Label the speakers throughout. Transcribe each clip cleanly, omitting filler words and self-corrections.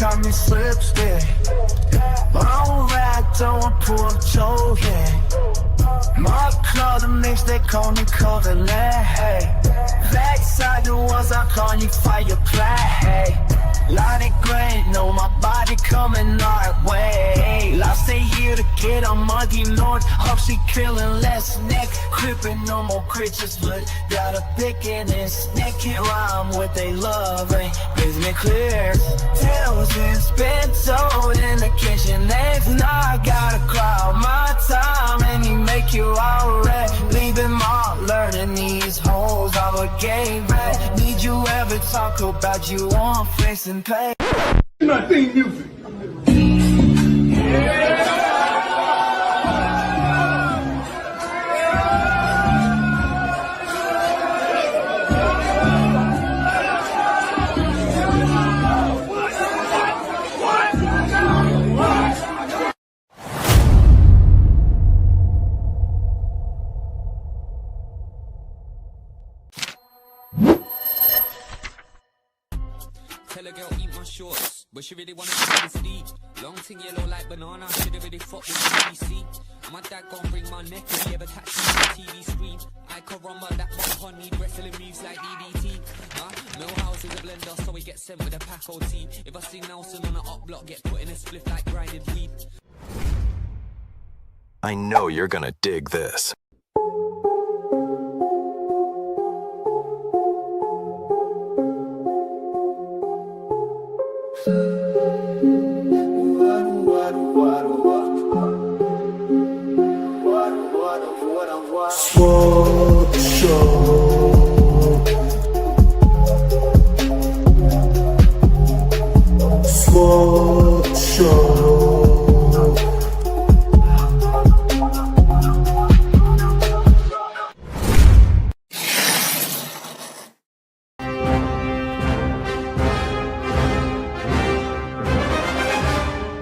Speaker 1: 看你 slipstick 往外等我破抽烟 My club the mix they call me cold and backside the walls I call you fireplace Light it gray, know my body coming our way Last day here to get on muddy north 혹시 killing less neck Crippin' no more creatures but got a pick in this neck Can't rhyme what they love, ain't business clear Tales been spent sold in the kitchen If not, I gotta crowd my time And you make you alright Leaving my learning these holes of a game right Need you ever talk about you on face and pay
Speaker 2: My theme music.
Speaker 3: Tell a girl eat my shorts, but she really wanna see me sleep. Long thing yellow like banana, should've really fucked with the BBC. My dad gon' bring my neck if he ever catch me on the TV screen. I could run that one on me, wrestling moves like DDT. Millhouse is a blender, so he gets sent with a pack of tea. If I see Nelson on an up block, get put in a spliff like grinded weed.
Speaker 4: I know you're gonna dig this.
Speaker 1: Swap show Swap show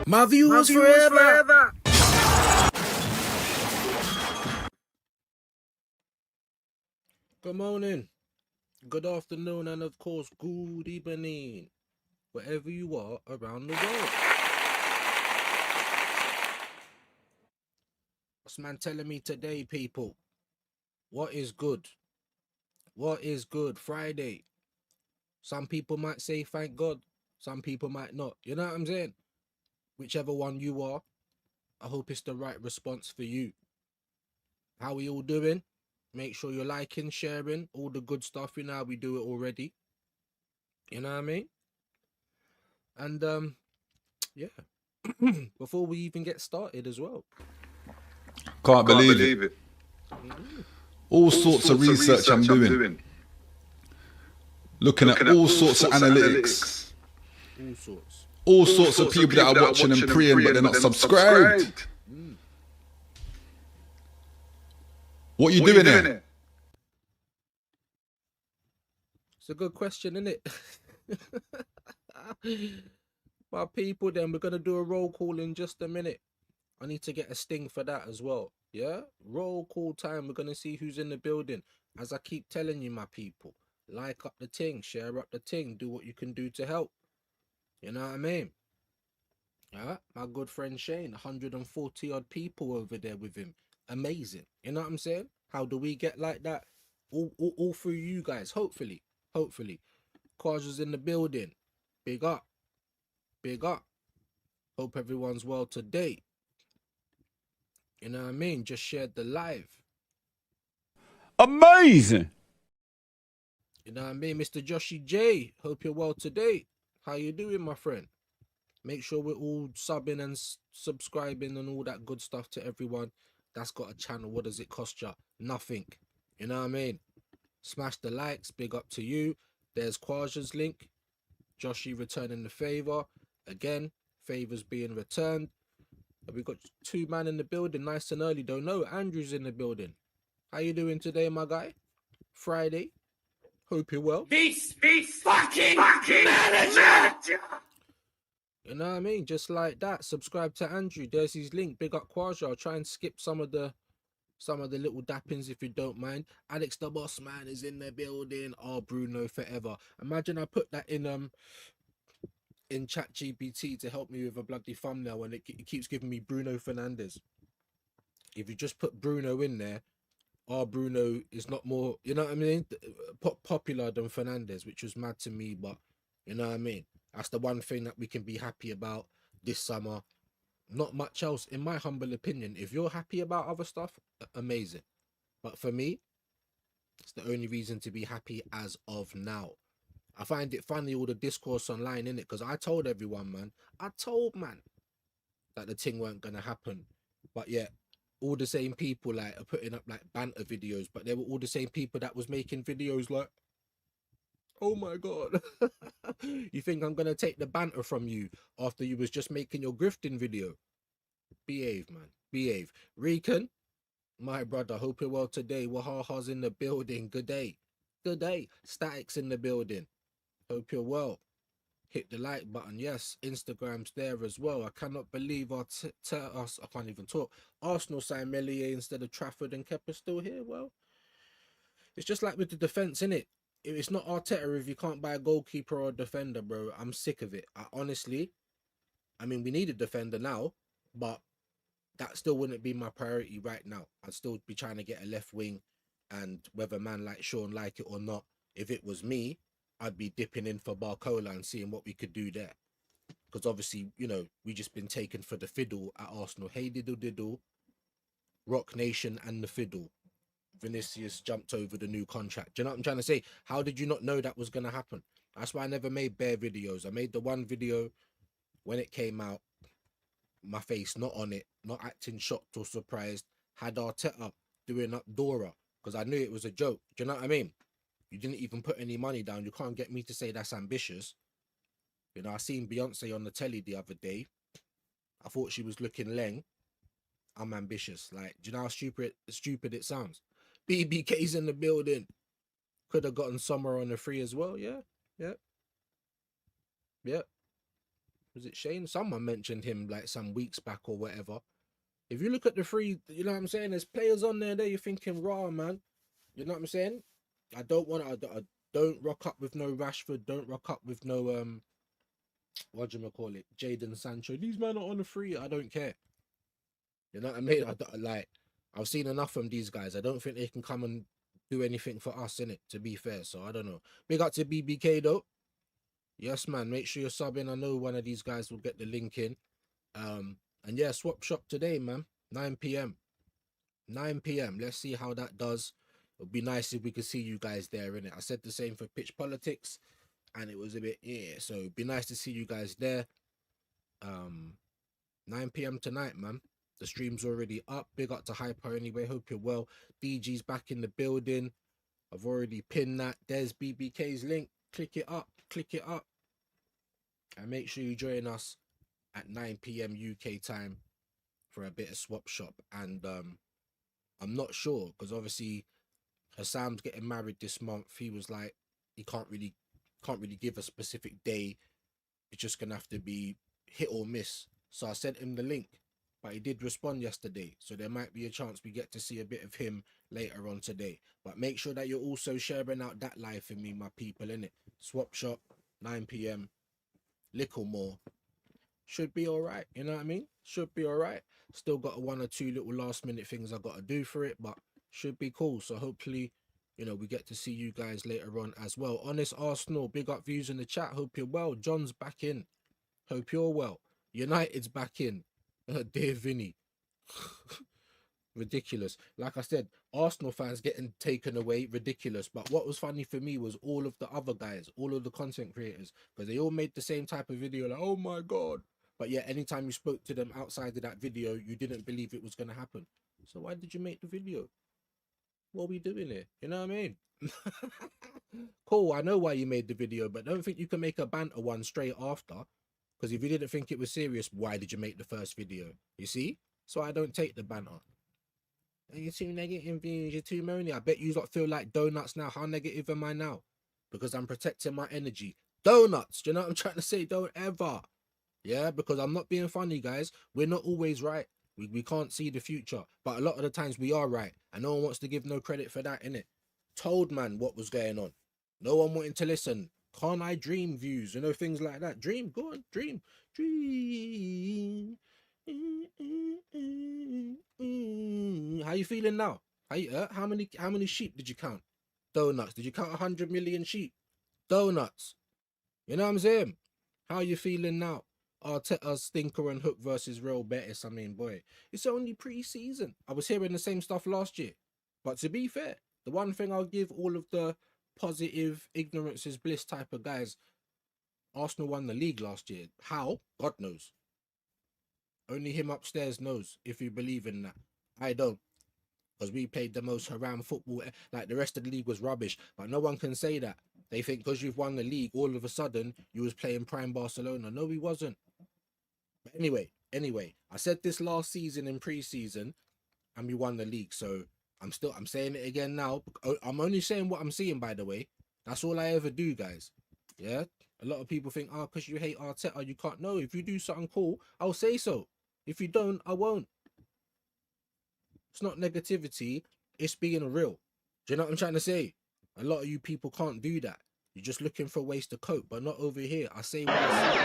Speaker 5: My viewers forever. Good morning, good afternoon, and of course, good evening, wherever you are around the world. What's man telling me today, people? What is good? What is good? Friday. Some people might say thank God, some people might not. You know what I'm saying? Whichever one you are, I hope it's the right response for you. How we all doing? Make sure you're liking, sharing, all the good stuff. You know how we do it already. You know what I mean? And yeah. Before we even get started as well.
Speaker 2: Can't believe it. All sorts of research I'm doing. Looking at all sorts of analytics.
Speaker 5: All sorts.
Speaker 2: All sorts of people that are watching and praying, but they're not subscribed. What you doing there?
Speaker 5: It's a good question, isn't it? My people, then we're going to do a roll call in just a minute. I need to get a sting for that as well. Yeah? Roll call time. We're going to see who's in the building. As I keep telling you, my people, like up the ting, share up the ting, do what you can do to help. You know what I mean? Yeah? My good friend Shane, 140 odd people over there with him. Amazing. You know what I'm saying? How do we get like that? All through you guys, hopefully. Quadra's in the building. Big up. Hope everyone's well today. You know what I mean? Just shared the live.
Speaker 2: Amazing.
Speaker 5: You know what I mean? Mr. Joshy J, hope you're well today. How you doing, my friend? Make sure we're all subbing and subscribing and all that good stuff to everyone that's got a channel. What does it cost you? Nothing. You know what I mean? Smash the likes. Big up to you. There's Quadra's link. Joshy returning the favor. Again, favors being returned. We got two man in the building, nice and early. Don't know. Andrew's in the building. How you doing today, my guy? Friday. Hope you're well.
Speaker 3: Peace, fucking manager!
Speaker 5: You know what I mean? Just like that. Subscribe to Andrew. There's his link. Big up Quadra. I'll try and skip some of the little dappings if you don't mind. Alex the Boss Man is in the building. Oh, Bruno forever. Imagine I put that in in chat GPT to help me with a bloody thumbnail, and it keeps giving me Bruno Fernandes. If you just put Bruno in there, our Bruno is not more, you know what I mean, popular than Fernandes, which was mad to me. But you know what I mean, that's the one thing that we can be happy about this summer. Not much else, in my humble opinion. If you're happy about other stuff, amazing. But for me, it's the only reason to be happy as of now. I find it funny, all the discourse online, innit? Because I told everyone, man, that the thing weren't gonna happen. But yet, all the same people like are putting up like banter videos, but they were all the same people that was making videos like, oh my god, you think I'm gonna take the banter from you after you was just making your grifting video? Behave, man, behave. Rican, my brother, hope you're well today. Wahaha's in the building. Good day. Good day. Static's in the building. Hope you're well. Hit the like button. Yes, Instagram's there as well. I cannot believe I can't even talk. Arsenal signed Melier instead of Trafford, and Kepa's still here. Well, it's just like with the defence, innit? It's not Arteta if you can't buy a goalkeeper or a defender, bro. I'm sick of it. I mean, we need a defender now, but that still wouldn't be my priority right now. I'd still be trying to get a left wing, and whether man like Sean like it or not, if it was me, I'd be dipping in for Barcola and seeing what we could do there. Because obviously, you know, we just been taken for the fiddle at Arsenal. Hey diddle diddle, Rock Nation and the fiddle. Vinicius jumped over the new contract. Do you know what I'm trying to say? How did you not know that was going to happen? That's why I never made bare videos. I made the one video when it came out, my face not on it, not acting shocked or surprised, had Arteta doing up Dora, because I knew it was a joke. Do you know what I mean? You didn't even put any money down. You can't get me to say that's ambitious. You know, I seen Beyonce on the telly the other day. I thought she was looking leng. I'm ambitious. Like, do you know how stupid it sounds? BBK's in the building. Could have gotten Summer on the free as well. Yeah. Was it Shane? Someone mentioned him like some weeks back or whatever. If you look at the free, you know what I'm saying? There's players on there you're thinking, raw, man. You know what I'm saying? I don't rock up with no Rashford. Don't rock up with no, what do you call it? Jadon Sancho. These men are on the free. I don't care. You know what I mean? I've seen enough from these guys. I don't think they can come and do anything for us, innit? To be fair. So I don't know. Big up to BBK though. Yes, man. Make sure you're subbing. I know one of these guys will get the link in. And yeah, swap shop today, man. 9 p.m. 9 p.m. Let's see how that does. It would be nice if we could see you guys there, innit? I said the same for Pitch Politics, and it was a bit, yeah. So it'd be nice to see you guys there. 9 p.m. tonight, man. The stream's already up. Big up to Hyper anyway. Hope you're well. DG's back in the building. I've already pinned that. There's BBK's link. Click it up. Click it up. And make sure you join us at 9 p.m. UK time for a bit of swap shop. And I'm not sure, because obviously Hassam's getting married this month. He was like, he can't really give a specific day. It's just gonna have to be hit or miss. So I sent him the link, but he did respond yesterday. So there might be a chance we get to see a bit of him later on today. But make sure that you're also sharing out that live for me, my people, innit? Swap shop, 9 p.m. Little more. Should be all right. You know what I mean? Should be all right. Still got one or two little last minute things I got to do for it, but should be cool. So hopefully, you know, we get to see you guys later on as well. Honest Arsenal, big up Views in the chat. Hope you're well. John's back in. Hope you're well. United's back in. Dear Vinny. Ridiculous. Like I said, Arsenal fans getting taken away, ridiculous. But what was funny for me was all of the other guys, all of the content creators, because they all made the same type of video, like, oh my god. But yeah, anytime you spoke to them outside of that video, you didn't believe it was going to happen. So why did you make the video? What are we doing here? You know what I mean? Cool, I know why you made the video, but don't think you can make a banter one straight after. Because if you didn't think it was serious, why did you make the first video? You see? So I don't take the banter. You're too negative, Views. You're too moany. I bet you lot feel like donuts now. How negative am I now? Because I'm protecting my energy. Donuts! Do you know what I'm trying to say? Don't ever. Yeah, because I'm not being funny, guys. We're not always right. We can't see the future. But a lot of the times we are right. And no one wants to give no credit for that, innit? Told man what was going on. No one wanting to listen. Can't I dream views? You know, things like that. Dream, go on, dream. Dream. How you feeling now? How many sheep did you count? Donuts. Did you count 100 million sheep? Donuts. You know what I'm saying? How you feeling now? Arteta's stinker and hook versus Real Betis. I mean, boy, it's only pre-season. I was hearing the same stuff last year. But to be fair, the one thing I'll give all of the positive ignorance is bliss type of guys, Arsenal won the league last year. How? God knows. Only him upstairs knows, if you believe in that. I don't. Because we played the most haram football. Like, the rest of the league was rubbish. But no one can say that. They think because you've won the league, all of a sudden, you was playing prime Barcelona. No, we wasn't. But anyway, I said this last season in pre-season, and we won the league. So I'm saying it again now. I'm only saying what I'm seeing, by the way. That's all I ever do, guys. Yeah? A lot of people think, oh, because you hate Arteta, you can't. No, if you do something cool, I'll say so. If you don't, I won't. It's not negativity. It's being real. Do you know what I'm trying to say? A lot of you people can't do that. You're just looking for ways to cope, but not over here. I say what I say.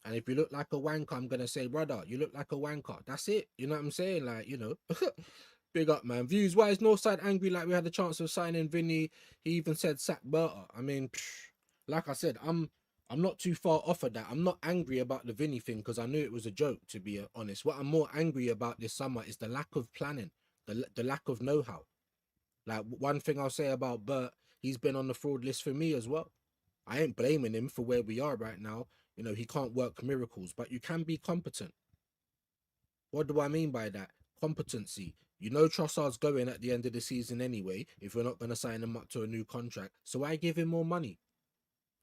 Speaker 5: And if you look like a wanker, I'm going to say, brother, you look like a wanker. That's it. You know what I'm saying? Like, you know, big up, man. Views, why is Northside angry like we had a chance of signing Vinny? He even said sack Berta. I mean, like I said, I'm not too far off of that. I'm not angry about the Vinny thing because I knew it was a joke, to be honest. What I'm more angry about this summer is the lack of planning, the lack of know-how. Like, one thing I'll say about Bert, he's been on the fraud list for me as well. I ain't blaming him for where we are right now. You know, he can't work miracles, but you can be competent. What do I mean by that? Competency. You know Trossard's going at the end of the season anyway, if we're not going to sign him up to a new contract. So why give him more money?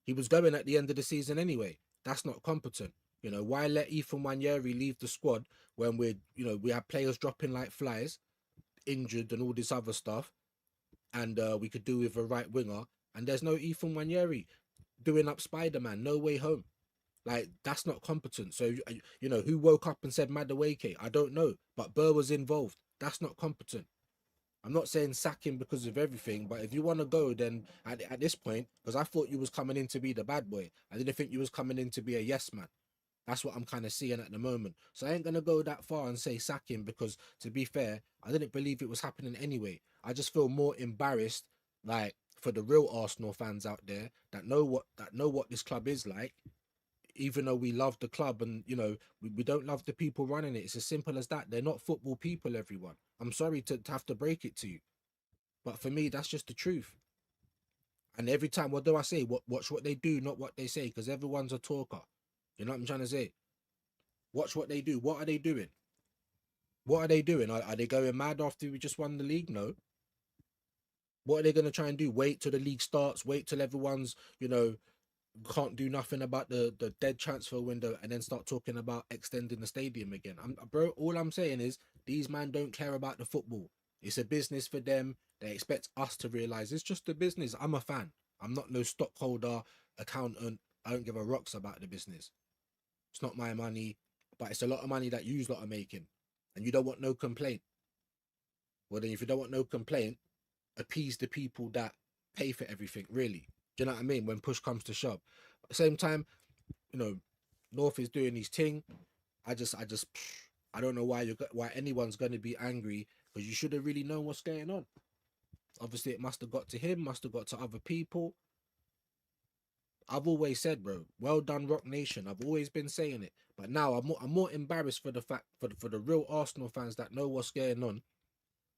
Speaker 5: He was going at the end of the season anyway. That's not competent. You know, why let Ethan Wanyeri leave the squad when we have players dropping like flies, injured and all this other stuff, and we could do with a right winger, and there's no Ethan Wanyeri doing up Spider-Man, no way home. Like, that's not competent. So, you know, who woke up and said Madueke? I don't know. But Burr was involved. That's not competent. I'm not saying sack him because of everything, but if you want to go, then at this point, because I thought you was coming in to be the bad boy. I didn't think you was coming in to be a yes man. That's what I'm kind of seeing at the moment. So I ain't going to go that far and say sack him because, to be fair, I didn't believe it was happening anyway. I just feel more embarrassed, like, for the real Arsenal fans out there that know what this club is like. Even though we love the club and, you know, we don't love the people running it. It's as simple as that. They're not football people, everyone. I'm sorry to have to break it to you. But for me, that's just the truth. And every time, what do I say? Watch what they do, not what they say, because everyone's a talker. You know what I'm trying to say? Watch what they do. What are they doing? What are they doing? Are they going mad after we just won the league? No. What are they going to try and do? Wait till the league starts? Wait till everyone's, you know, can't do nothing about the dead transfer window and then start talking about extending the stadium again? Bro, all I'm saying is these man don't care about the football. It's a business for them. They expect us to realize it's just a business. I'm a fan. I'm not no stockholder, accountant. I don't give a rocks about the business. It's not my money, but it's a lot of money that you lot are making, and you don't want no complaint. Well, then if you don't want no complaint, appease the people that pay for everything, really. Do you know what I mean? When push comes to shove. At the same time, you know, North is doing his thing. I don't know why anyone's going to be angry, because you should have really known what's going on. Obviously, it must have got to him, must have got to other people. I've always said, bro, well done, Rock Nation. I've always been saying it. But now I'm more embarrassed for the fact, for the real Arsenal fans that know what's going on.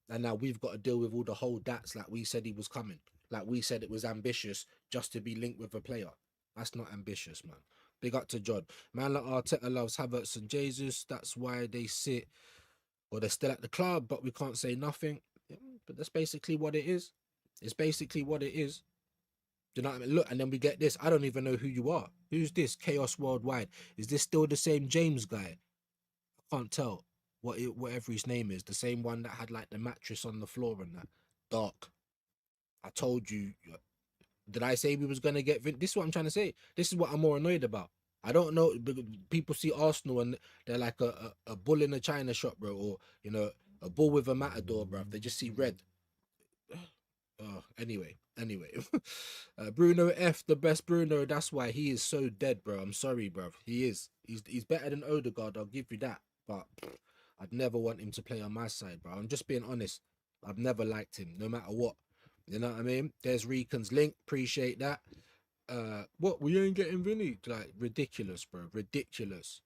Speaker 5: And now we've got to deal with all the whole dats like we said he was coming. Like we said it was ambitious just to be linked with a player. That's not ambitious, man. Big up to John. Man like Arteta loves Havertz and Jesus. That's why they sit, or they're still at the club, but we can't say nothing. Yeah, but that's basically what it is. It's basically what it is. Do you know what I mean? Look, and then we get this. I don't even know who you are. Who's this? Chaos Worldwide. Is this still the same James guy? I can't tell. Whatever his name is. The same one that had like the mattress on the floor and that. Dark. I told you. Did I say we was going to get... This is what I'm trying to say. This is what I'm more annoyed about. I don't know. People see Arsenal and they're like a bull in a china shop, bro. Or, you know, a bull with a matador, bro. They just see red. Anyway. Bruno F, the best Bruno. That's why he is so dead, bro. I'm sorry, bro. He is. He's better than Odegaard. I'll give you that. But I'd never want him to play on my side, bro. I'm just being honest. I've never liked him, no matter what. You know what I mean? There's Rican's link. Appreciate that. What? We ain't getting Vinny? Like, ridiculous, bro. Ridiculous.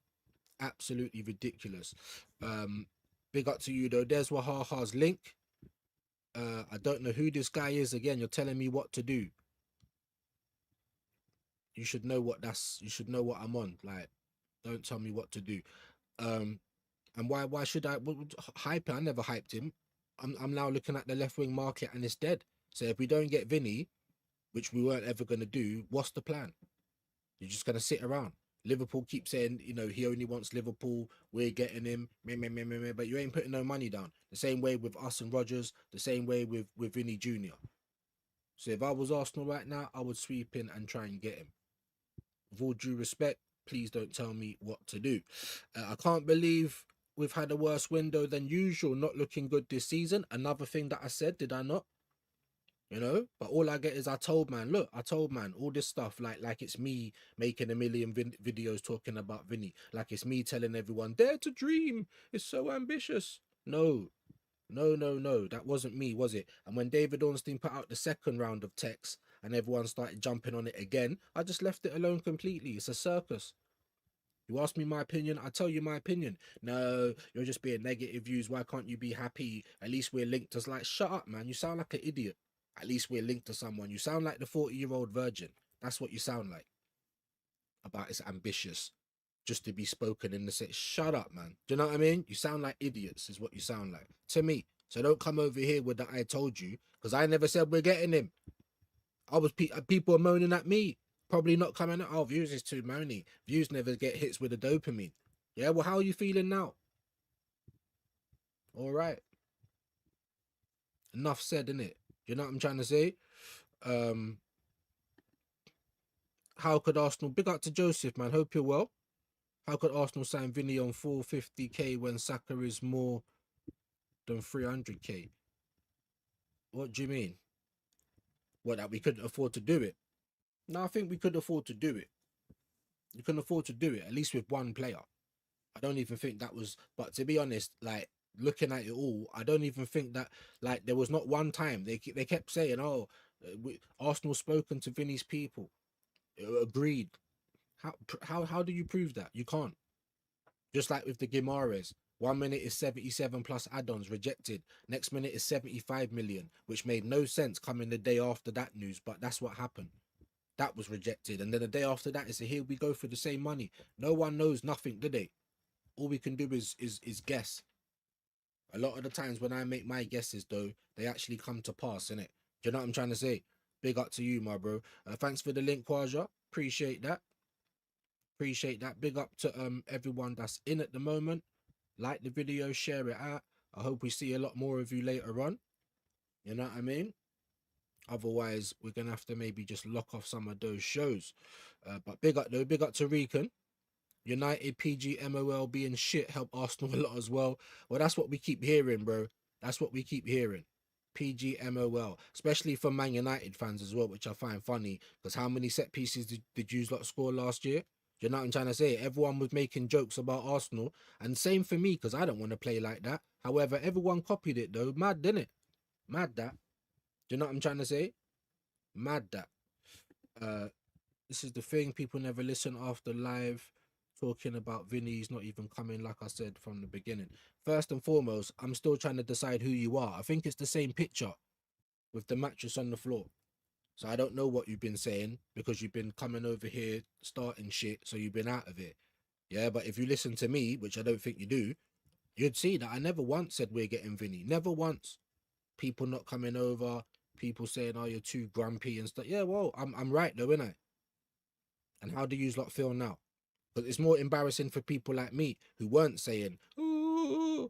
Speaker 5: Absolutely ridiculous. Big up to you though. There's Wahaha's link. I don't know who this guy is. Again, you're telling me what to do. You should know what you should know what I'm on. Like, don't tell me what to do. And why should I hype him? I never hyped him. I'm now looking at the left wing market and it's dead. So if we don't get Vinny, which we weren't ever gonna do, what's the plan? You're just gonna sit around. Liverpool keep saying, you know, he only wants Liverpool, we're getting him, but you ain't putting no money down. The same way with us and Rodgers, the same way with Vinny Jr. So if I was Arsenal right now, I would sweep in and try and get him. With all due respect, please don't tell me what to do. I can't believe we've had a worse window than usual, not looking good this season. Another thing that I said, did I not? You know, but all I get is I told man all this stuff like it's me making a million videos talking about Vinny, like it's me telling everyone dare to dream, it's so ambitious. No, that wasn't me, was it? And when David Ornstein put out the second round of texts and everyone started jumping on it again, I just left it alone completely. It's a circus. You ask me my opinion, I tell you my opinion. No, you're just being negative views. Why can't you be happy? At least we're linked. It's like, shut up, man. You sound like an idiot. At least we're linked to someone. You sound like the 40-year-old virgin. That's what you sound like. About it's ambitious. Just to be spoken in the set. Shut up, man. Do you know what I mean? You sound like idiots is what you sound like. To me. So don't come over here with that I told you. Because I never said we're getting him. People are moaning at me. Probably not coming out. Oh, Viewz is too moany. Viewz never get hits with the dopamine. Yeah, well, how are you feeling now? All right. Enough said, innit? You know what I'm trying to say? How could Arsenal... Big up to Joseph, man. Hope you're well. How could Arsenal sign Vinny on 450k when Saka is more than 300k? What do you mean? What, that we couldn't afford to do it? No, I think we could afford to do it. You can afford to do it, at least with one player. I don't even think that was... But to be honest, like, looking at it all, I don't even think that, like, there was not one time they kept saying, oh, Arsenal spoken to Vinny's people, agreed. How do you prove that? You can't. Just like with the Guimaraes, 1 minute is 77 plus add-ons rejected, next minute is 75 million, which made no sense coming the day after that news, but that's what happened. That was rejected, and then the day after that is here we go for the same money. No one knows nothing, do they? All we can do is guess. A lot of the times when I make my guesses, though, they actually come to pass, innit? Do you know what I'm trying to say? Big up to you, my bro. Thanks for the link, Kwaja. Appreciate that. Appreciate that. Big up to everyone that's in at the moment. Like the video, share it out. I hope we see a lot more of you later on. You know what I mean? Otherwise, we're going to have to maybe just lock off some of those shows. But big up, though. Big up to Rican. United, PG, MOL being shit help Arsenal a lot as well. Well, that's what we keep hearing, bro. That's what we keep hearing. PG, MOL. Especially for Man United fans as well, which I find funny. Because how many set pieces did you lot score last year? Do you know what I'm trying to say? Everyone was making jokes about Arsenal. And same for me, because I don't want to play like that. However, everyone copied it, though. Mad, didn't it? Mad that. Do you know what I'm trying to say? Mad that. This is the thing. People never listen after live. Talking about Vinny's not even coming, like I said from the beginning. First and foremost, I'm still trying to decide who you are. I think it's the same picture with the mattress on the floor. So I don't know what you've been saying because you've been coming over here starting shit, so you've been out of it. Yeah, but if you listen to me, which I don't think you do, you'd see that I never once said we're getting Vinny. Never once. People not coming over, people saying, oh, you're too grumpy and stuff. Yeah, well, I'm right though, innit? And how do you lot feel now? Because it's more embarrassing for people like me who weren't saying, ooh.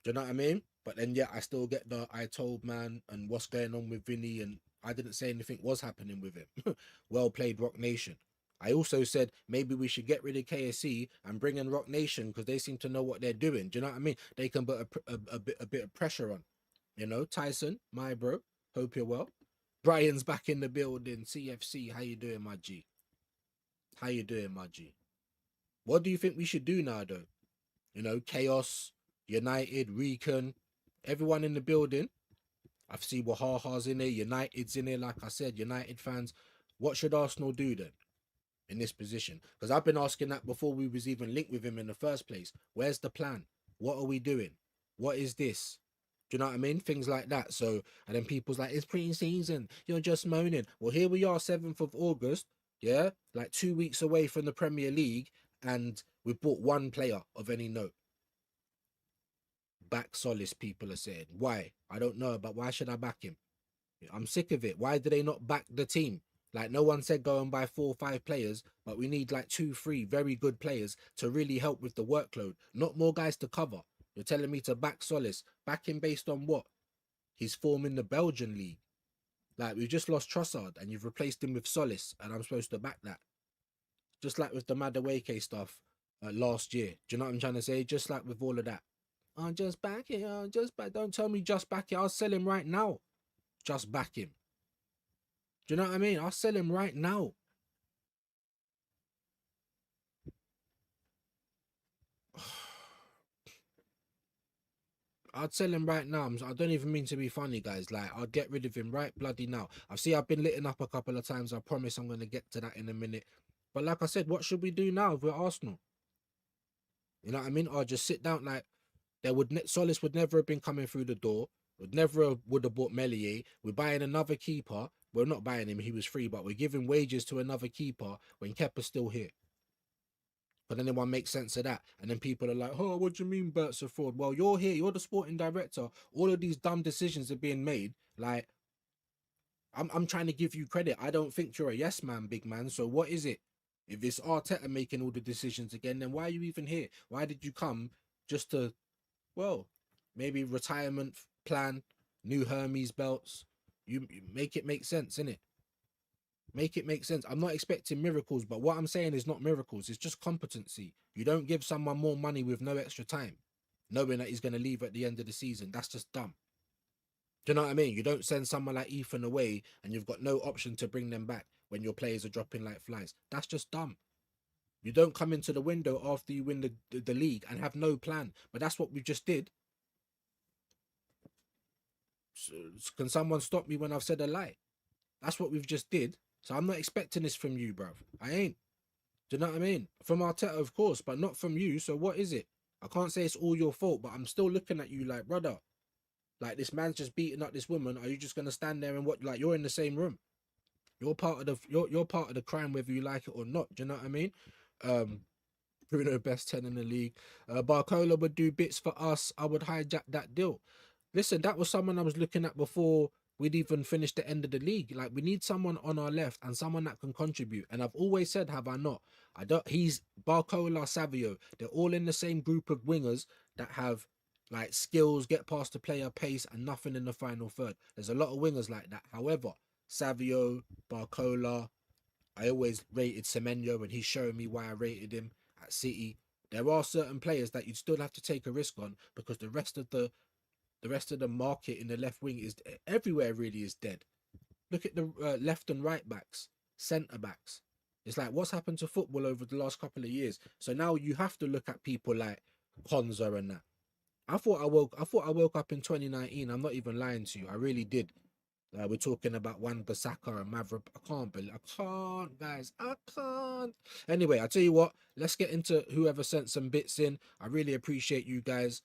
Speaker 5: Do you know what I mean? But then, yeah, I still get the I told man and what's going on with Vinny, and I didn't say anything was happening with him. Well played, Rock Nation. I also said maybe we should get rid of KSC and bring in Rock Nation because they seem to know what they're doing. Do you know what I mean? They can put a bit of pressure on. You know, Tyson, my bro, Hope you're well. Brian's back in the building. CFC, how you doing, my G? How you doing, my G? What do you think we should do now, though? You know, Chaos, United, Recon, everyone in the building. I see Wahaha's in there, United's in there, like I said, United fans. What should Arsenal do then in this position? Because I've been asking that before we was even linked with him in the first place. Where's the plan? What are we doing? What is this? Do you know what I mean? Things like that. So, and then people's like, it's pre-season, you're just moaning. Well, here we are, 7th of August, yeah? Like 2 weeks away from the Premier League, and we've bought one player of any note. Back Solace, people are saying. Why? I don't know, but why should I back him? I'm sick of it. Why do they not back the team? Like, no one said go and buy 4 or 5 players, but we need like 2, 3 very good players to really help with the workload. Not more guys to cover. You're telling me to back Solace. Back him based on what? His form in the Belgian league. Like, we've just lost Trossard and you've replaced him with Solace, and I'm supposed to back that. Just like with the Madueke stuff last year. Do you know what I'm trying to say? Just like with all of that. Oh, just back it. Oh, just back. Don't tell me just back it. I'll sell him right now. Just back him. Do you know what I mean? I'll sell him right now. I'd sell him right now. I don't even mean to be funny, guys. Like, I'll get rid of him right bloody now. I've been litting up a couple of times. I promise I'm going to get to that in a minute. But like I said, what should we do now if we're Arsenal? You know what I mean? Or just sit down. Like, Solace would never have been coming through the door. Would have bought Melier. We're buying another keeper. We're not buying him. He was free, but we're giving wages to another keeper when Kepa's still here. But anyone makes sense of that? And then people are like, oh, what do you mean Bert's a fraud? Well, you're here. You're the sporting director. All of these dumb decisions are being made. Like, I'm trying to give you credit. I don't think you're a yes man, big man. So what is it? If it's Arteta making all the decisions again, then why are you even here? Why did you come just to, well, maybe retirement plan, new Hermes belts? You make it make sense, innit? Make it make sense. I'm not expecting miracles, but what I'm saying is not miracles. It's just competency. You don't give someone more money with no extra time, knowing that he's going to leave at the end of the season. That's just dumb. Do you know what I mean? You don't send someone like Ethan away and you've got no option to bring them back when your players are dropping like flies. That's just dumb. You don't come into the window after you win the league and have no plan. But that's what we just did. So, can someone stop me when I've said a lie? That's what we've just did. So I'm not expecting this from you, bruv. I ain't. Do you know what I mean? From Arteta, of course, but not from you. So what is it? I can't say it's all your fault, but I'm still looking at you like, brother, like this man's just beating up this woman. Are you just gonna stand there and what? Like, you're in the same room. You're part of the you're part of the crime, whether you like it or not. Do you know what I mean? Bruno best 10 in the league. Barcola would do bits for us. I would hijack that deal. Listen, that was someone I was looking at before we'd even finished the end of the league. Like, we need someone on our left and someone that can contribute. And I've always said, have I not? He's Barcola, Savio. They're all in the same group of wingers that have like skills, get past the player, pace, and nothing in the final third. There's a lot of wingers like that. However, Savio, Barcola, I always rated Semenyo, and he's showing me why I rated him at City. There are certain players that you'd still have to take a risk on because the rest of the market in the left wing is everywhere really is dead. Look at the left and right backs, centre backs. It's like, what's happened to football over the last couple of years? So now you have to look at people like Konsa and that. I thought I woke up in 2019. I'm not even lying to you. I really did. We're talking about Wan-Bissaka and Maverick. I can't, guys. I can't. Anyway, I tell you what. Let's get into whoever sent some bits in. I really appreciate you guys.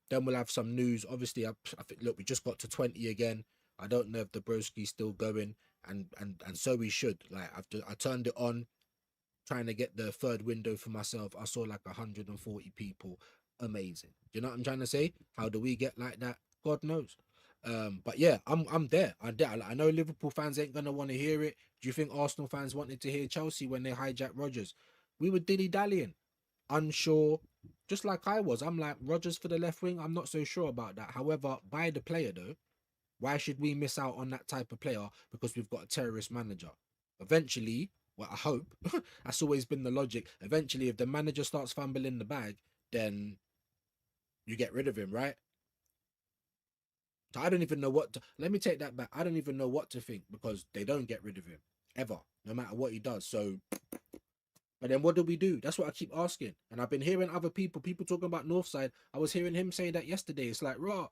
Speaker 5: Then we'll have some news. Obviously, I think, look, we just got to 20 again. I don't know if the broski's still going, and so we should. Like, I turned it on, trying to get the third window for myself. I saw like 140 people. Amazing. Do you know what I'm trying to say? How do we get like that? God knows. But yeah, I'm there. I know Liverpool fans ain't gonna want to hear it. Do you think Arsenal fans wanted to hear Chelsea when they hijacked Rodgers? We were dilly-dallying, unsure, just like I was. I'm like, Rodgers for the left wing, I'm not so sure about that. However, buy the player though. Why should we miss out on that type of player because we've got a terrorist manager? Eventually, well, I hope, that's always been the logic. Eventually, if the manager starts fumbling the bag, then you get rid of him, right? So I don't even know what to, let me take that back. I don't even know what to think because they don't get rid of him ever, no matter what he does. So, but then what do we do? That's what I keep asking. And I've been hearing other people talking about Northside. I was hearing him say that yesterday. It's like, raw,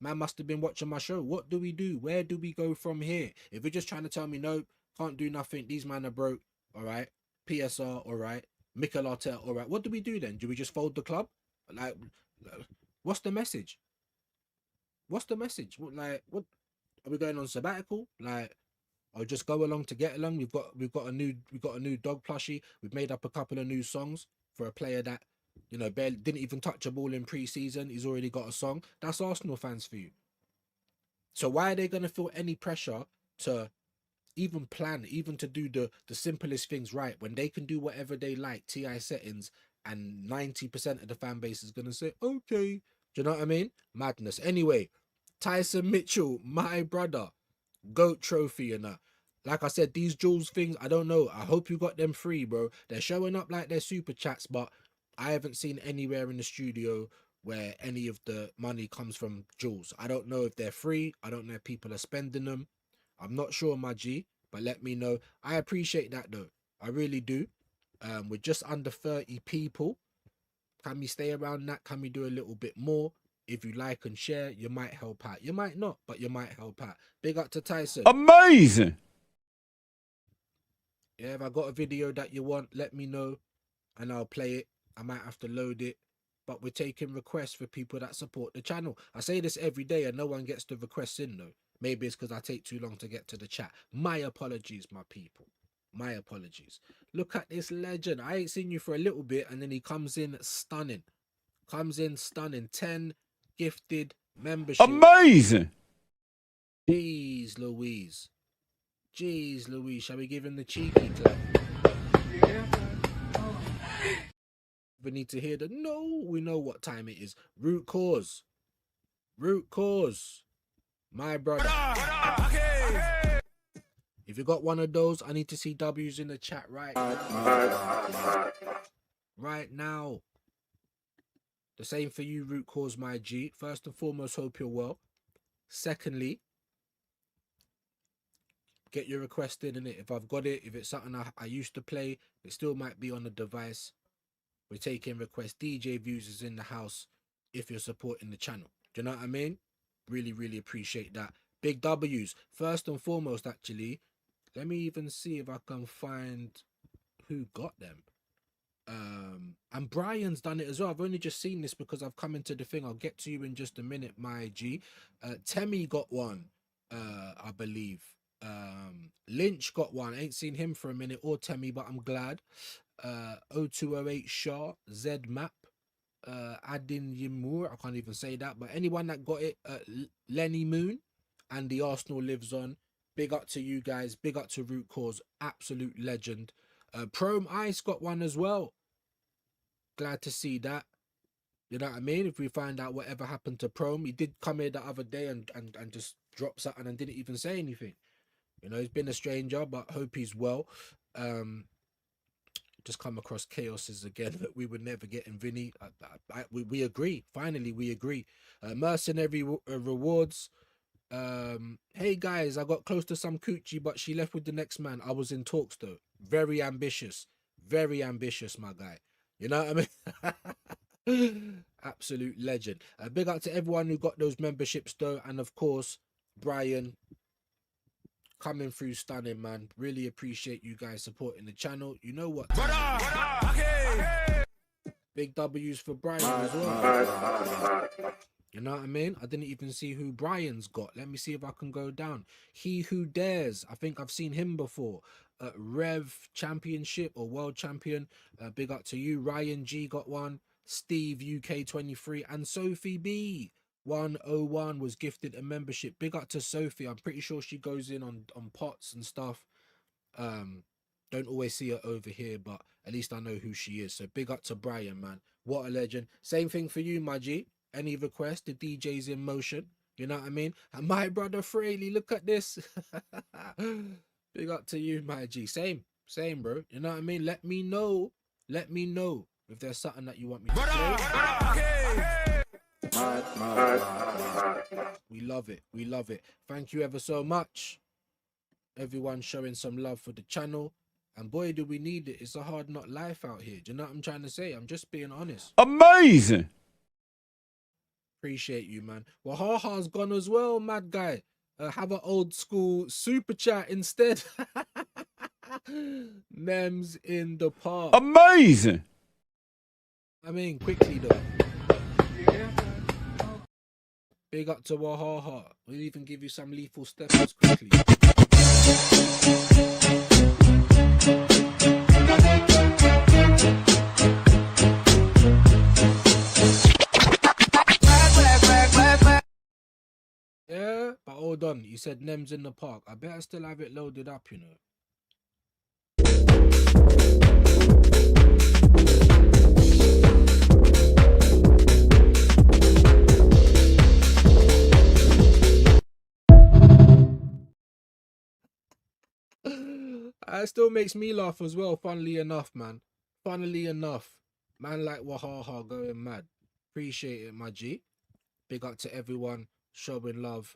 Speaker 5: man must have been watching my show. What do we do? Where do we go from here? If you're just trying to tell me, no, can't do nothing. These men are broke. All right. PSR. All right. Mikel Arteta. All right. What do we do then? Do we just fold the club? Like, what's the message? What's the message? What, like, what are we going on sabbatical? Like, or just go along to get along? We've got a new dog plushie. We've made up a couple of new songs for a player that, you know, barely didn't even touch a ball in pre-season. He's already got a song. That's Arsenal fans for you. So why are they gonna feel any pressure to even plan, even to do the simplest things right when they can do whatever they like, TI settings, and 90% of the fan base is gonna say, okay. Do you know what I mean? Madness. Anyway, Tyson Mitchell, my brother, GOAT trophy and that. Like I said, these Jules things, I don't know. I hope you got them free, bro. They're showing up like they're super chats, but I haven't seen anywhere in the studio where any of the money comes from Jules. I don't know if they're free. I don't know if people are spending them. I'm not sure, my G, but let me know. I appreciate that, though. I really do. We're just under 30 people. Can we stay around that? Can we do a little bit more? If you like and share, you might help out. You might not, but you might help out. Big up to Tyson.
Speaker 2: Amazing.
Speaker 5: Yeah, if I got a video that you want, let me know and I'll play it. I might have to load it, but we're taking requests for people that support the channel. I say this every day and no one gets the requests in though. Maybe it's because I take too long to get to the chat. My apologies, my people. My apologies. Look at this legend. I ain't seen you for a little bit and then he comes in stunning. 10 gifted membership.
Speaker 2: Amazing.
Speaker 5: Jeez Louise. Jeez Louise. Shall we give him the cheeky clap? We need to hear the no. We know what time it is. Root cause. Root cause. My brother. If you got one of those, I need to see W's in the chat right now. Right now. The same for you, Root Cause, my G. First and foremost, hope you're well. Secondly, get your request in it. If I've got it, if it's something I used to play, it still might be on the device. We're taking requests. DJ Viewz is in the house if you're supporting the channel. Do you know what I mean? Really, really appreciate that. Big W's. First and foremost, actually, let me even see if I can find who got them. And Brian's done it as well. I've only just seen this because I've come into the thing. I'll get to you in just a minute, my G. Temmie got one, I believe. Lynch got one. Ain't seen him for a minute, or Temmie, but I'm glad. 0208 Shaw, Z Map, Adin Yimur, I can't even say that, but anyone that got it, Lenny Moon, and the Arsenal lives on. Big up to you guys. Big up to Root Cause, absolute legend. Prom Ice got one as well. Glad to see that. You know what I mean? If we find out whatever happened to Prom, he did come here the other day and just drop something and didn't even say anything. You know, he's been a stranger, but hope he's well. Just come across chaoses again that we would never get in Vinny. We agree. Finally, we agree. Mercenary rewards. Hey guys, I got close to some coochie, but she left with the next man. I was in talks though. Very ambitious, my guy. You know what I mean? Absolute legend. Big up to everyone who got those memberships though, and of course Brian coming through stunning, man. Really appreciate you guys supporting the channel. You know what? Big W's for Brian as well. You know what I mean? I didn't even see who Brian's got. Let me see if I can go down. He Who Dares. I think I've seen him before. Rev Championship or World Champion. Big up to you. Ryan G got one. Steve UK23 and Sophie B 101 was gifted a membership. Big up to Sophie. I'm pretty sure she goes in on pots and stuff. Don't always see her over here, but at least I know who she is. So big up to Brian, man. What a legend. Same thing for you, my G. Any request? The DJ's in motion. You know what I mean? And my brother Fraley, look at this. Big up to you, my G. Same, bro. You know what I mean? Let me know if there's something that you want me to play. We love it. We love it. Thank you ever so much. Everyone showing some love for the channel. And boy, do we need it. It's a hard not life out here. Do you know what I'm trying to say? I'm just being honest.
Speaker 2: Amazing.
Speaker 5: Appreciate you, man. Well, Haha's gone as well, mad guy. Have an old school super chat instead. Nems in the park.
Speaker 2: Amazing.
Speaker 5: I mean, quickly though. Big up to Wahaha. We'll even give you some lethal steppers quickly. Yeah, but hold on. You said Nems in the park. I better still have it loaded up, you know. It still makes me laugh as well, funnily enough, man. Funnily enough. Man like Wahaha going mad. Appreciate it, my G. Big up to everyone showing love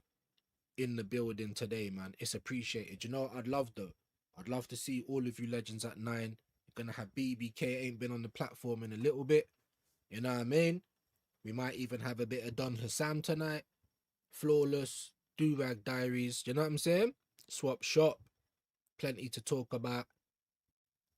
Speaker 5: in the building today, man. It's appreciated. You know what I'd love though? I'd love to see all of you legends at 9. You're gonna have BBK, ain't been on the platform in a little bit. You know what I mean? We might even have a bit of Don Hassam tonight. Flawless, Do-Rag Diaries. You know what I'm saying? Swap shop. Plenty to talk about.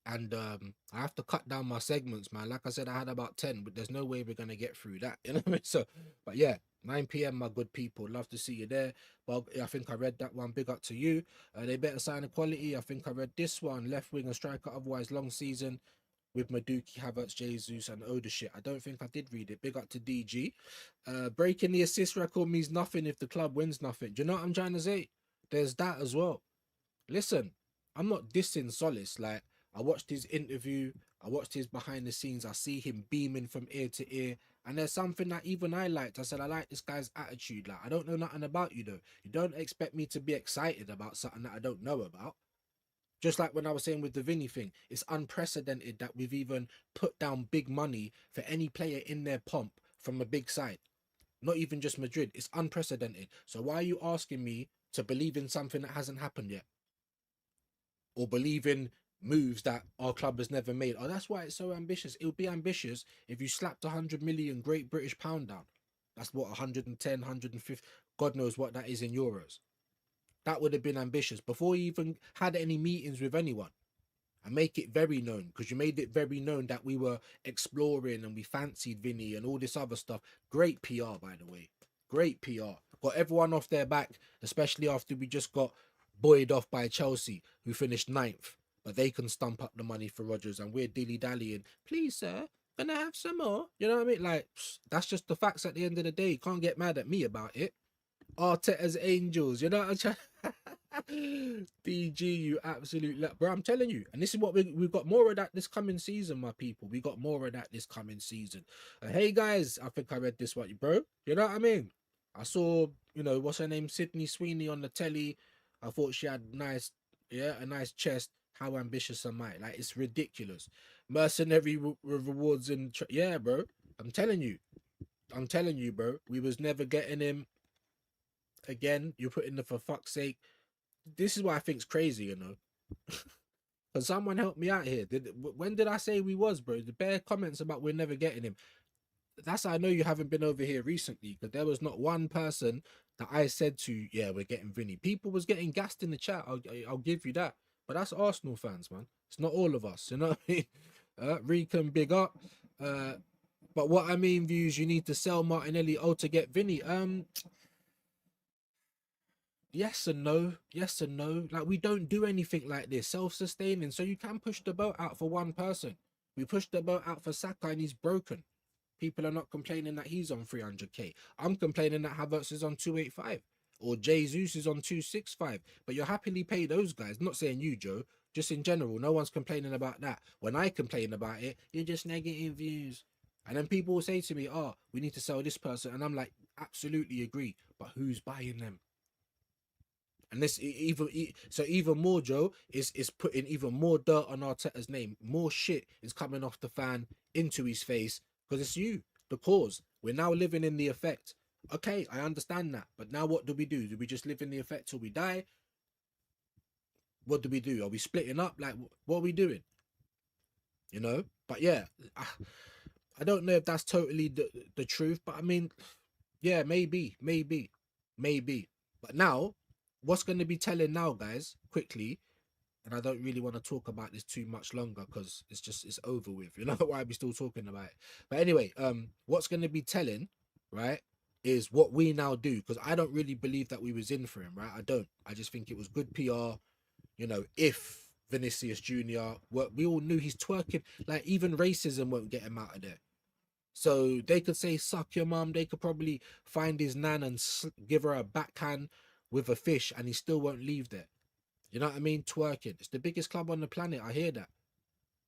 Speaker 5: And I have to cut down my segments, man. Like I said, I had about 10, but there's no way we're gonna get through that. You know what I mean? So, but yeah, 9 p.m, my good people. Love to see you there. But I think I read that one. Big up to you. They better sign equality. I think I read this one. Left wing and striker. Otherwise, long season with Maduki, Havertz, Jesus, and Oda shit. I don't think I did read it. Big up to DG. Breaking the assist record means nothing if the club wins nothing. Do you know what I'm trying to say? There's that as well. Listen, I'm not dissing Solace. Like, I watched his interview, I watched his behind the scenes, I see him beaming from ear to ear, and there's something that even I liked. I said, I like this guy's attitude. Like, I don't know nothing about you though. You don't expect me to be excited about something that I don't know about. Just like when I was saying with the Vinny thing, it's unprecedented that we've even put down big money for any player in their pomp from a big side. Not even just Madrid, it's unprecedented. So why are you asking me to believe in something that hasn't happened yet? Or believe in moves that our club has never made. Oh, that's why it's so ambitious. It would be ambitious if you slapped 100 million Great British pound down. That's what, 110, 150, God knows what that is in euros. That would have been ambitious before you even had any meetings with anyone. And make it very known, because you made it very known that we were exploring and we fancied Vinny and all this other stuff. Great PR, by the way. Great PR. Got everyone off their back, especially after we just got buoyed off by Chelsea, who finished 9th. But they can stump up the money for Rodgers, and we're dilly-dallying. Please, sir, can I have some more? You know what I mean? Like, that's just the facts at the end of the day. You can't get mad at me about it. Arteta's Angels, you know what I'm trying? DG, you absolute... Bro, I'm telling you. And this is what we've got more of that this coming season, my people. We got more of that this coming season. Hey, guys, I think I read this one, bro. You know what I mean? I saw, you know, what's her name? Sydney Sweeney on the telly. I thought she had a nice chest. How ambitious am I? Like, it's ridiculous. Mercenary rewards and... yeah, bro. I'm telling you, bro. We was never getting him. Again, you're putting the for fuck's sake. This is what I think's crazy, you know. Can someone help me out here? When did I say we was, bro? The bare comments about we're never getting him. That's how I know you haven't been over here recently, because there was not one person that I said to, yeah, we're getting Vinny. People was getting gassed in the chat. I'll give you that. But that's Arsenal fans, man. It's not all of us, you know what I mean? Recon, big up. But what I mean, Views, you need to sell Martinelli to get Vinny. Yes and no. Yes and no. Like, we don't do anything like this. Self-sustaining. So you can push the boat out for one person. We pushed the boat out for Saka and he's broken. People are not complaining that he's on 300k. I'm complaining that Havertz is on 285. Or Jesus is on 265. But you're happily pay those guys. Not saying you, Joe. Just in general. No one's complaining about that. When I complain about it, you're just negative views. And then people will say to me, oh, we need to sell this person. And I'm like, absolutely agree. But who's buying them? And this even more, Joe, is putting even more dirt on Arteta's name. More shit is coming off the fan into his face because it's you. the cause. We're now living in the effect. Okay, I understand that. But now what do we do? Do we just live in the effect till we die? What do we do? Are we splitting up? Like, what are we doing? You know? But yeah, I don't know if that's totally the truth. But I mean, yeah, maybe. But now, what's going to be telling now, guys, quickly, and I don't really want to talk about this too much longer because it's over with. You know why we still talking about it. But anyway, what's going to be telling, right, is what we now do, because I don't really believe that we was in for him, right? I don't. I just think it was good PR. You know, if Vinicius Jr. we all knew he's twerking. Like, even racism won't get him out of there. So they could say suck your mum. They could probably find his nan and give her a backhand with a fish, and he still won't leave there. You know what I mean? Twerking. It's the biggest club on the planet. I hear that.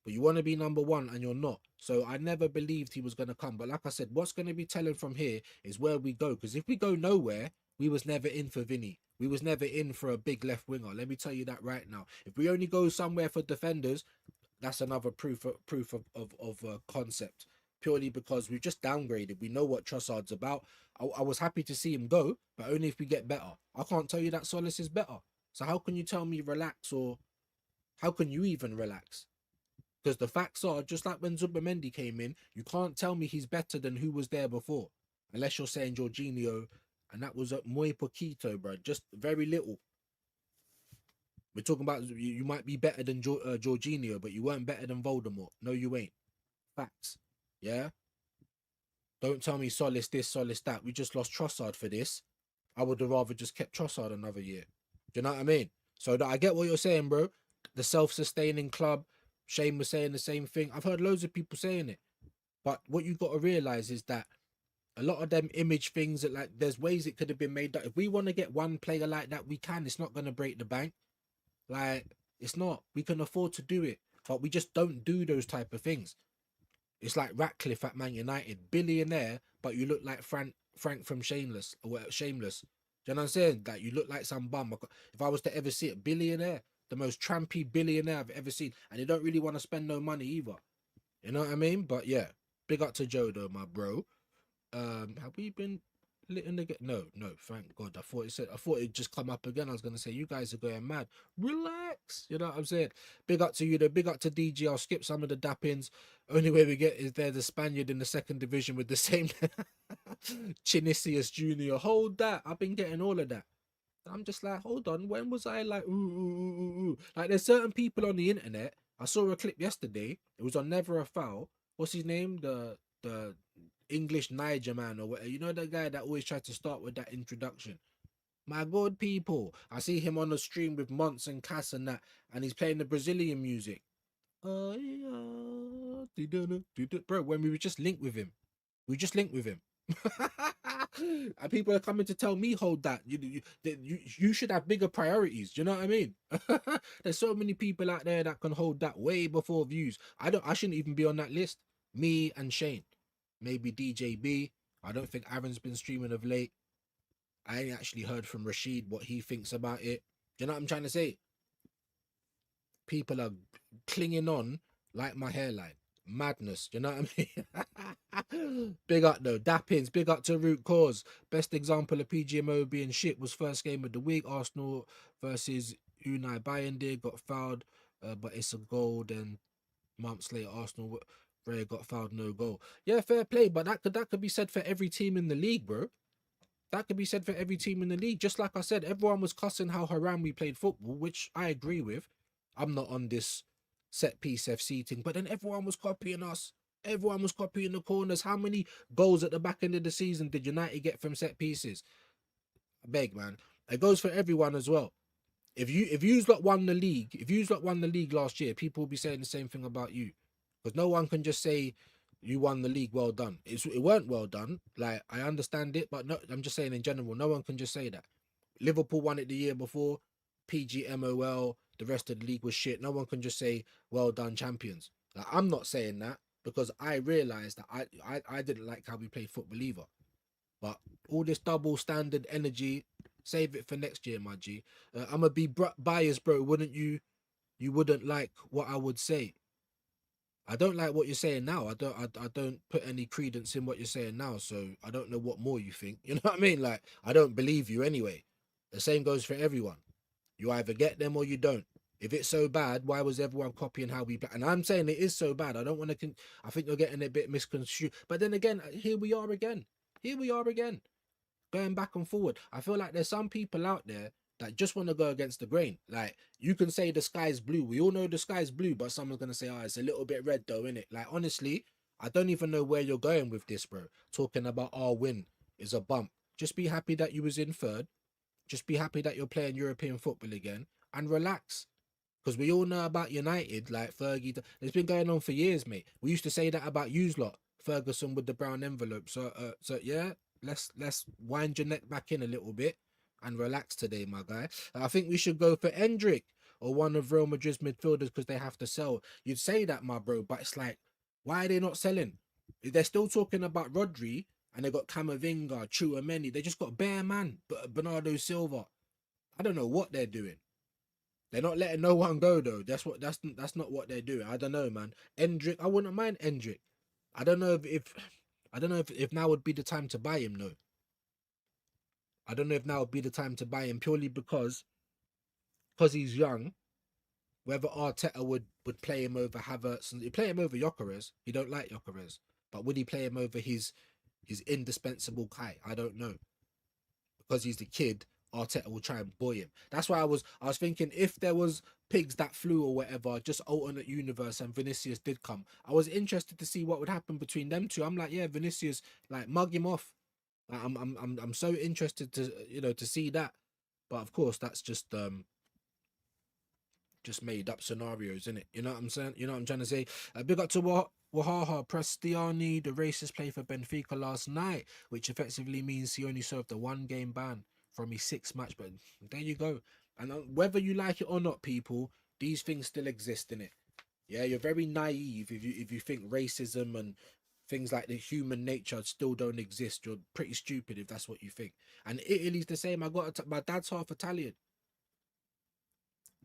Speaker 5: But you want to be number one and you're not. So I never believed he was going to come. But like I said, what's going to be telling from here is where we go. Because if we go nowhere, we was never in for Vinny. We was never in for a big left winger. Let me tell you that right now. If we only go somewhere for defenders, that's another proof of concept. Purely because we've just downgraded. We know what Trossard's about. I was happy to see him go, but only if we get better. I can't tell you that Solis is better. So how can you tell me relax, or how can you even relax? Because the facts are, just like when Zubimendi came in, you can't tell me he's better than who was there before. Unless you're saying Jorginho, and that was at muy poquito, bro. Just very little. We're talking about you might be better than Jorginho, but you weren't better than Voldemort. No, you ain't. Facts. Yeah? Don't tell me Solis this, Solis that. We just lost Trossard for this. I would have rather just kept Trossard another year. Do you know what I mean? So I get what you're saying, bro. The self-sustaining club. Shane was saying the same thing. I've heard loads of people saying it. But what you got to realise is that a lot of them image things, that like there's ways it could have been made that if we want to get one player like that, we can. It's not going to break the bank. Like, it's not. We can afford to do it. But we just don't do those type of things. It's like Ratcliffe at Man United. Billionaire, but you look like Frank from Shameless. Or Shameless. Do you know what I'm saying? That you look like some bum. If I was to ever see it, billionaire, the most trampy billionaire I've ever seen, and they don't really want to spend no money either. You know what I mean? But yeah, big up to Joe though, my bro. Have we been lit in the No, thank God. I thought it'd just come up again. I was gonna say you guys are going mad. Relax. You know what I'm saying? Big up to you though. Big up to DG. I'll skip some of the dappings. Only way we get is there the Spaniard in the second division with the same Chinicius Jr. Hold that. I've been getting all of that. I'm just like, hold on. When was I like, ooh. Like, there's certain people on the internet. I saw a clip yesterday. It was on Never a Foul. What's his name? The English Niger man or whatever. You know, the guy that always tries to start with that introduction. My good people. I see him on the stream with Monts and Cass and that, and he's playing the Brazilian music. Bro, when we were just linked with him. And people are coming to tell me, hold that. You should have bigger priorities. Do you know what I mean? There's so many people out there that can hold that way before Viewz. I shouldn't even be on that list. Me and Shane. Maybe DJB. I don't think Aaron's been streaming of late. I ain't actually heard from Rashid what he thinks about it. Do you know what I'm trying to say? People are clinging on like my hairline. Madness. Do you know what I mean? Big up though. Dappins. Big up to Root Cause. Best example of PGMO being shit was first game of the week. Arsenal versus Unai Bayende got fouled, but it's a goal. Then months later, Arsenal got fouled, no goal. Yeah, fair play, but that could be said for every team in the league, bro. That could be said for every team in the league. Just like I said, everyone was cussing how haram we played football, which I agree with. I'm not on this set piece FC thing, but then everyone was copying us. Everyone was copying the corners. How many goals at the back end of the season did United get from set pieces? I beg, man. It goes for everyone as well. If Viewz lot won the league last year, people will be saying the same thing about you. Because no one can just say you won the league, well done. It weren't well done. Like, I understand it, but no, I'm just saying in general, no one can just say that. Liverpool won it the year before, PGMOL, the rest of the league was shit. No one can just say, well done, champions. Like, I'm not saying that because I realised that I didn't like how we played football either. But all this double standard energy, save it for next year, my G. I'm going to be biased, bro. You wouldn't like what I would say. I don't like what you're saying now. I don't put any credence in what you're saying now. So I don't know what more you think. You know what I mean? Like, I don't believe you anyway. The same goes for everyone. You either get them or you don't. If it's so bad, why was everyone copying how we play? And I'm saying it is so bad. I don't want to. I think you're getting a bit misconstrued. But then again, here we are again. Here we are again, going back and forward. I feel like there's some people out there that just want to go against the grain. Like, you can say the sky's blue. We all know the sky's blue, but someone's gonna say, "Oh, it's a little bit red, though, innit?" Like, honestly, I don't even know where you're going with this, bro. Talking about our win is a bump. Just be happy that you was in third. Just be happy that you're playing European football again and relax. Because we all know about United, like Fergie. It's been going on for years, mate. We used to say that about Viewz lot, Ferguson with the brown envelope. So yeah, let's wind your neck back in a little bit and relax today, my guy. I think we should go for Endrick or one of Real Madrid's midfielders because they have to sell. You'd say that, my bro, but it's like, why are they not selling? They're still talking about Rodri and they got Camavinga, Chouameni. They just got bare man, Bernardo Silva. I don't know what they're doing. They're not letting no one go though. That's not what they're doing. I don't know, man. Endrick, I wouldn't mind Endrick. I don't know if now would be the time to buy him though. I don't know if now would be the time to buy him purely because he's young. Whether Arteta would play him over Havertz, and he'd play him over Gyökeres. He don't like Gyökeres, but would he play him over his indispensable Kai? I don't know, because he's the kid. Arteta will try and boy him. That's why I was thinking, if there was pigs that flew or whatever, just alternate universe, and Vinicius did come, I was interested to see what would happen between them two. I'm like, yeah, Vinicius, like, mug him off. Like, I'm so interested to see that, but of course that's just made up scenarios, isn't it? You know what I'm saying? You know what I'm trying to say? Big up to Wahaha Prestiani, the racist played for Benfica last night, which effectively means he only served a 1-game ban from his 6-match. But there you go. And whether you like it or not, people, these things still exist, in it. Yeah, you're very naive if you think racism and things like the human nature still don't exist. You're pretty stupid if that's what you think. And Italy's the same. My dad's half Italian.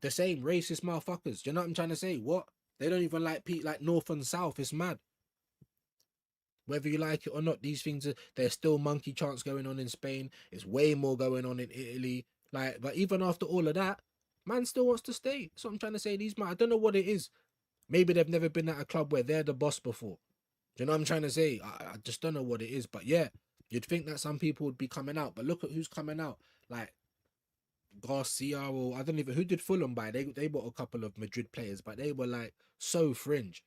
Speaker 5: The same racist motherfuckers. Do you know what I'm trying to say? What? They don't even like North and South. It's mad. Whether you like it or not, these things there's still monkey chants going on in Spain. It's way more going on in Italy. Like, but even after all of that, man still wants to stay. So I'm trying to say, I don't know what it is. Maybe they've never been at a club where they're the boss before. Do you know what I'm trying to say? I just don't know what it is. But yeah, you'd think that some people would be coming out. But look at who's coming out. Like Garcia, or I don't even, who did Fulham buy? They bought a couple of Madrid players, but they were like so fringe.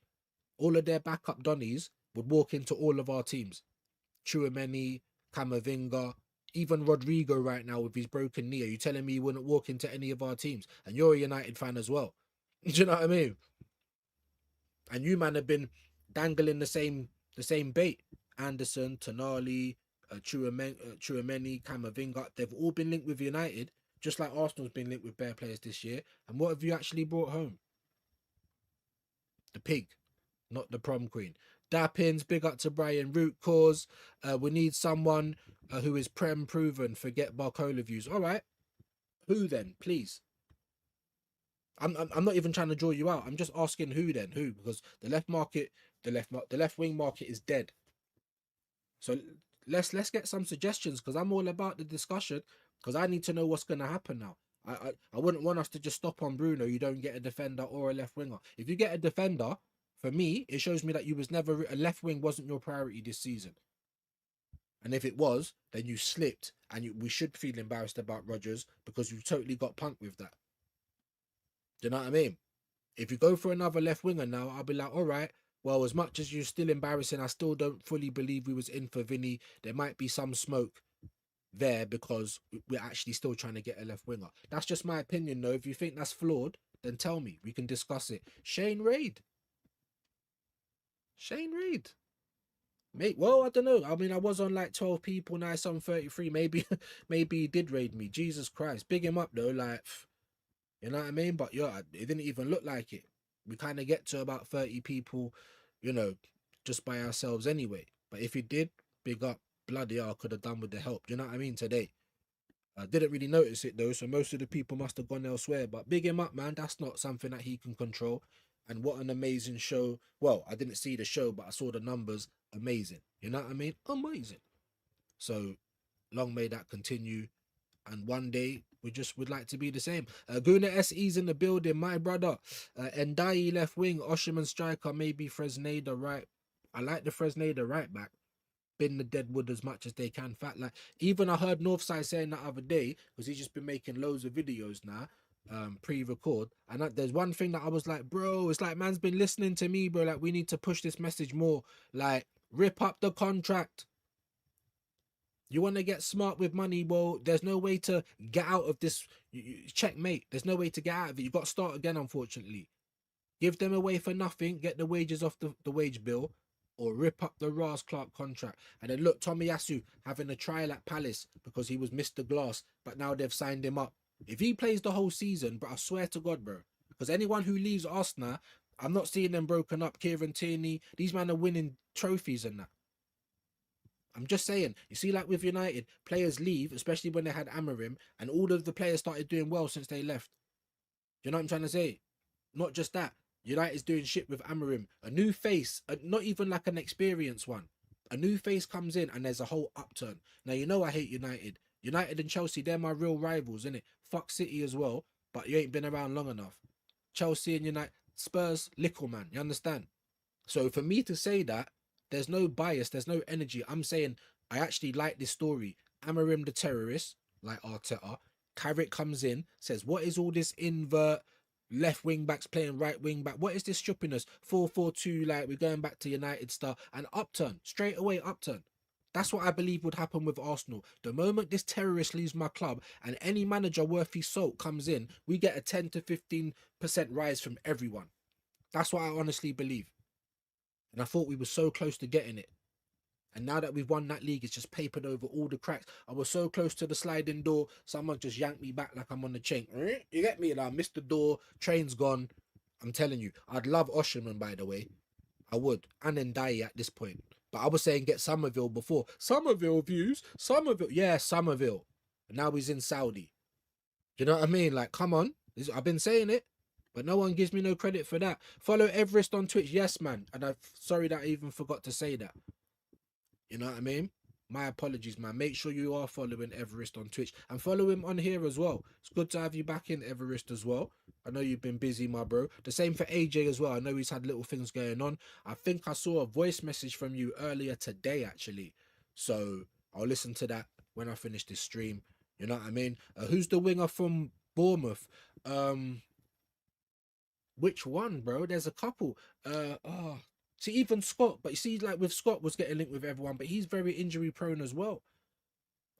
Speaker 5: All of their backup Donnies would walk into all of our teams. Chouameni, Camavinga, even Rodrigo right now with his broken knee. Are you telling me he wouldn't walk into any of our teams? And you're a United fan as well. Do you know what I mean? And you, man, have been dangling the same bait. Anderson, Tonali, Chouameni, Camavinga, they've all been linked with United, just like Arsenal's been linked with bare players this year. And what have you actually brought home? The pig, not the prom queen. Dappins, big up to Brian. Root cause. We need someone who is prem proven. Forget Barcola views. All right. Who then, please? I'm not even trying to draw you out. I'm just asking who then, who, because the left wing market is dead. So let's get some suggestions, because I'm all about the discussion, because I need to know what's going to happen now. I wouldn't want us to just stop on Bruno. You don't get a defender or a left winger. If you get a defender, for me, it shows me that you was never, a left wing wasn't your priority this season. And if it was, then you slipped, and we should feel embarrassed about Rodgers, because you totally got punked with that. Do you know what I mean? If you go for another left winger now, I'll be like, all right, well, as much as you're still embarrassing, I still don't fully believe we was in for Vinny. There might be some smoke there, because we're actually still trying to get a left winger. That's just my opinion, though. If you think that's flawed, then tell me. We can discuss it. Shane Reid. Mate, well, I don't know. I mean, I was on like 12 people, now it's on 33. Maybe he did raid me. Jesus Christ. Big him up, though. Like, you know what I mean? But yeah, it didn't even look like it. We kind of get to about 30 people, just by ourselves anyway. But if he did, big up. Bloody hell, I could have done with the help. Do you know what I mean? Today. I didn't really notice it though, so most of the people must have gone elsewhere. But big him up, man. That's not something that he can control. And what an amazing show. Well, I didn't see the show, but I saw the numbers. Amazing. You know what I mean? Amazing. So long may that continue. And one day we just would like to be the same. Guna SE's in the building, my brother. Ndai left wing, Osherman striker, maybe Fresneda right. I like the Fresneda right back. Bin the deadwood as much as they can. Fact, like even I heard Northside saying that other day, because he's just been making loads of videos now, pre-record. And there's one thing that I was like, bro, it's like man's been listening to me, bro. Like we need to push this message more. Like rip up the contract. You want to get smart with money, well, there's no way to get out of this. Checkmate. There's no way to get out of it. You got to start again, unfortunately. Give them away for nothing, get the wages off the wage bill, or rip up the Ras Clark contract. And then look, Tomiyasu having a trial at Palace because he was Mr. Glass, but now they've signed him up. If he plays the whole season, bro, I swear to God, bro, because anyone who leaves Arsenal, I'm not seeing them broken up. Kieran Tierney, these men are winning trophies and that. I'm just saying, you see, like with United, players leave, especially when they had Amarim, and all of the players started doing well since they left. You know what I'm trying to say? Not just that. United's doing shit with Amarim. A new face, not even like an experienced one. A new face comes in and there's a whole upturn. Now, you know I hate United. United and Chelsea, they're my real rivals, innit? Fuck City as well, but you ain't been around long enough. Chelsea and United, Spurs, little man, you understand? So for me to say that, there's no bias, there's no energy. I'm saying I actually like this story. Amarim the terrorist, like Arteta. Carrick comes in, says, what is all this invert? Left wing backs playing right wing back. What is this strippiness? 4-4-2, like we're going back to United style. And upturn, straight away upturn. That's what I believe would happen with Arsenal. The moment this terrorist leaves my club and any manager worth his salt comes in, we get a 10 to 15% rise from everyone. That's what I honestly believe. And I thought we were so close to getting it. And now that we've won that league, it's just papered over all the cracks. I was so close to the sliding door, someone just yanked me back like I'm on the chain. You get me? Like, I missed the door, train's gone. I'm telling you, I'd love Osherman, by the way. I would. And then Ndai at this point. But I was saying get Somerville before. Somerville views? Somerville. Yeah, Somerville. And now he's in Saudi. You know what I mean? Like, come on. I've been saying it. But no one gives me no credit for that. Follow Everest on Twitch. Yes, man. And I'm sorry that I even forgot to say that. You know what I mean? My apologies, man. Make sure you are following Everest on Twitch. And follow him on here as well. It's good to have you back in, Everest, as well. I know you've been busy, my bro. The same for AJ as well. I know he's had little things going on. I think I saw a voice message from you earlier today, actually. So I'll listen to that when I finish this stream. You know what I mean? Who's the winger from Bournemouth? Which one, bro? There's a couple. See, even Scott, but you see, like with Scott was getting linked with everyone, but he's very injury prone as well.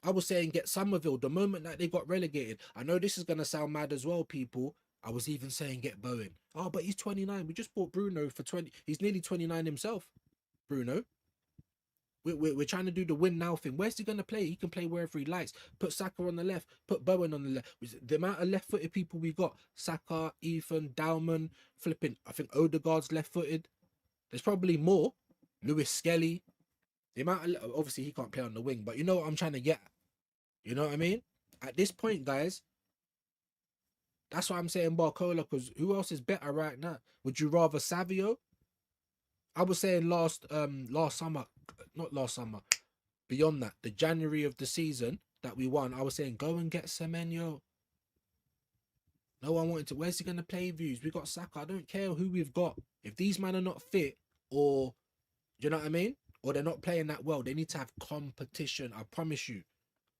Speaker 5: I was saying get Somerville the moment that they got relegated. I know this is going to sound mad as well, people. I was even saying get Bowen. Oh, but he's 29. We just bought Bruno for 20. He's nearly 29 himself, Bruno. We're trying to do the win now thing. Where's he going to play? He can play wherever he likes. Put Saka on the left. Put Bowen on the left. The amount of left-footed people we got. Saka, Ethan, Dowman, flipping. I think Odegaard's left-footed. There's probably more. Lewis Skelly. The amount of, obviously he can't play on the wing, but you know what I'm trying to get at. You know what I mean? At this point, guys, that's why I'm saying Barcola, because who else is better right now? Would you rather Savio? I was saying last summer, not last summer, beyond that, the January of the season that we won, I was saying go and get Semenyo. No one wanted to. Where's he going to play Views? We got Saka. I don't care who we've got. If these men are not fit, or, you know what I mean? Or they're not playing that well, they need to have competition. I promise you.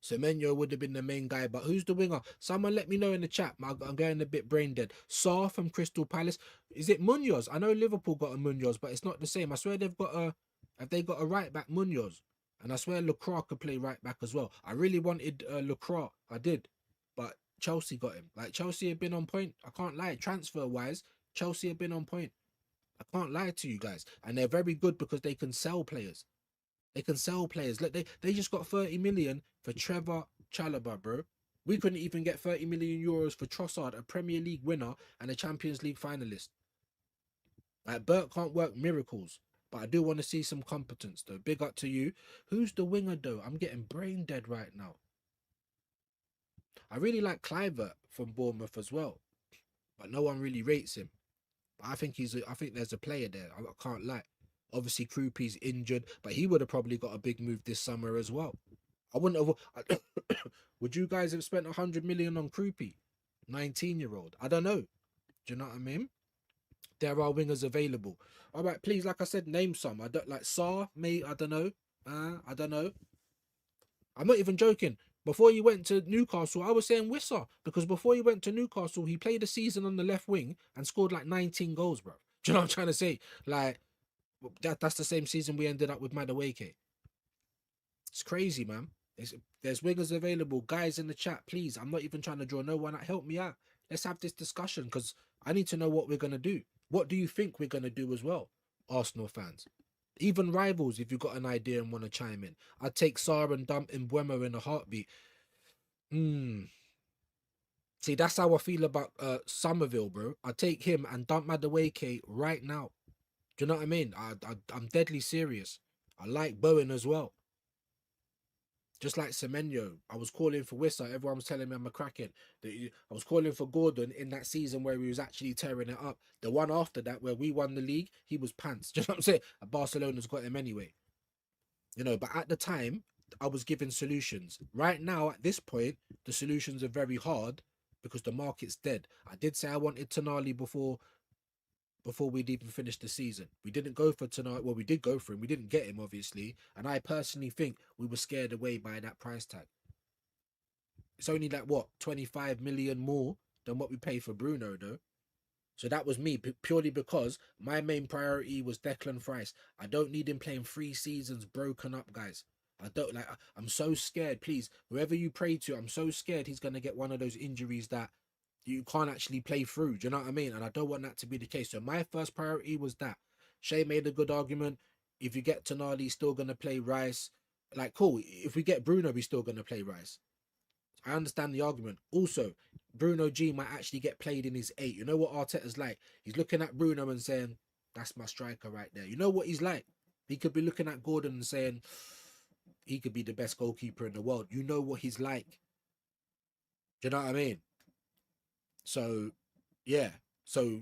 Speaker 5: Semenyo would have been the main guy, but who's the winger? Someone let me know in the chat. I'm going a bit brain dead. Saar from Crystal Palace. Is it Munoz? I know Liverpool got a Munoz, but it's not the same. I swear they've got a... Have they got a right back, Munoz? And I swear Lacroix could play right back as well. I really wanted Lacroix. I did. But Chelsea got him. Like, Chelsea have been on point. I can't lie. Transfer-wise, Chelsea have been on point. I can't lie to you guys. And they're very good because they can sell players. They can sell players. Look, they just got 30 million for Trevor Chalobah, bro. We couldn't even get 30 million euros for Trossard, a Premier League winner and a Champions League finalist. Like, Bert can't work miracles. But I do want to see some competence, though. Big up to you. Who's the winger, though? I'm getting brain dead right now. I really like Kluivert from Bournemouth as well. But no one really rates him. But I think I think there's a player there. I can't lie. Obviously, Krupi's injured, but he would have probably got a big move this summer as well. I wouldn't have. Would you guys have spent 100 million on Krupi, 19-year-old? I don't know. Do you know what I mean? There are wingers available. All right, please, like I said, name some. I don't like Saar, mate. I don't know. I don't know. I'm not even joking. Before he went to Newcastle, I was saying Wissa, because before he went to Newcastle, he played a season on the left wing and scored like 19 goals, bro. Do you know what I'm trying to say? Like, that's the same season we ended up with Madueke. It's crazy, man. There's wingers available. Guys in the chat, please. I'm not even trying to draw no one out. Help me out. Let's have this discussion, because I need to know what we're going to do. What do you think we're going to do as well, Arsenal fans? Even rivals, if you've got an idea and want to chime in. I'd take Sarr and dump Mbeumo in a heartbeat. See, that's how I feel about Somerville, bro. I'd take him and dump Madueke right now. Do you know what I mean? I'm deadly serious. I like Bowen as well. Just like Semenyo, I was calling for Wissa. Everyone was telling me I'm a cracking. I was calling for Gordon in that season where he was actually tearing it up. The one after that, where we won the league, he was pants. Do you know what I'm saying? Barcelona's got him anyway. You know, but at the time, I was giving solutions. Right now, at this point, the solutions are very hard because the market's dead. I did say I wanted Tonali before we'd even finished the season. We didn't go for Tonali. Well, we did go for him. We didn't get him, obviously. And I personally think we were scared away by that price tag. It's only like, what, 25 million more than what we paid for Bruno, though. So that was me, purely because my main priority was Declan Rice. I don't need him playing 3 seasons broken up, guys. I'm so scared, please. Whoever you pray to, I'm so scared he's going to get one of those injuries that you can't actually play through. Do you know what I mean? And I don't want that to be the case. So my first priority was that. Shay made a good argument. If you get Tonali, he's still going to play Rice. Like, cool. If we get Bruno, he's still going to play Rice. I understand the argument. Also, Bruno G might actually get played in his 8. You know what Arteta's like? He's looking at Bruno and saying, that's my striker right there. You know what he's like? He could be looking at Gordon and saying, he could be the best goalkeeper in the world. You know what he's like. Do you know what I mean? So, yeah. So,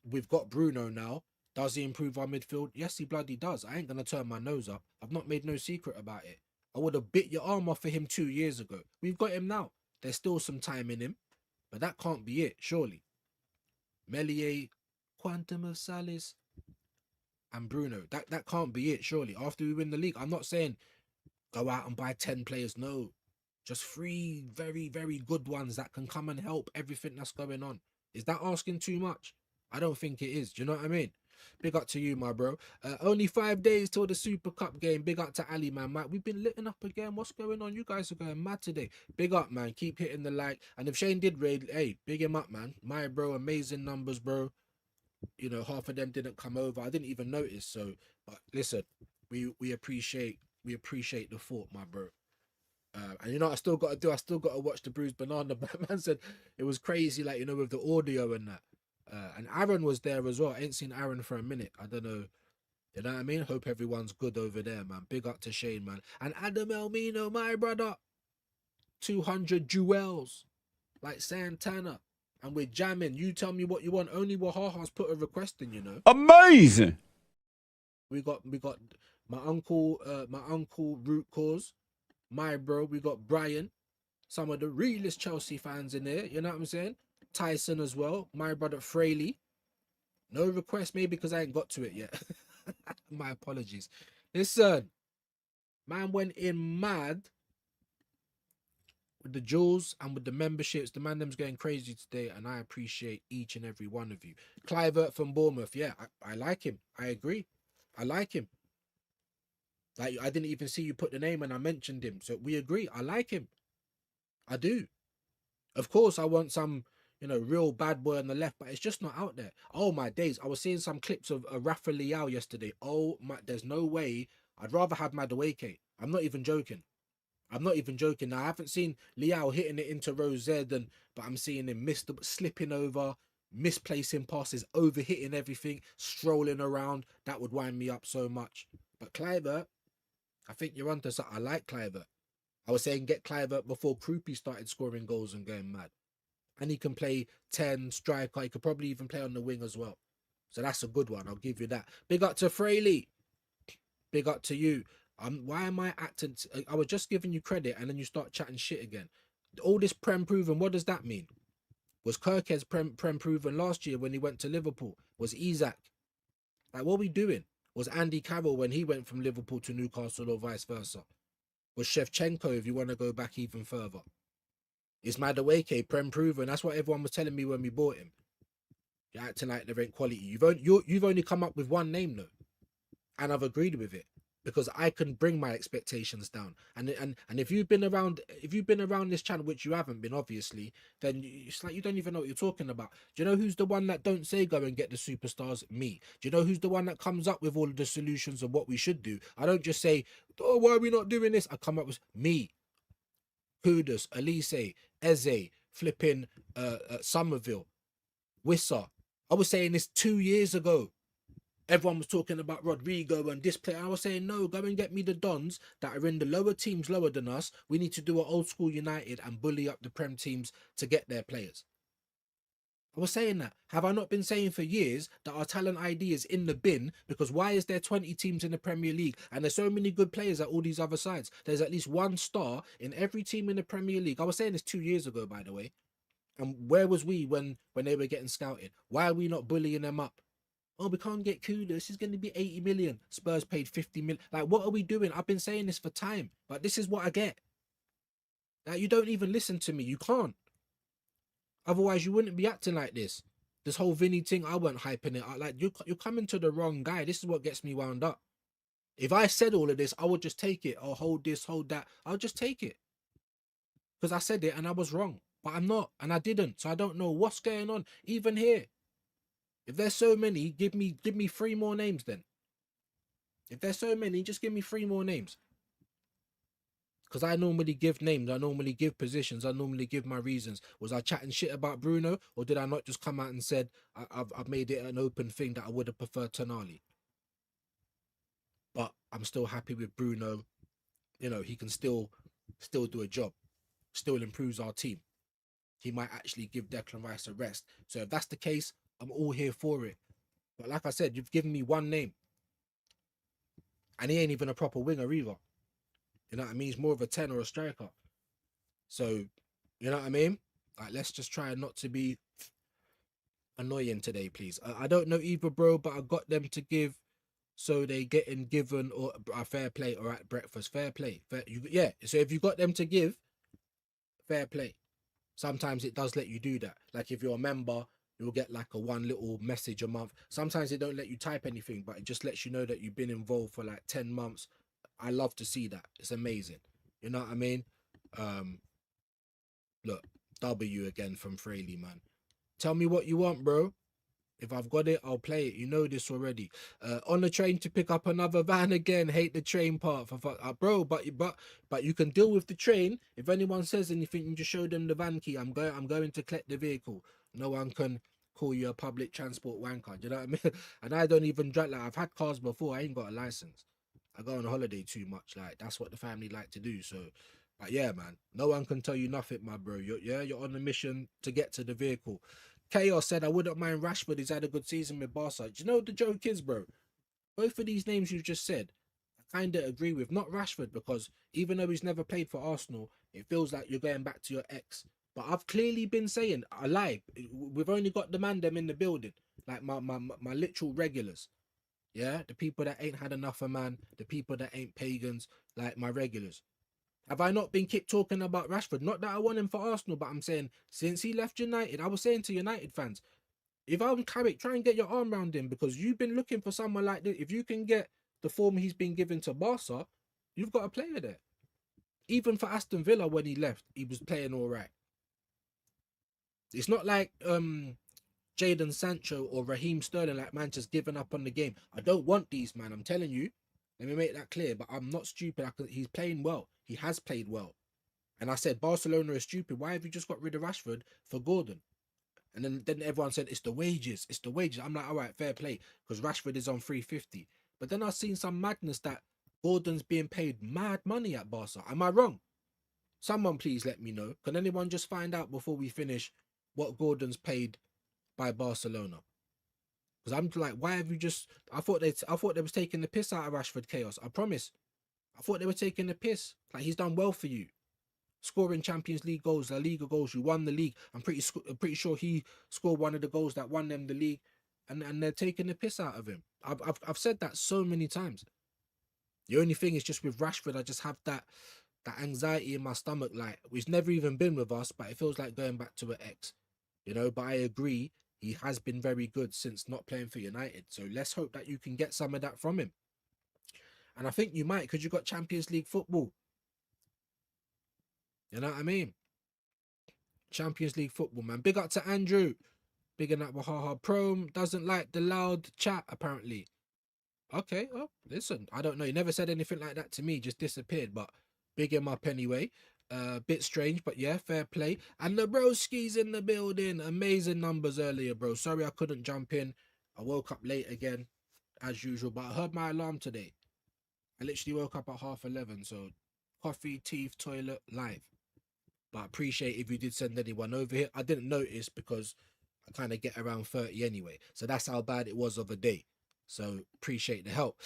Speaker 5: we've got Bruno now. Does he improve our midfield? Yes, he bloody does. I ain't going to turn my nose up. I've not made no secret about it. I would have bit your arm off for him 2 years ago. We've got him now. There's still some time in him. But that can't be it, surely. Melier, Quantum of Salis, and Bruno. That can't be it, surely. After we win the league, I'm not saying go out and buy 10 players. No. Just 3 very, very good ones that can come and help everything that's going on. Is that asking too much? I don't think it is. Do you know what I mean? Big up to you, my bro. Only 5 days till the Super Cup game. Big up to Ali, man. We've been litting up again. What's going on? You guys are going mad today. Big up, man. Keep hitting the like. And if Shane did raid, hey, big him up, man. My bro, amazing numbers, bro. You know, half of them didn't come over. I didn't even notice. So, but listen, we appreciate the thought, my bro. And you know, I still got to watch the Bruised Banana. But man said it was crazy, like, you know, with the audio and that. And Aaron was there as well. I ain't seen Aaron for a minute. I don't know. You know what I mean? Hope everyone's good over there, man. Big up to Shane, man. And Adam Elmino, my brother. 200 jewels. Like Santana. And we're jamming. You tell me what you want. Only Wahaha's put a request in, you know.
Speaker 2: Amazing.
Speaker 5: We got my uncle Root Cause. My bro, we got Brian, some of the realest Chelsea fans in there, you know what I'm saying? Tyson as well, my brother Fraley. No request, maybe because I ain't got to it yet. My apologies. Listen, man went in mad with the jewels and with the memberships. The man them's going crazy today, and I appreciate each and every one of you. Clivert from Bournemouth, yeah, I like him. I agree. I like him. Like, I didn't even see you put the name and I mentioned him. So we agree. I like him. I do. Of course, I want some, you know, real bad boy on the left, but it's just not out there. Oh, my days. I was seeing some clips of Rafa Leao yesterday. Oh, my, there's no way. I'd rather have Madueke. I'm not even joking. Now, I haven't seen Leao hitting it into row Z, but I'm seeing him slipping over, misplacing passes, overhitting everything, strolling around. That would wind me up so much. But Clivert, I think you're onto something. I like Clivert. I was saying get Clivert before Krupi started scoring goals and going mad. And he can play 10, striker. He could probably even play on the wing as well. So that's a good one. I'll give you that. Big up to Fraley. Big up to you. Why am I acting? I was just giving you credit, and then you start chatting shit again. All this prem proven. What does that mean? Was Kirkes prem proven last year when he went to Liverpool? Was Isak? Like, what are we doing? Was Andy Carroll when he went from Liverpool to Newcastle, or vice versa? Was Shevchenko, if you want to go back even further? Is Madueke prem proven? That's what everyone was telling me when we bought him. You're acting like there ain't quality. You've only come up with one name though, and I've agreed with it because I can bring my expectations down. And if you've been around this channel, which you haven't been obviously, then it's like you don't even know what you're talking about. Do you know who's the one that don't say go and get the superstars? Me. Do you know who's the one that comes up with all of the solutions of what we should do? I don't just say, oh, why are we not doing this? I come up with me. Kudus, Elise, Eze, flipping Somerville, Wissa. I was saying this 2 years ago. Everyone was talking about Rodrigo and this player. I was saying, no, go and get me the Dons that are in the lower teams lower than us. We need to do an old school United and bully up the Prem teams to get their players. I was saying that. Have I not been saying for years that our talent ID is in the bin? Because why is there 20 teams in the Premier League and there's so many good players at all these other sides? There's at least one star in every team in the Premier League. I was saying this 2 years ago, by the way. And where was we when they were getting scouted? Why are we not bullying them up? Oh, we can't get Kudus. It's going to be 80 million. Spurs paid 50 million. Like, what are we doing? I've been saying this for time, but this is what I get. Like, you don't even listen to me. You can't. Otherwise, you wouldn't be acting like this. This whole Vinny thing, I weren't hyping it up. Like, you're coming to the wrong guy. This is what gets me wound up. If I said all of this, I would just take it. Or hold this, hold that. I'll just take it. Because I said it and I was wrong. But I'm not. And I didn't. So I don't know what's going on. Even here. If there's so many, give me 3 more names then. If there's so many, just give me 3 more names. Because I normally give names, I normally give positions, I normally give my reasons. Was I chatting shit about Bruno, or did I not just come out and said I've made it an open thing that I would have preferred Tonali? But I'm still happy with Bruno. You know, he can still do a job, still improves our team. He might actually give Declan Rice a rest. So if that's the case, I'm all here for it. But like I said, you've given me one name. And he ain't even a proper winger either. You know what I mean? He's more of a 10 or a striker. So, you know what I mean? Like, let's just try not to be annoying today, please. I don't know either, bro, but I got them to give, so they getting given or a fair play or at breakfast. Fair play. Yeah, so if you got them to give, fair play. Sometimes it does let you do that. Like if you're a member, you'll get like a one little message a month. Sometimes they don't let you type anything, but it just lets you know that you've been involved for like 10 months. I love to see that. It's amazing. You know what I mean? Look, W again from Fraley, man. Tell me what you want, bro. If I've got it, I'll play it. You know this already. On the train to pick up another van again. Hate the train part, bro. But you can deal with the train. If anyone says anything, you just show them the van key. I'm going to collect the vehicle. No one can call you a public transport wanker. Do you know what I mean? And I don't even drive. Like, I've had cars before. I ain't got a license. I go on holiday too much. Like, that's what the family like to do. So, but yeah, man. No one can tell you nothing, my bro. You're on a mission to get to the vehicle. Chaos said, I wouldn't mind Rashford. He's had a good season with Barca. Do you know what the joke is, bro? Both of these names you just said, I kind of agree with. Not Rashford, because even though he's never played for Arsenal, it feels like you're going back to your ex. But I've clearly been saying, I lie. We've only got the man them in the building. Like my literal regulars. Yeah? The people that ain't had enough of man. The people that ain't pagans. Like my regulars. Have I not been keep talking about Rashford? Not that I want him for Arsenal, but I'm saying since he left United, I was saying to United fans, if I'm Carrick, try and get your arm around him, because you've been looking for someone like this. If you can get the form he's been given to Barca, you've got a player there. Even for Aston Villa when he left, he was playing all right. It's not like Jadon Sancho or Raheem Sterling, like, man, just giving up on the game. I don't want these, man. I'm telling you. Let me make that clear, but I'm not stupid. He's playing well. He has played well. And I said, Barcelona is stupid. Why have you just got rid of Rashford for Gordon? And then everyone said, it's the wages. It's the wages. I'm like, all right, fair play, because Rashford is on 350. But then I've seen some madness that Gordon's being paid mad money at Barca. Am I wrong? Someone please let me know. Can anyone just find out before we finish what Gordon's paid by Barcelona? Because I'm like, why have you just? I thought they was taking the piss out of Rashford chaos. I promise. I thought they were taking the piss. Like, he's done well for you, scoring Champions League goals, La Liga goals. You won the league. I'm pretty sure he scored one of the goals that won them the league, and they're taking the piss out of him. I've said that so many times. The only thing is just with Rashford, I just have that anxiety in my stomach. Like, he's never even been with us, but it feels like going back to an ex, you know. But I agree, he has been very good since not playing for United. So let's hope that you can get some of that from him. And I think you might, because you got Champions League football. You know what I mean? Champions League football, man. Big up to Andrew. Bigging up Wahaha Prom. Doesn't like the loud chat, apparently. Okay, well, listen, I don't know. He never said anything like that to me, just disappeared. But big him up anyway. Bit strange, but yeah, fair play. And the broski's in the building. Amazing numbers earlier, bro. Sorry I couldn't jump in. I woke up late again, as usual. But I heard my alarm today. I literally woke up at 11:30, so coffee, teeth, toilet, live. But I appreciate if you did send anyone over here. I didn't notice because I kind of get around 30 anyway. So that's how bad it was of a day. So appreciate the help.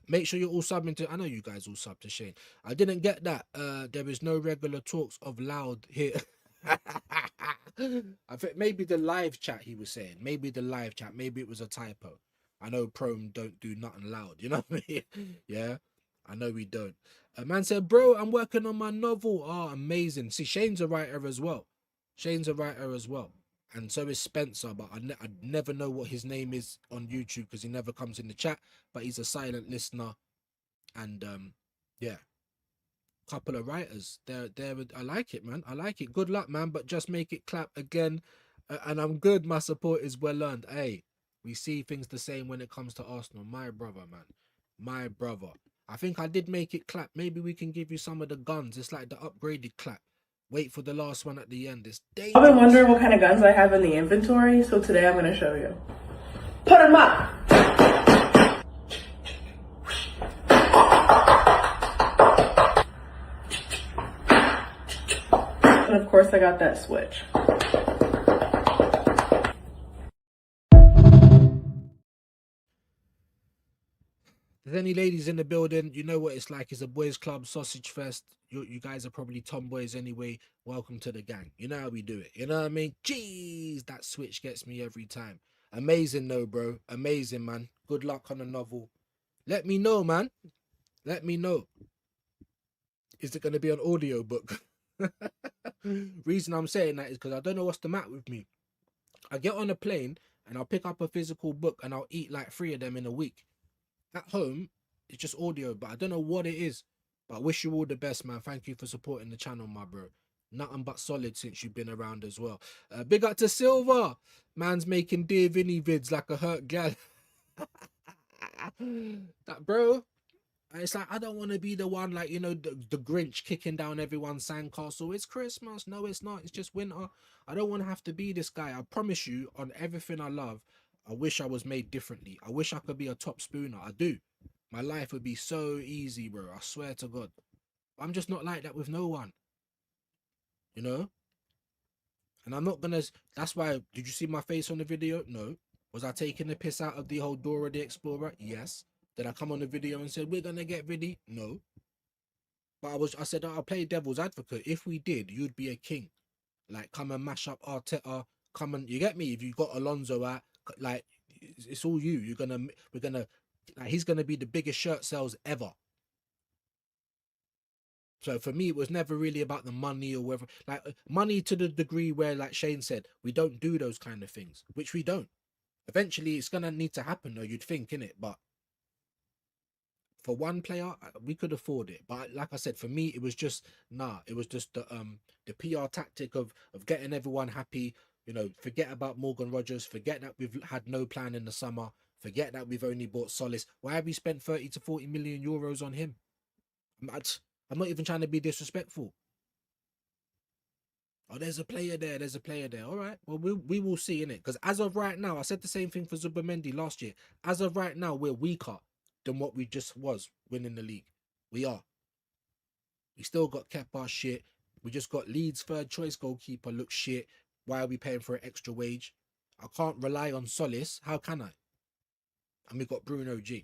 Speaker 5: Make sure you're all subbing to, I know you guys all sub to Shane. I didn't get that. There is no regular talks of loud here. I think maybe the live chat he was saying. Maybe the live chat. Maybe it was a typo. I know Prom don't do nothing loud. You know what I mean? Yeah. I know we don't. A man said, bro, I'm working on my novel. Oh, amazing. See, Shane's a writer as well. Shane's a writer as well. And so is Spencer, but I never know what his name is on YouTube because he never comes in the chat. But he's a silent listener. And yeah, couple of writers. They're I like it, man. I like it. Good luck, man. But just make it clap again. And I'm good. My support is well earned. Hey, we see things the same when it comes to Arsenal. My brother, man. My brother. I think I did make it clap. Maybe we can give you some of the guns. It's like the upgraded clap. Wait for the last one at the end. It's dangerous.
Speaker 6: I've been wondering what kind of guns I have in the inventory, so today I'm going to show you. Put them up! And of course I got that switch.
Speaker 5: There's any ladies in the building, you know what it's like. It's a boys club, sausage fest. You guys are probably tomboys anyway. Welcome to the gang. You know how we do it. You know what I mean? Jeez, that switch gets me every time. Amazing though, bro. Amazing, man. Good luck on the novel. Let me know, man. Let me know. Is it going to be an audio book? Reason I'm saying that is because I don't know what's the matter with me. I get on a plane and I'll pick up a physical book and I'll eat like 3 of them in a week. At home, it's just audio, but I don't know what it is. But I wish you all the best, man. Thank you for supporting the channel, my bro. Nothing but solid since you've been around as well. Big up to Silver. Man's making Dear Vinny vids like a hurt gal. That, bro, it's like, I don't want to be the one, like, you know, the Grinch kicking down everyone's sandcastle. It's Christmas. No, it's not. It's just winter. I don't want to have to be this guy. I promise you, on everything I love, I wish I was made differently. I wish I could be a top spooner. I do. My life would be so easy, bro. I swear to God. I'm just not like that with no one. You know? And I'm not gonna... That's why... Did you see my face on the video? No. Was I taking the piss out of the whole Dora the Explorer? Yes. Did I come on the video and say, we're gonna get Vinny? No. But I said, I'll play devil's advocate. If we did, you'd be a king. Like, come and mash up Arteta. Come and... You get me? If you got Alonso out... Like, it's all you. We're gonna like, he's gonna be the biggest shirt sales ever. So for me, it was never really about the money or whether, like, money to the degree where, like Shane said, we don't do those kind of things, which we don't. Eventually, it's gonna need to happen, though. You'd think, innit? But for one player, we could afford it. But like I said, for me, it was just It was just the PR tactic of getting everyone happy. You know, forget about Morgan Rogers. Forget that we've had no plan in the summer. Forget that we've only bought Solis. Why have we spent 30 to 40 million euros on him? I'm not even trying to be disrespectful. Oh, there's a player there. There's a player there. All right. Well, we will see, innit? Because as of right now, I said the same thing for Zubimendi last year. As of right now, we're weaker than what we just was winning the league. We are. We still got Kepa shit. We just got Leeds' third choice goalkeeper looks shit. Why are we paying for an extra wage? I can't rely on Solis. How can I? and we got Bruno G.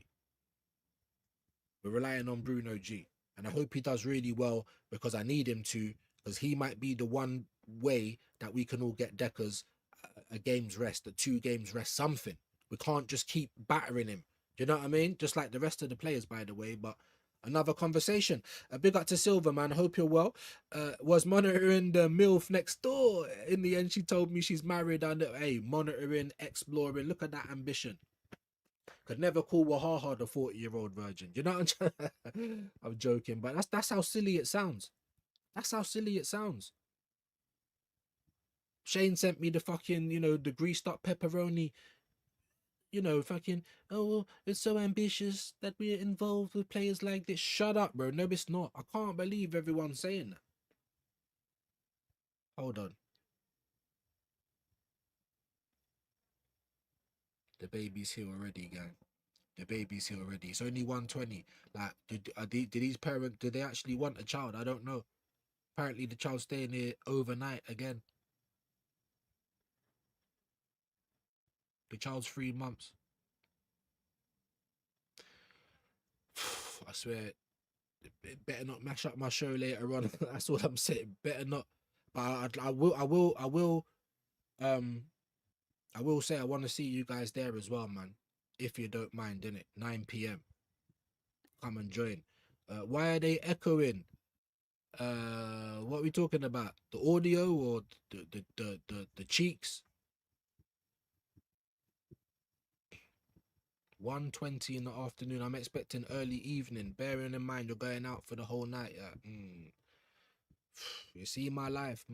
Speaker 5: We're relying on Bruno G. And I hope he does really well because I need him to, because he might be the one way that we can all get Deckers a game's rest, a 2 games rest, something. We can't just keep battering him. Do you know what I mean? Just like the rest of the players, by the way. But another conversation. A big up to Silver, man. Hope you're well. Was monitoring the MILF next door. In the end, she told me she's married. And hey, monitoring, exploring. Look at that ambition. Could never call Wahaha the 40-year-old virgin. You know what I'm trying? I'm joking, but that's how silly it sounds. That's how silly it sounds. Shane sent me the fucking, you know, the greased up pepperoni. You know, fucking, oh, it's so ambitious that we're involved with players like this. Shut up, bro. No, it's not. I can't believe everyone's saying that. Hold on. The baby's here already, gang. The baby's here already. It's only 1:20. Like, did these parents, do they actually want a child? I don't know. Apparently the child's staying here overnight again. The child's 3 months. I swear, it better not mash up my show later on. That's all I'm saying. Better not. But I will say I want to see you guys there as well, man. If you don't mind, innit? 9 p.m. Come and join. Why are they echoing? What are we talking about? The audio or the cheeks? 1:20 in the afternoon. I'm expecting early evening. Bearing in mind you're going out for the whole night. Yeah. You see my life.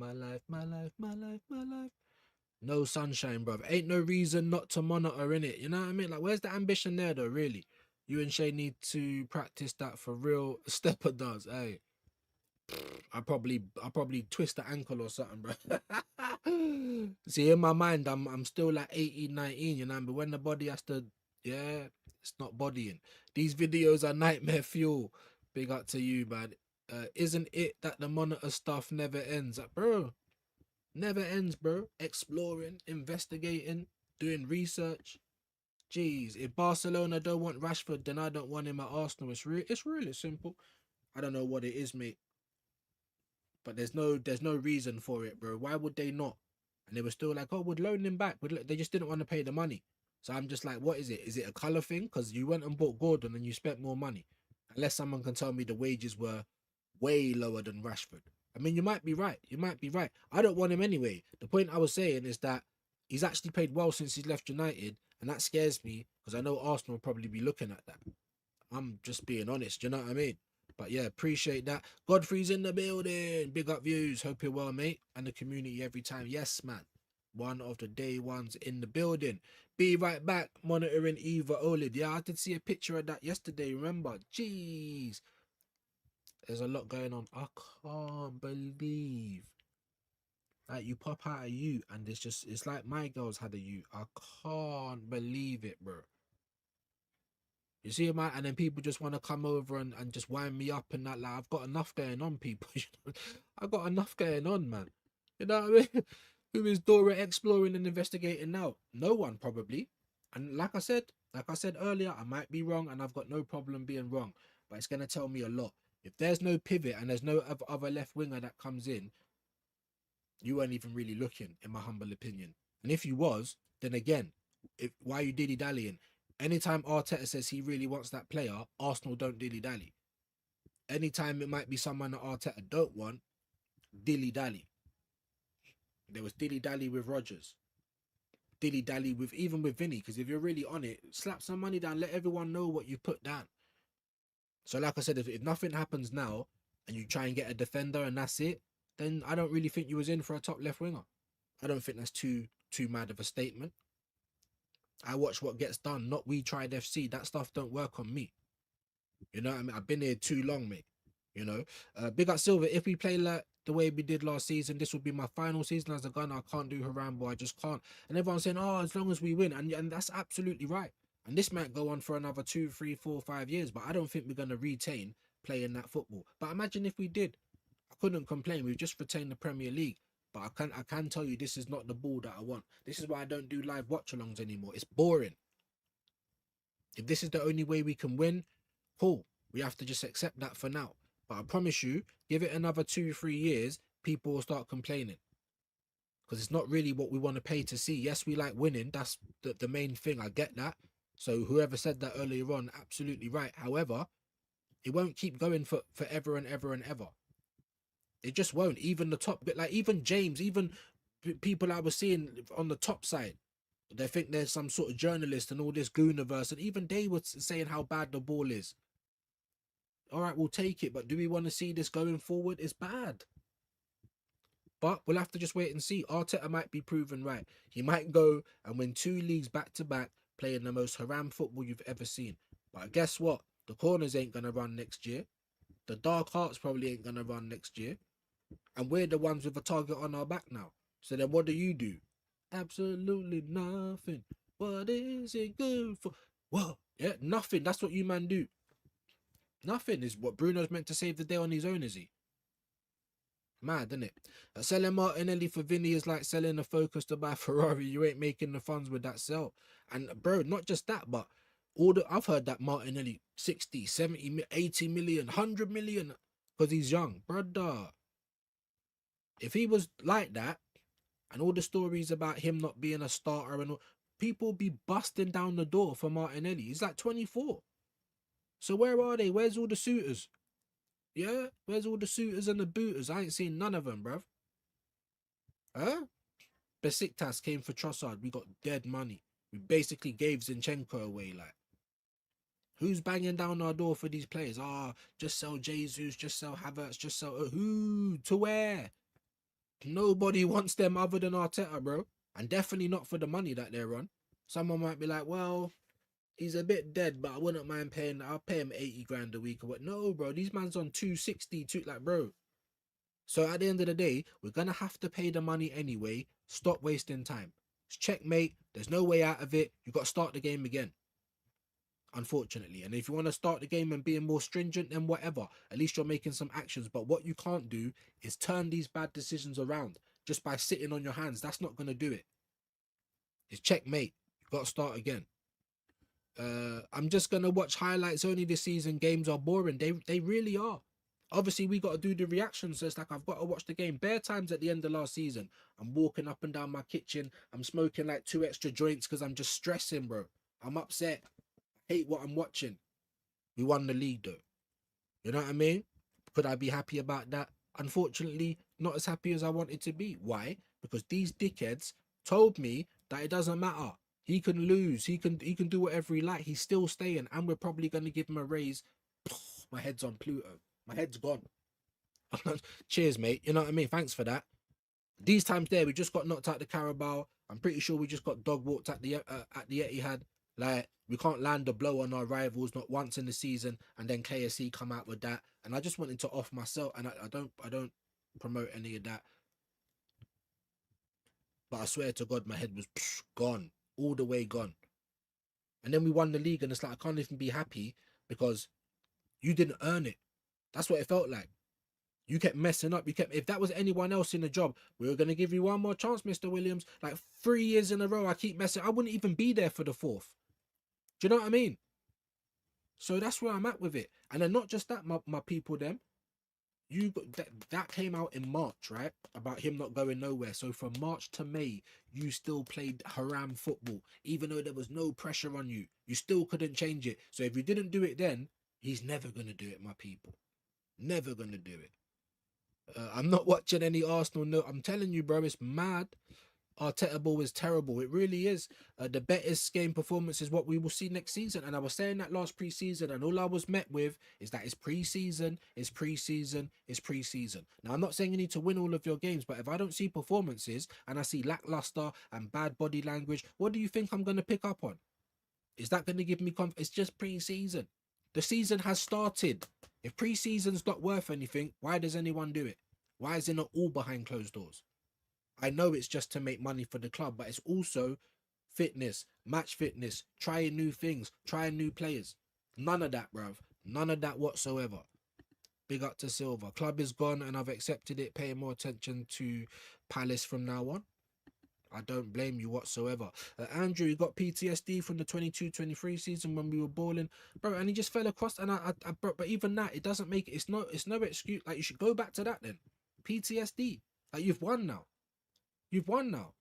Speaker 5: No sunshine, bruv. Ain't no reason not to monitor in it. You know what I mean? Like, where's the ambition there, though? Really, you and Shay need to practice that for real. Stepper does. Hey, I probably twist the ankle or something, bro. See, in my mind, I'm still like 18, 19. You know, but when the body has to, yeah, it's not bodying. These videos are nightmare fuel. Big up to you, man. Isn't it that the monitor stuff never ends? Like, bro. Never ends, bro. Exploring, investigating, doing research. Jeez, if Barcelona don't want Rashford, then I don't want him at Arsenal. It's really simple. I don't know what it is, mate. But there's no reason for it, bro. Why would they not? And they were still like, oh, we'd loan him back. They just didn't want to pay the money. So I'm just like, what is it? Is it a colour thing? Because you went and bought Gordon and you spent more money. Unless someone can tell me the wages were way lower than Rashford. I mean, you might be right. I don't want him anyway. The point I was saying is that he's actually played well since he's left United, and that scares me because I know Arsenal will probably be looking at that. I'm just being honest, you know what I mean? But yeah, appreciate that. Godfrey's in the building. Big up Viewz. Hope you're well, mate. And the community every time. Yes, man. One of the day ones in the building. Be right back. Monitoring Eva OLED. Yeah, I did see a picture of that yesterday, remember? Jeez. There's a lot going on. I can't believe like you pop out a U and it's like my girls had a U. I can't believe it, bro. You see, man, and then people just want to come over and just wind me up and that. Like, I've got enough going on, people. I got enough going on, man. You know what I mean? Who is Dora exploring and investigating now? No one, probably. And like I said earlier, I might be wrong, and I've got no problem being wrong. But it's gonna tell me a lot. If there's no pivot and there's no other left winger that comes in, you weren't even really looking, in my humble opinion. And if you was, then again, why are you dilly-dallying? Anytime Arteta says he really wants that player, Arsenal don't dilly-dally. Anytime it might be someone that Arteta don't want, dilly-dally. There was dilly-dally with Rodgers. Dilly-dally even with Vinny, because if you're really on it, slap some money down, let everyone know what you put down. So like I said, if nothing happens now and you try and get a defender and that's it, then I don't really think you was in for a top left winger. I don't think that's too mad of a statement. I watch what gets done, not we tried FC. That stuff don't work on me. You know what I mean? I've been here too long, mate. You know? Big up Silver. If we play like the way we did last season, this will be my final season as a gunner. I can't do Harambo. I just can't. And everyone's saying, oh, as long as we win. And that's absolutely right. And this might go on for another 2, 3, 4, 5 years, but I don't think we're going to retain playing that football. But imagine if we did. I couldn't complain. We've just retained the Premier League. But I can tell you this is not the ball that I want. This is why I don't do live watch-alongs anymore. It's boring. If this is the only way we can win, cool. We have to just accept that for now. But I promise you, give it another 2-3 years, people will start complaining. Because it's not really what we want to pay to see. Yes, we like winning. That's the main thing. I get that. So whoever said that earlier on, absolutely right. However, it won't keep going for forever and ever and ever. It just won't. Even the top bit, like even James, even people I was seeing on the top side, they think there's some sort of journalist and all this Gooniverse, and even they were saying how bad the ball is. All right, we'll take it, but do we want to see this going forward? It's bad. But we'll have to just wait and see. Arteta might be proven right. He might go and win 2 leagues back to back, playing the most haram football you've ever seen. But guess what? The corners ain't going to run next year. The dark hearts probably ain't going to run next year. And we're the ones with a target on our back now. So then what do? Absolutely nothing. What is it good for? Well, yeah, nothing. That's what you man do. Nothing is what Bruno's meant to save the day on his own, is he? Mad, isn't it? Selling Martinelli for Vinny is like selling a Focus to buy Ferrari. You ain't making the funds with that sell. And bro, not just that, but I've heard that Martinelli 60, 70, 80 million, 100 million because he's young. Brother, if he was like that, and all the stories about him not being a starter and all, people be busting down the door for Martinelli. He's like 24. So where are they? Where's all the suitors? Yeah? Where's all the suitors and the booters? I ain't seen none of them, bruv. Huh? Besiktas came for Trossard. We got dead money. We basically gave Zinchenko away, like. Who's banging down our door for these players? Just sell Jesus, just sell Havertz, just sell... who? To where? Nobody wants them other than Arteta, bro. And definitely not for the money that they're on. Someone might be like, well, he's a bit dead, but I wouldn't mind paying... I'll pay him 80 grand a week or what. No, bro. These man's on 260, like, bro. So at the end of the day, we're going to have to pay the money anyway. Stop wasting time. It's checkmate. There's no way out of it. You've got to start the game again. Unfortunately. And if you want to start the game and being more stringent, then whatever. At least you're making some actions. But what you can't do is turn these bad decisions around just by sitting on your hands. That's not going to do it. It's checkmate. You've got to start again. I'm just going to watch highlights only this season. Games are boring. They really are. Obviously, we got to do the reactions. So it's like I've got to watch the game. Bare times at the end of last season, I'm walking up and down my kitchen. I'm smoking like 2 extra joints because I'm just stressing, bro. I'm upset. Hate what I'm watching. We won the league though. You know what I mean? Could I be happy about that? Unfortunately, not as happy as I wanted to be. Why? Because these dickheads told me that it doesn't matter. He can lose. He can do whatever he like. He's still staying, and we're probably gonna give him a raise. My head's on Pluto. My head's gone. Cheers, mate. You know what I mean? Thanks for that. These times there, we just got knocked out the Carabao. I'm pretty sure we just got dog walked at the Etihad. Like, we can't land a blow on our rivals not once in the season, and then KSC come out with that. And I just wanted to off myself, and I don't promote any of that. But I swear to God, my head was gone, all the way gone. And then we won the league, and it's like I can't even be happy because you didn't earn it. That's what it felt like. You kept messing up. If that was anyone else in the job, we were gonna give you one more chance, Mr. Williams. Like 3 years in a row, I keep messing. I wouldn't even be there for the 4th. Do you know what I mean? So that's where I'm at with it. And then not just that, my people, them. You got that came out in March, right? About him not going nowhere. So from March to May, you still played haram football, even though there was no pressure on you. You still couldn't change it. So if you didn't do it then, he's never gonna do it, my people. Never gonna do it. I'm not watching any Arsenal. No, I'm telling you, bro, it's mad. Arteta ball is terrible. It really is. The betters game performance is what we will see next season. And I was saying that last pre-season, and all I was met with is that it's pre-season, it's pre-season, it's pre-season. Now, I'm not saying you need to win all of your games, but if I don't see performances and I see lackluster and bad body language, what do you think I'm going to pick up on? Is that going to give me confidence? It's just pre-season. The season has started. If pre-season's not worth anything, why does anyone do it? Why is it not all behind closed doors? I know it's just to make money for the club, but it's also fitness, match fitness, trying new things, trying new players. None of that, bruv. None of that whatsoever. Big up to Silva. Club is gone and I've accepted it, paying more attention to Palace from now on. I don't blame you whatsoever. Andrew, he got PTSD from the 22-23 season when we were balling, bro, and he just fell across. And bro, but even that, it doesn't make it. It's no excuse. Like, you should go back to that then. PTSD. Like, you've won now. You've won now,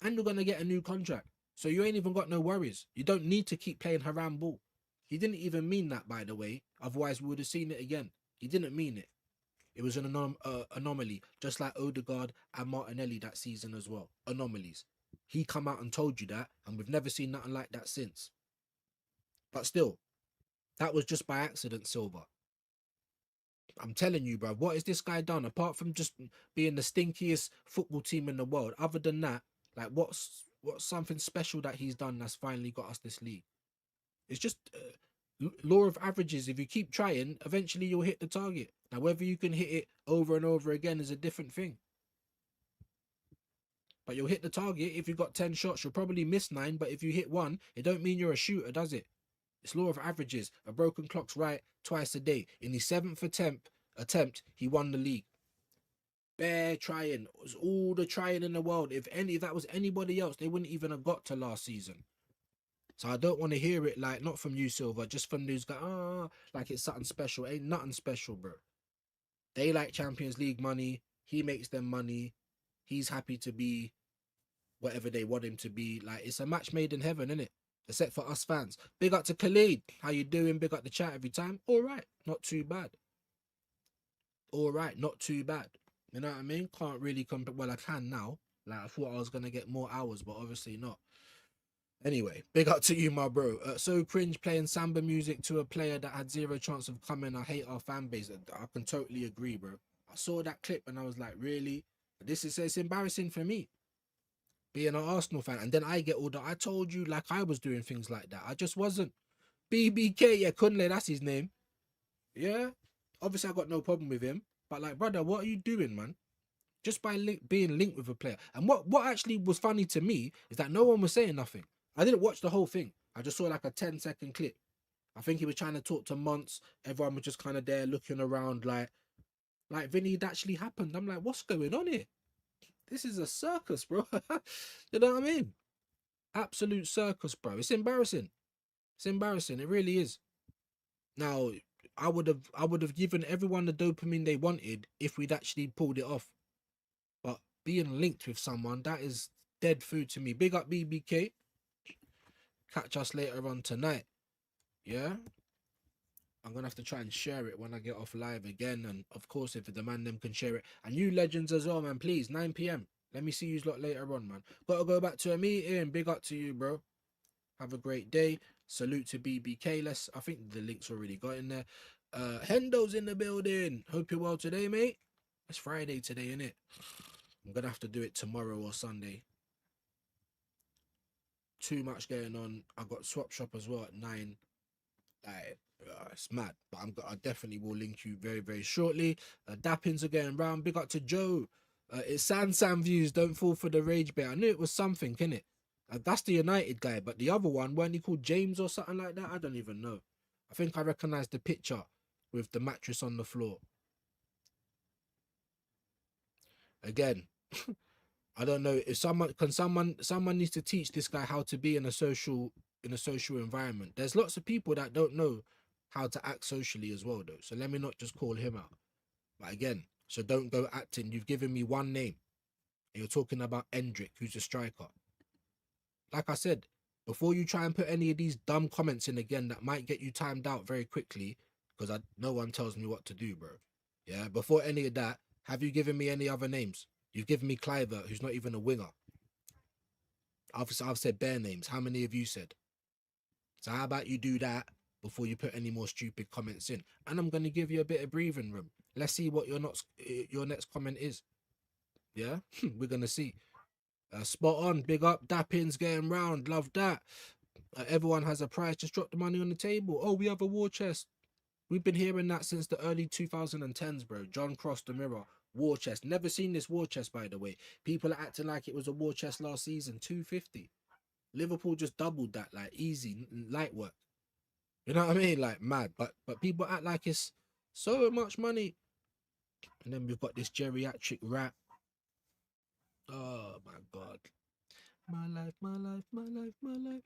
Speaker 5: and you're gonna get a new contract. So you ain't even got no worries. You don't need to keep playing haram ball. He didn't even mean that, by the way. Otherwise, we would have seen it again. He didn't mean it. It was an anomaly, just like Odegaard and Martinelli that season as well. Anomalies. He come out and told you that, and we've never seen nothing like that since. But still, that was just by accident, Silva. I'm telling you, bro, what has this guy done? Apart from just being the stinkiest football team in the world, other than that, like, what's something special that he's done that's finally got us this league? It's just law of averages. If you keep trying, eventually you'll hit the target. Now, whether you can hit it over and over again is a different thing. But you'll hit the target. If you've got 10 shots, you'll probably miss 9. But if you hit 1, it don't mean you're a shooter, does it? It's law of averages. A broken clock's right twice a day. In his 7th attempt, he won the league. Bare trying. It was all the trying in the world. If that was anybody else, they wouldn't even have got to last season. So I don't want to hear it, like, not from you, Silver, just from these guys, like it's something special. Ain't nothing special, bro. They like Champions League money. He makes them money. He's happy to be whatever they want him to be. Like, it's a match made in heaven, innit? Except for us fans. Big up to Khalid. How you doing? Big up the chat every time. All right. Not too bad. All right. Not too bad. You know what I mean? Can't really compare. Well, I can now. Like, I thought I was going to get more hours, but obviously not. Anyway, big up to you, my bro. So cringe playing samba music to a player that had zero chance of coming. I hate our fan base. I can totally agree, bro. I saw that clip and I was like, really? It's embarrassing for me, being an Arsenal fan. And then I get all that. I told you, like, I was doing things like that. I just wasn't. BBK, yeah, Kunle, that's his name. Yeah? Obviously, I got no problem with him. But, like, brother, what are you doing, man? Just by being linked with a player. And what actually was funny to me is that no one was saying nothing. I didn't watch the whole thing. I just saw like a 10-second clip. I think he was trying to talk to Monts. Everyone was just kind of there looking around like Vinny, it actually happened. I'm like, what's going on here? This is a circus, bro. You know what I mean? Absolute circus, bro. It's embarrassing. It's embarrassing. It really is. Now, I would have given everyone the dopamine they wanted if we'd actually pulled it off. But being linked with someone, that is dead food to me. Big up BBK. Catch us later on tonight. Yeah? I'm going to have to try and share it when I get off live again. And, of course, if the man them can share it. And you legends as well, man. Please, 9 p.m. Let me see you lot later on, man. Got to go back to a meeting. Big up to you, bro. Have a great day. Salute to BBK. I think the link's already got in there. Hendo's in the building. Hope you're well today, mate. It's Friday today, innit? I'm going to have to do it tomorrow or Sunday. Too much going on. I got swap shop as well at 9. Like, it's mad. But I definitely will link you very, very shortly. Dappings are going round. Big up to Joe. It's Sam Views. Don't fall for the rage bait. I knew it was something, innit? That's the United guy. But the other one, weren't he called James or something like that? I don't even know. I think I recognise the picture with the mattress on the floor. Again. I don't know if someone needs to teach this guy how to be in a social environment. There's lots of people that don't know how to act socially as well, though. So let me not just call him out. But again, so don't go acting. You've given me one name. And you're talking about Endrick, who's a striker. Like I said, before you try and put any of these dumb comments in again that might get you timed out very quickly, because no one tells me what to do, bro. Yeah, before any of that, have you given me any other names? You've given me Cliver, who's not even a winger. I've said bare names. How many have you said? So how about you do that before you put any more stupid comments in? And I'm going to give you a bit of breathing room. Let's see what your next comment is. Yeah? We're going to see. Spot on. Big up. Dappins getting round. Love that. Everyone has a prize. Just drop the money on the table. Oh, we have a war chest. We've been hearing that since the early 2010s, bro. John Cross the Mirror. War chest. Never seen this war chest, by the way. People are acting like it was a war chest last season. 250. Liverpool just doubled that, like, easy, light work. You know what I mean? Like, mad. But people act like it's so much money. And then we've got this geriatric rat. Oh, my God. My life, my life, my life, my life.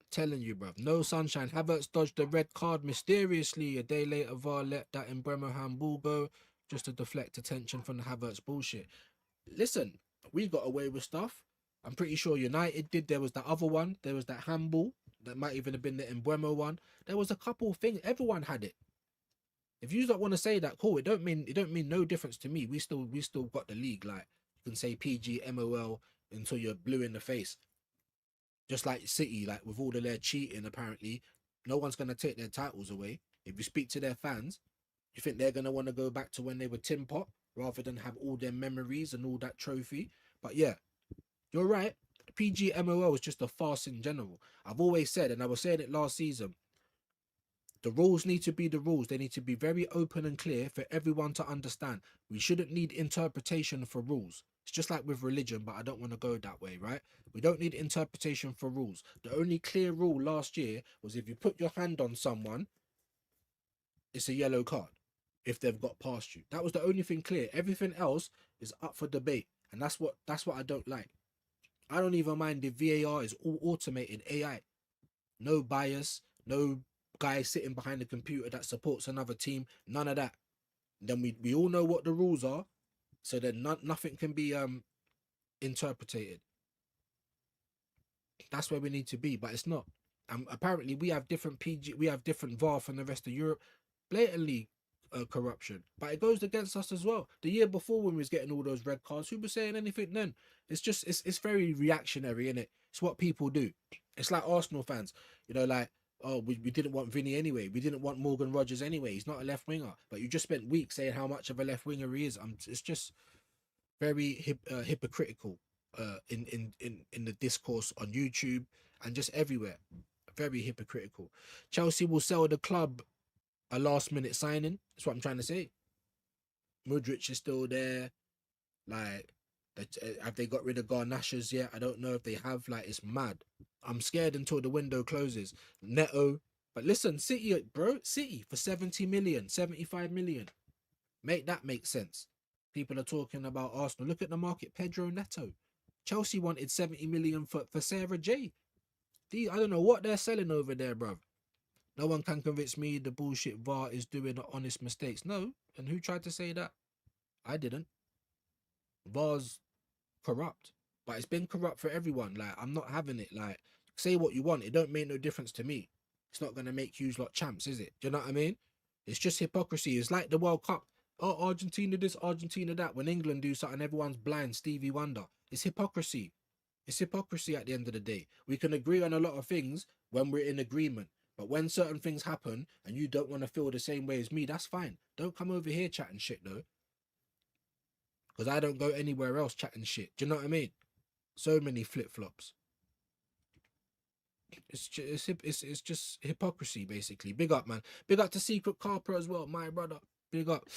Speaker 5: Telling you, bruv. No sunshine. Havertz dodged the red card mysteriously. A day later, VAR let that in Bremerham ball go just to deflect attention from the Havertz bullshit. Listen, we got away with stuff. I'm pretty sure United did. There was that other one. There was that handball. That might even have been the Embuemo one. There was a couple of things. Everyone had it. If you don't want to say that, cool. It don't mean no difference to me. We still got the league. Like you can say PG, MOL until you're blue in the face. Just like City, like with all of their cheating, apparently, no one's gonna take their titles away. If you speak to their fans, you think they're gonna want to go back to when they were tin pot rather than have all their memories and all that trophy. But yeah, you're right. PGMOL is just a farce in general. I've always said, and I was saying it last season, the rules need to be the rules. They need to be very open and clear for everyone to understand. We shouldn't need interpretation for rules. It's just like with religion, but I don't want to go that way, right? We don't need interpretation for rules. The only clear rule last year was if you put your hand on someone, it's a yellow card if they've got past you. That was the only thing clear. Everything else is up for debate. And that's what I don't like. I don't even mind if VAR is all automated AI. No bias, no guy sitting behind the computer that supports another team, none of that. Then we all know what the rules are, so then nothing can be interpreted. That's where we need to be, but it's not. Apparently we have different VAR from the rest of Europe. Blatantly corruption, but it goes against us as well. The year before when we was getting all those red cards, who was saying anything then? It's just it's very reactionary, innit? It's what people do. It's like Arsenal fans, you know, like, oh, we didn't want Vinny anyway. We didn't want Morgan Rogers anyway. He's not a left winger. But you just spent weeks saying how much of a left winger he is. It's just very hypocritical in the discourse on YouTube and just everywhere. Very hypocritical. Chelsea will sell the club a last minute signing. That's what I'm trying to say. Modric is still there. Like, have they got rid of Garnachas yet? I don't know if they have. Like, it's mad. I'm scared until the window closes. Neto. But listen, City, bro, City for 70 million, 75 million. Make that make sense. People are talking about Arsenal. Look at the market. Pedro Neto. Chelsea wanted 70 million for Sarah J. I don't know what they're selling over there, bruv. No one can convince me the bullshit VAR is doing honest mistakes. No. And who tried to say that? I didn't. VAR's corrupt. But it's been corrupt for everyone. Like, I'm not having it. Like, say what you want. It don't make no difference to me. It's not going to make you lot champs, is it? Do you know what I mean? It's just hypocrisy. It's like the World Cup. Oh, Argentina this, Argentina that. When England do something, everyone's blind. Stevie Wonder. It's hypocrisy. It's hypocrisy at the end of the day. We can agree on a lot of things when we're in agreement. But when certain things happen and you don't want to feel the same way as me, that's fine. Don't come over here chatting shit, though. Because I don't go anywhere else chatting shit. Do you know what I mean? So many flip-flops. It's just hypocrisy, basically. Big up, man. Big up to Secret Carper as well, my brother. Big up.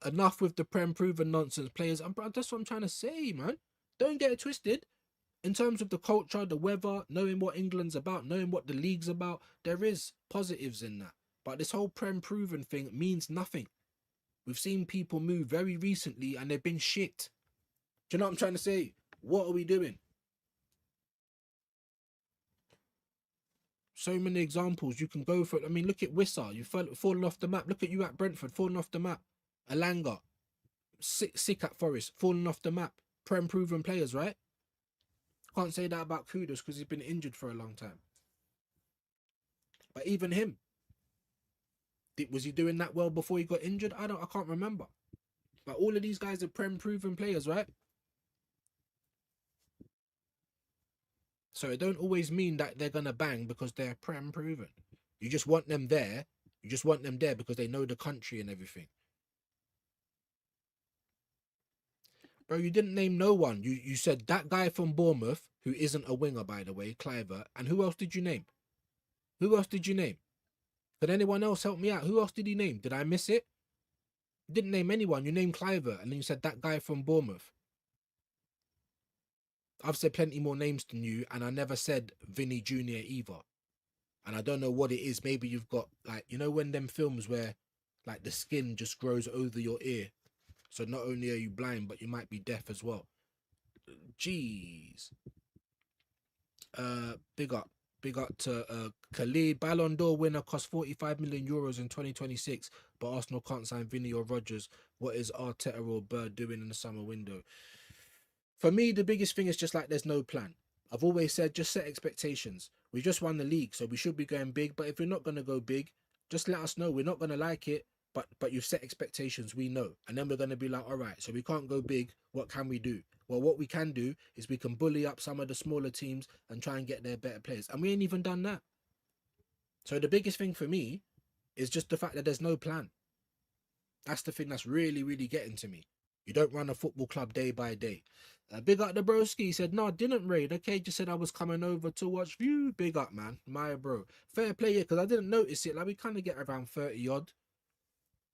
Speaker 5: Enough with the Prem proven nonsense players. That's what I'm trying to say, man. Don't get it twisted. In terms of the culture, the weather, knowing what England's about, knowing what the league's about, there is positives in that. But this whole Prem proven thing means nothing. We've seen people move very recently and they've been shit. Do you know what I'm trying to say? What are we doing? So many examples you can go for. I mean, look at Wissa. You've fallen off the map. Look at you at Brentford, falling off the map. Alanga, sick at Forest, falling off the map. Prem proven players, right? Can't say that about Kudus because he's been injured for a long time. But even him, was he doing that well before he got injured? I can't remember. But all of these guys are Prem proven players, right? So it don't always mean that they're gonna bang because they're Prem proven. You just want them there. You just want them there because they know the country and everything. Bro, you didn't name no one. You said that guy from Bournemouth, who isn't a winger, by the way, Cliver. And who else did you name? Who else did you name? Could anyone else help me out? Who else did he name? Did I miss it? You didn't name anyone. You named Cliver, and then you said that guy from Bournemouth. I've said plenty more names than you, and I never said Vinny Jr. either. And I don't know what it is. Maybe you've got, like, you know when them films where, like, the skin just grows over your ear? So not only are you blind, but you might be deaf as well. Jeez. Big up. Big up to Khalid. Ballon d'Or winner cost 45 million euros in 2026, but Arsenal can't sign Vinny or Rodgers. What is Arteta or Bird doing in the summer window? For me, the biggest thing is just like there's no plan. I've always said just set expectations. We just won the league, so we should be going big. But if we're not going to go big, just let us know. We're not going to like it, but you've set expectations. We know. And then we're going to be like, all right, so we can't go big. What can we do? Well, what we can do is we can bully up some of the smaller teams and try and get their better players. And we ain't even done that. So the biggest thing for me is just the fact that there's no plan. That's the thing that's really, really getting to me. You don't run a football club day by day. Big up the broski. He said, no, I didn't raid. Okay, just said I was coming over to watch View. Big up, man. My bro. Fair play, yeah, because I didn't notice it. Like, we kind of get around 30 odd.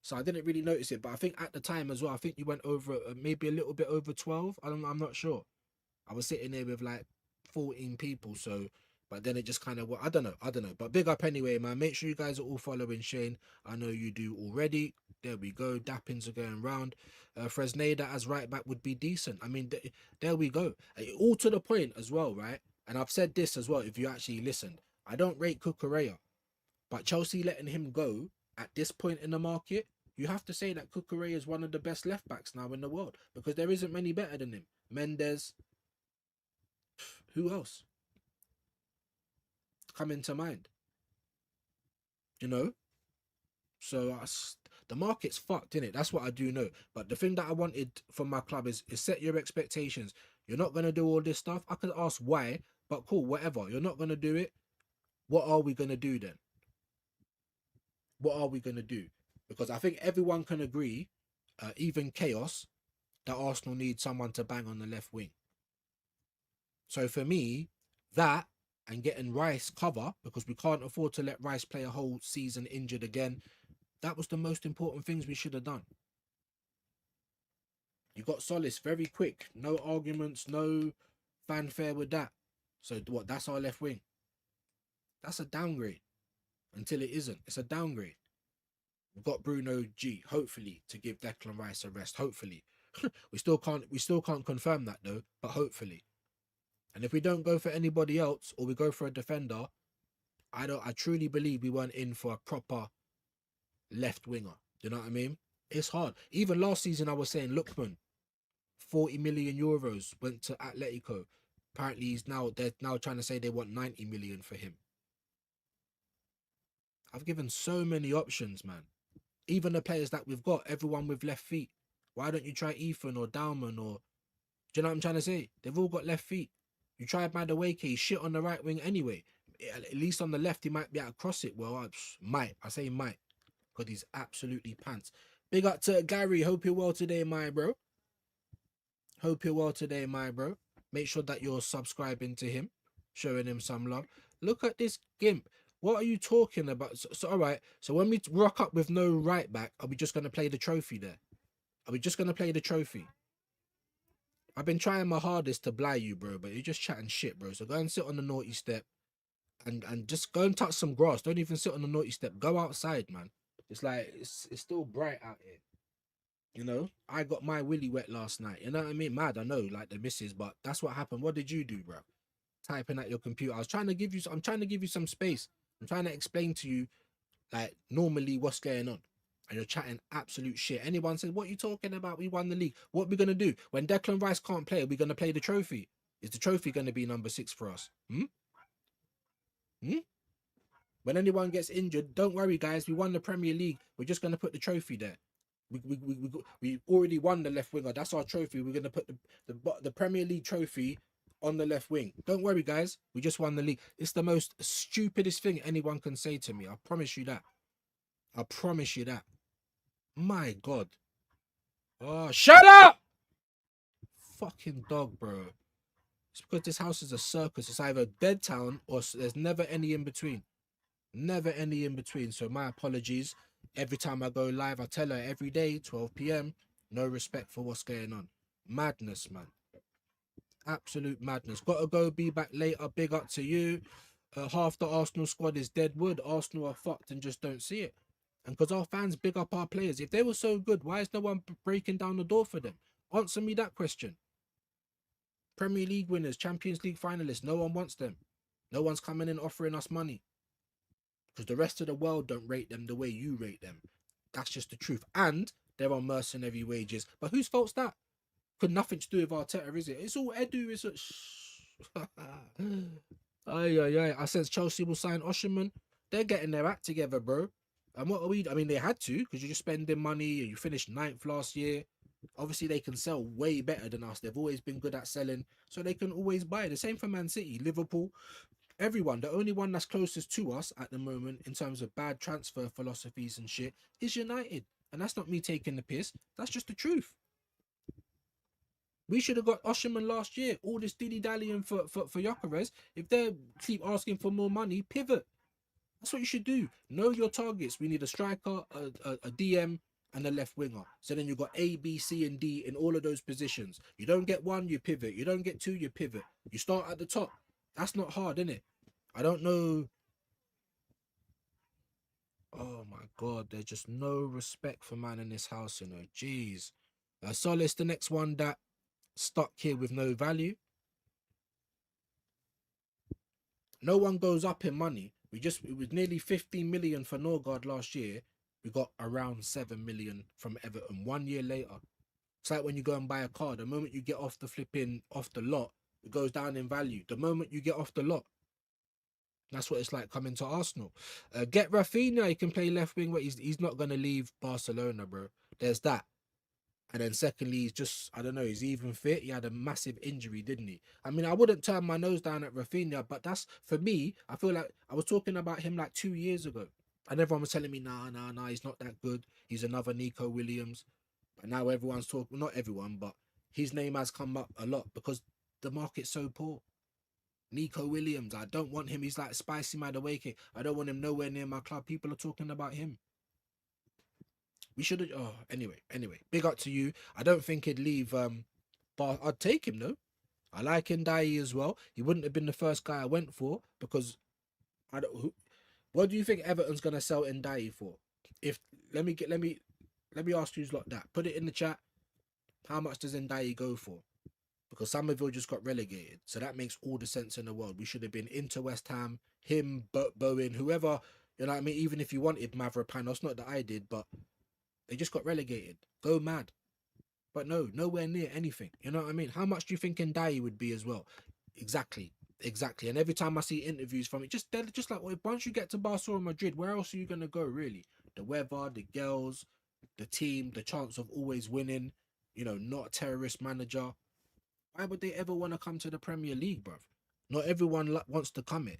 Speaker 5: So I didn't really notice it. But I think at the time as well, I think you went over maybe a little bit over 12. I'm not sure. I was sitting there with like 14 people. So, but then it just kind of, I don't know. But big up anyway, man. Make sure you guys are all following Shane. I know you do already. There we go. Dappings are going round. Fresneda as right back would be decent. I mean, there we go. All to the point as well, right? And I've said this as well, if you actually listened. I don't rate Cucurella, but Chelsea letting him go at this point in the market, you have to say that Cucurella is one of the best left backs now in the world, because there isn't many better than him. Mendes. Who else? Coming to mind. You know? So the market's fucked, innit? That's what I do know. But the thing that I wanted from my club is set your expectations. You're not going to do all this stuff. I could ask why, but cool, whatever. You're not going to do it. What are we going to do then? What are we going to do? Because I think everyone can agree, even Chaos, that Arsenal needs someone to bang on the left wing. So for me, that and getting Rice cover, because we can't afford to let Rice play a whole season injured again, that was the most important things we should have done. You got Solis very quick. No arguments, no fanfare with that. So what, that's our left wing. That's a downgrade. Until it isn't. It's a downgrade. We've got Bruno G, hopefully, to give Declan Rice a rest. Hopefully. we still can't confirm that though, but hopefully. And if we don't go for anybody else, or we go for a defender, I truly believe we weren't in for a proper left winger. You know what I mean? It's hard. Even last season I was saying, Lookman, 40 million euros went to Atletico. Apparently they're now trying to say they want 90 million for him. I've given so many options, man. Even the players that we've got, everyone with left feet. Why don't you try Ethan or Dalman or... Do you know what I'm trying to say? They've all got left feet. You try Madueke, he's shit on the right wing anyway. At least on the left, he might be able to cross it. Well, I say might. Because he's absolutely pants. Big up to Gary. Hope you're well today, my bro. Hope you're well today, my bro. Make sure that you're subscribing to him. Showing him some love. Look at this gimp. What are you talking about? So all right. So when we rock up with no right back, are we just going to play the trophy there? Are we just going to play the trophy? I've been trying my hardest to bly you, bro, but you're just chatting shit, bro. So go and sit on the naughty step and just go and touch some grass. Don't even sit on the naughty step. Go outside, man. It's like, it's still bright out here. You know, I got my willy wet last night. You know what I mean? Mad, I know, like the missus, but that's what happened. What did you do, bro? Typing at your computer. I'm trying to give you some space. I'm trying to explain to you, like, normally what's going on. And you're chatting absolute shit. Anyone says, what are you talking about? We won the league. What are we going to do? When Declan Rice can't play, are we going to play the trophy? Is the trophy going to be number 6 for us? When anyone gets injured, don't worry, guys. We won the Premier League. We're just going to put the trophy there. We already won the left winger. That's our trophy. We're going to put the Premier League trophy on the left wing. Don't worry, guys. We just won the league. It's the most stupidest thing anyone can say to me. I promise you that. I promise you that. My God. Oh, shut up! Fucking dog, bro. It's because this house is a circus. It's either dead town or there's never any in between. Never any in between. So my apologies. Every time I go live, I tell her every day, 12 p.m. No respect for what's going on. Madness, man. Absolute madness. Gotta go, be back later. Big up to you. Half the Arsenal squad is dead wood. Arsenal are fucked and just don't see it. And because our fans big up our players. If they were so good, why is no one breaking down the door for them? Answer me that question. Premier League winners, Champions League finalists, no one wants them. No one's coming in offering us money because the rest of the world don't rate them the way you rate them. That's just the truth. And they're on mercenary wages. But whose fault's that? Could nothing to do with Arteta, is it? It's all Edu. It's a I sense Chelsea will sign Osherman. They're getting their act together, bro. And what are we? I mean, they had to because you're just spending money. You finished 9th last year. Obviously, they can sell way better than us. They've always been good at selling, so they can always buy. The same for Man City, Liverpool, everyone. The only one that's closest to us at the moment in terms of bad transfer philosophies and shit is United. And that's not me taking the piss. That's just the truth. We should have got Osherman last year. All this dilly-dallying for Gyökeres. If they keep asking for more money, pivot. That's what you should do. Know your targets. We need a striker, a DM, and a left winger. So then you've got A, B, C, and D in all of those positions. You don't get one, you pivot. You don't get two, you pivot. You start at the top. That's not hard, innit? I don't know. Oh my God, there's just no respect for man in this house, you know. Jeez. Solace, the next one that stuck here with no value. No one goes up in money. It was nearly 15 million for Norgard last year. We got around 7 million from Everton 1 year later. It's like when you go and buy a car, the moment you get off the lot, it goes down in value. The moment you get off the lot, that's what it's like coming to Arsenal. Get Rafinha, he can play left wing, but he's not going to leave Barcelona, bro. There's that. And then secondly, he's just, I don't know, he's even fit. He had a massive injury, didn't he? I mean, I wouldn't turn my nose down at Rafinha, but that's, for me, I feel like I was talking about him like 2 years ago. And everyone was telling me, nah, he's not that good. He's another Nico Williams. But now everyone's talking, not everyone, but his name has come up a lot because the market's so poor. Nico Williams, I don't want him. He's like spicy Madueke. I don't want him nowhere near my club. People are talking about him. We should have. Oh, anyway. Big up to you. I don't think he'd leave. But I'd take him though. I like Ndai as well. He wouldn't have been the first guy I went for because I don't. What do you think Everton's gonna sell Ndai for? If let me ask you like that. Put it in the chat. How much does Ndai go for? Because Somerville just got relegated, so that makes all the sense in the world. We should have been into West Ham, him, Bowen, whoever. You know what I mean? Even if you wanted Mavropanos, not that I did, but they just got relegated. Go mad. But no, nowhere near anything. You know what I mean? How much do you think Ndai would be as well? Exactly. And every time I see interviews from it, they're just like, well, once you get to Barcelona, Madrid, where else are you gonna go? Really? The weather, the girls, the team, the chance of always winning. You know, not a terrorist manager. Why would they ever want to come to the Premier League, bruv? Not everyone wants to come it.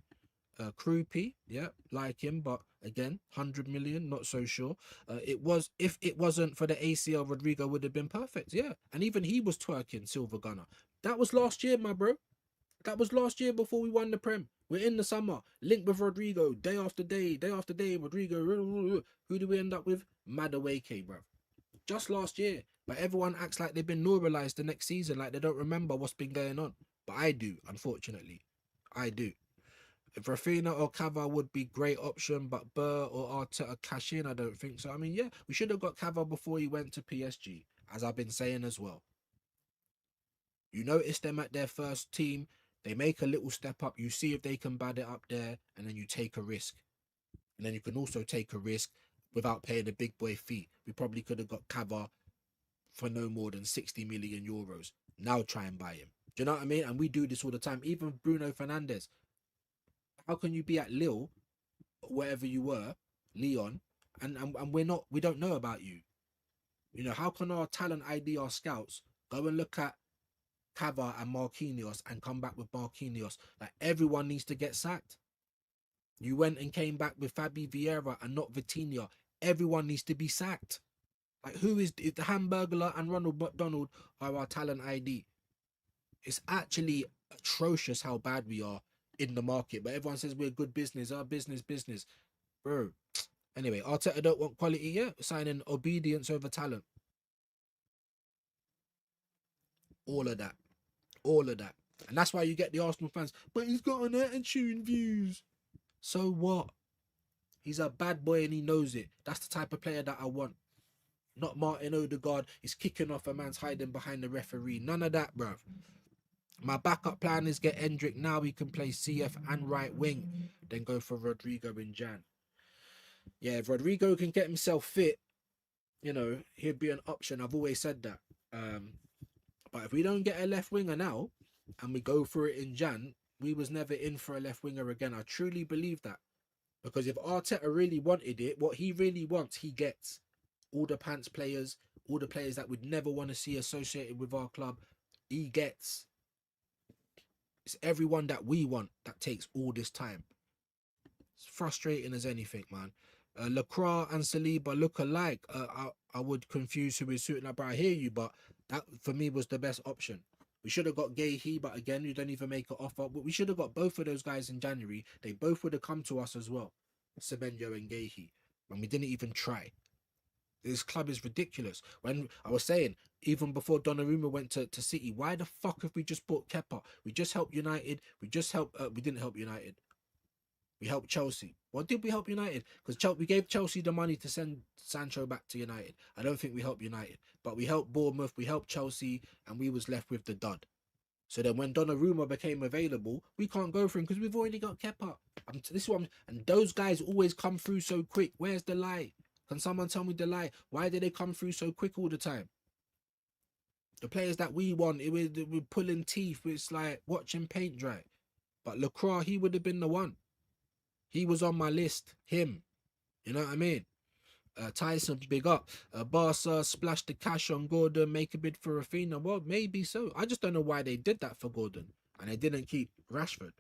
Speaker 5: Krupi, yeah, like him, but again, 100 million, not so sure. If it wasn't for the ACL, Rodrigo would have been perfect, yeah. And even he was twerking, Silver Gunner. That was last year, my bro. That was last year before we won the Prem. We're in the summer, linked with Rodrigo, day after day, Rodrigo. Who do we end up with? Madueke, bruv. Just last year. But everyone acts like they've been normalized the next season, like they don't remember what's been going on. But I do, unfortunately. I do. If Rafinha or Cava would be great option, but Burr or Arteta cash in, I don't think so. I mean, yeah, we should have got Cava before he went to PSG, as I've been saying as well. You notice them at their first team, they make a little step up, you see if they can bad it up there, and then you take a risk. And then you can also take a risk without paying a big boy fee. We probably could have got Cava for no more than 60 million euros. Now try and buy him. Do you know what I mean? And we do this all the time. Even Bruno Fernandes. How can you be at Lille, wherever you were, Leon, and we don't know about you? You know, how can our talent ID, our scouts, go and look at Cava and Marquinhos and come back with Marquinhos? Like, everyone needs to get sacked. You went and came back with Fabi Vieira and not Vitinha. Everyone needs to be sacked. Like, who is the Hamburglar and Ronald McDonald are our talent ID? It's actually atrocious how bad we are in the market. But everyone says we're good business. Our business. Bro. Anyway, Arteta don't want quality yet. Signing obedience over talent. All of that. And that's why you get the Arsenal fans. But he's got an attitude in Views. So what? He's a bad boy and he knows it. That's the type of player that I want. Not Martin Odegaard is kicking off a man's hiding behind the referee. None of that, bruv. My backup plan is get Endrick now. He can play CF and right wing, then go for Rodrigo in Jan. Yeah, if Rodrigo can get himself fit, you know, he'd be an option. I've always said that. But if we don't get a left winger now and we go for it in Jan, we was never in for a left winger again. I truly believe that. Because if Arteta really wanted it, what he really wants, he gets. All the pants players, all the players that we'd never want to see associated with our club, he gets. It's everyone that we want that takes all this time. It's frustrating as anything, man. Lacroix and Saliba look alike. I would confuse who is suiting up. I hear you, but that for me was the best option. We should have got Gahey, but again, you don't even make an offer. But we should have got both of those guys in January. They both would have come to us as well, Semenyo and Gahey, and we didn't even try. This club is ridiculous. When I was saying, even before Donnarumma went to City, why the fuck have we just bought Kepa? We just helped United. We didn't help United. We helped Chelsea. What did we help United? Because we gave Chelsea the money to send Sancho back to United. I don't think we helped United. But we helped Bournemouth, we helped Chelsea, and we was left with the dud. So then when Donnarumma became available, we can't go for him because we've already got Kepa. And those guys always come through so quick. Where's the lie? Can someone tell me the lie? Why did they come through so quick all the time? The players that we want, we're pulling teeth. It's like watching paint dry. But Lacroix, he would have been the one. He was on my list. Him. You know what I mean? Tyson, big up. Barca splash the cash on Gordon, make a bid for Rafinha. Well, maybe so. I just don't know why they did that for Gordon. And they didn't keep Rashford.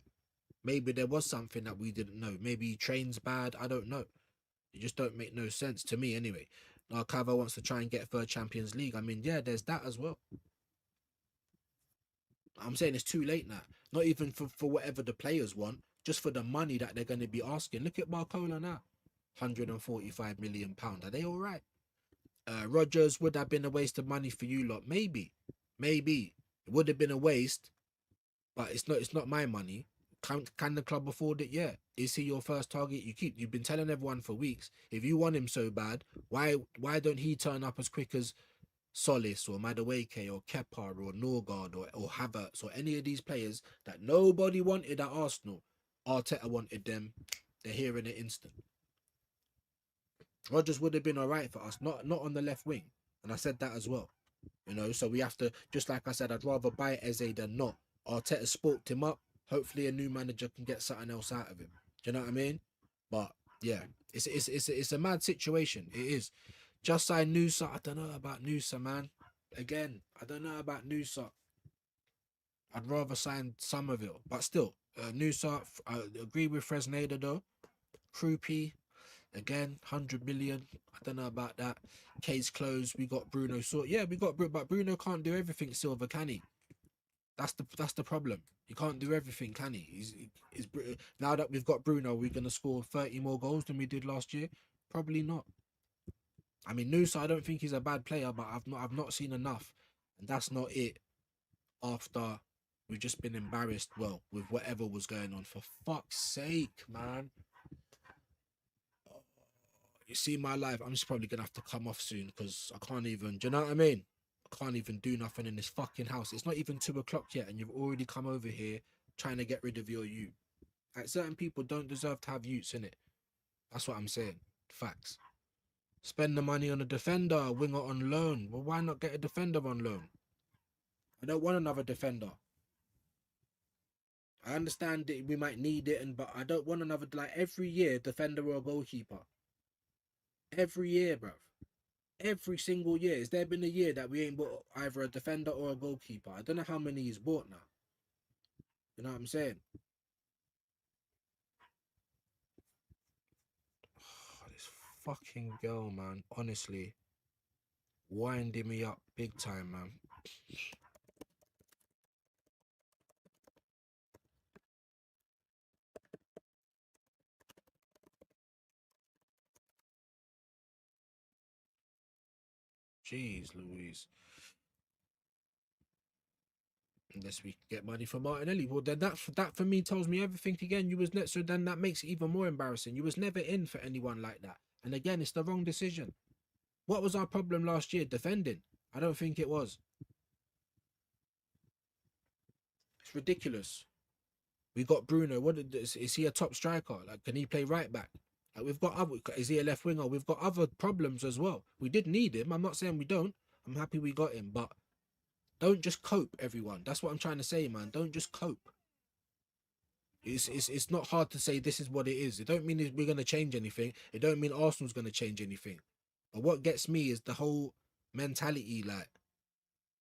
Speaker 5: Maybe there was something that we didn't know. Maybe he trains bad. I don't know. It just don't make no sense to me anyway. Now Cava wants to try and get third Champions League. I mean, yeah, there's that as well. I'm saying it's too late now. Not even for whatever the players want. Just for the money that they're going to be asking. Look at Barcola now. £145 million. Are they all right? Rodgers, would have been a waste of money for you lot. Maybe. It would have been a waste. But it's not my money. Can the club afford it? Yeah. Is he your first target? You've been telling everyone for weeks. If you want him so bad, why don't he turn up as quick as Solis or Madueke or Kepa or Norgard or Havertz or any of these players that nobody wanted at Arsenal? Arteta wanted them. They're here in an instant. Rodgers would have been all right for us, not on the left wing. And I said that as well. You know, so we have to, just like I said, I'd rather buy Eze than not. Arteta spoked him up. Hopefully a new manager can get something else out of him. Do you know what I mean? But yeah, it's a mad situation. It is. Just signed Noosa. I don't know about Noosa, man. Again, I don't know about Noosa. I'd rather sign Somerville, but still, Noosa. I agree with Fresneda though. Krupi, again, 100 million. I don't know about that. Case closed. We got Bruno. So yeah, we got Bruno, but Bruno can't do everything. Silver, can he? That's the problem. He can't do everything, can he? He's now that we've got Bruno, we're gonna score 30 more goals than we did last year. Probably not. I mean, Noosa, I don't think he's a bad player, but I've not seen enough, and that's not it. After we've just been embarrassed, well, with whatever was going on. For fuck's sake, man. You see my life, I'm just probably gonna have to come off soon because I can't even. Do you know what I mean? I can't even do nothing in this fucking house. It's not even 2 o'clock yet, and you've already come over here trying to get rid of your youth. Like, certain people don't deserve to have youths in it. That's what I'm saying. Facts. Spend the money on a defender, a winger on loan. Well, why not get a defender on loan? I don't want another defender. I understand that we might need it, but I don't want another, like, every year, defender or a goalkeeper. Every year, bruv. Every single year. Has there been a year that we ain't bought either a defender or a goalkeeper? I don't know how many he's bought now. You know what I'm saying? Oh, this fucking girl, man. Honestly. Winding me up big time, man. Jeez Louise. Unless we get money for Martinelli. Well, then that for me tells me everything again. You was so then that makes it even more embarrassing. You was never in for anyone like that. And again, it's the wrong decision. What was our problem last year? Defending? I don't think it was. It's ridiculous. We got Bruno. Is he a top striker? Like, can he play right back? Like, we've got other. Is he a left winger? We've got other problems as well. We did need him. I'm not saying we don't. I'm happy we got him, but don't just cope, everyone. That's what I'm trying to say, man. Don't just cope. It's not hard to say this is what it is. It don't mean we're gonna change anything. It don't mean Arsenal's gonna change anything. But what gets me is the whole mentality. Like,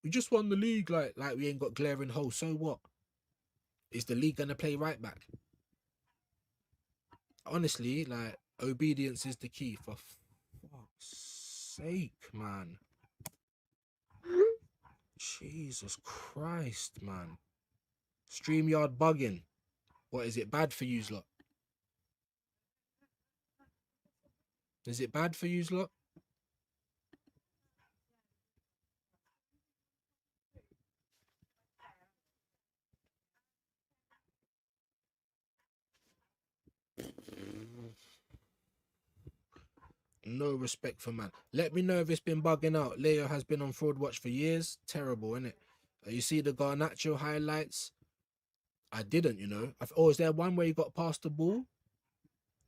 Speaker 5: we just won the league. Like we ain't got glaring holes. So what? Is the league gonna play right back? Honestly, like, obedience is the key. For fuck's sake, man. Jesus Christ, man. StreamYard bugging. What, is it bad for yous lot? Is it bad for yous lot? No respect for man. Let me know if it's been bugging out. Leo has been on Fraud Watch for years. Terrible, innit? You see the Garnacho highlights? I didn't, you know. Oh, is there one where he got past the ball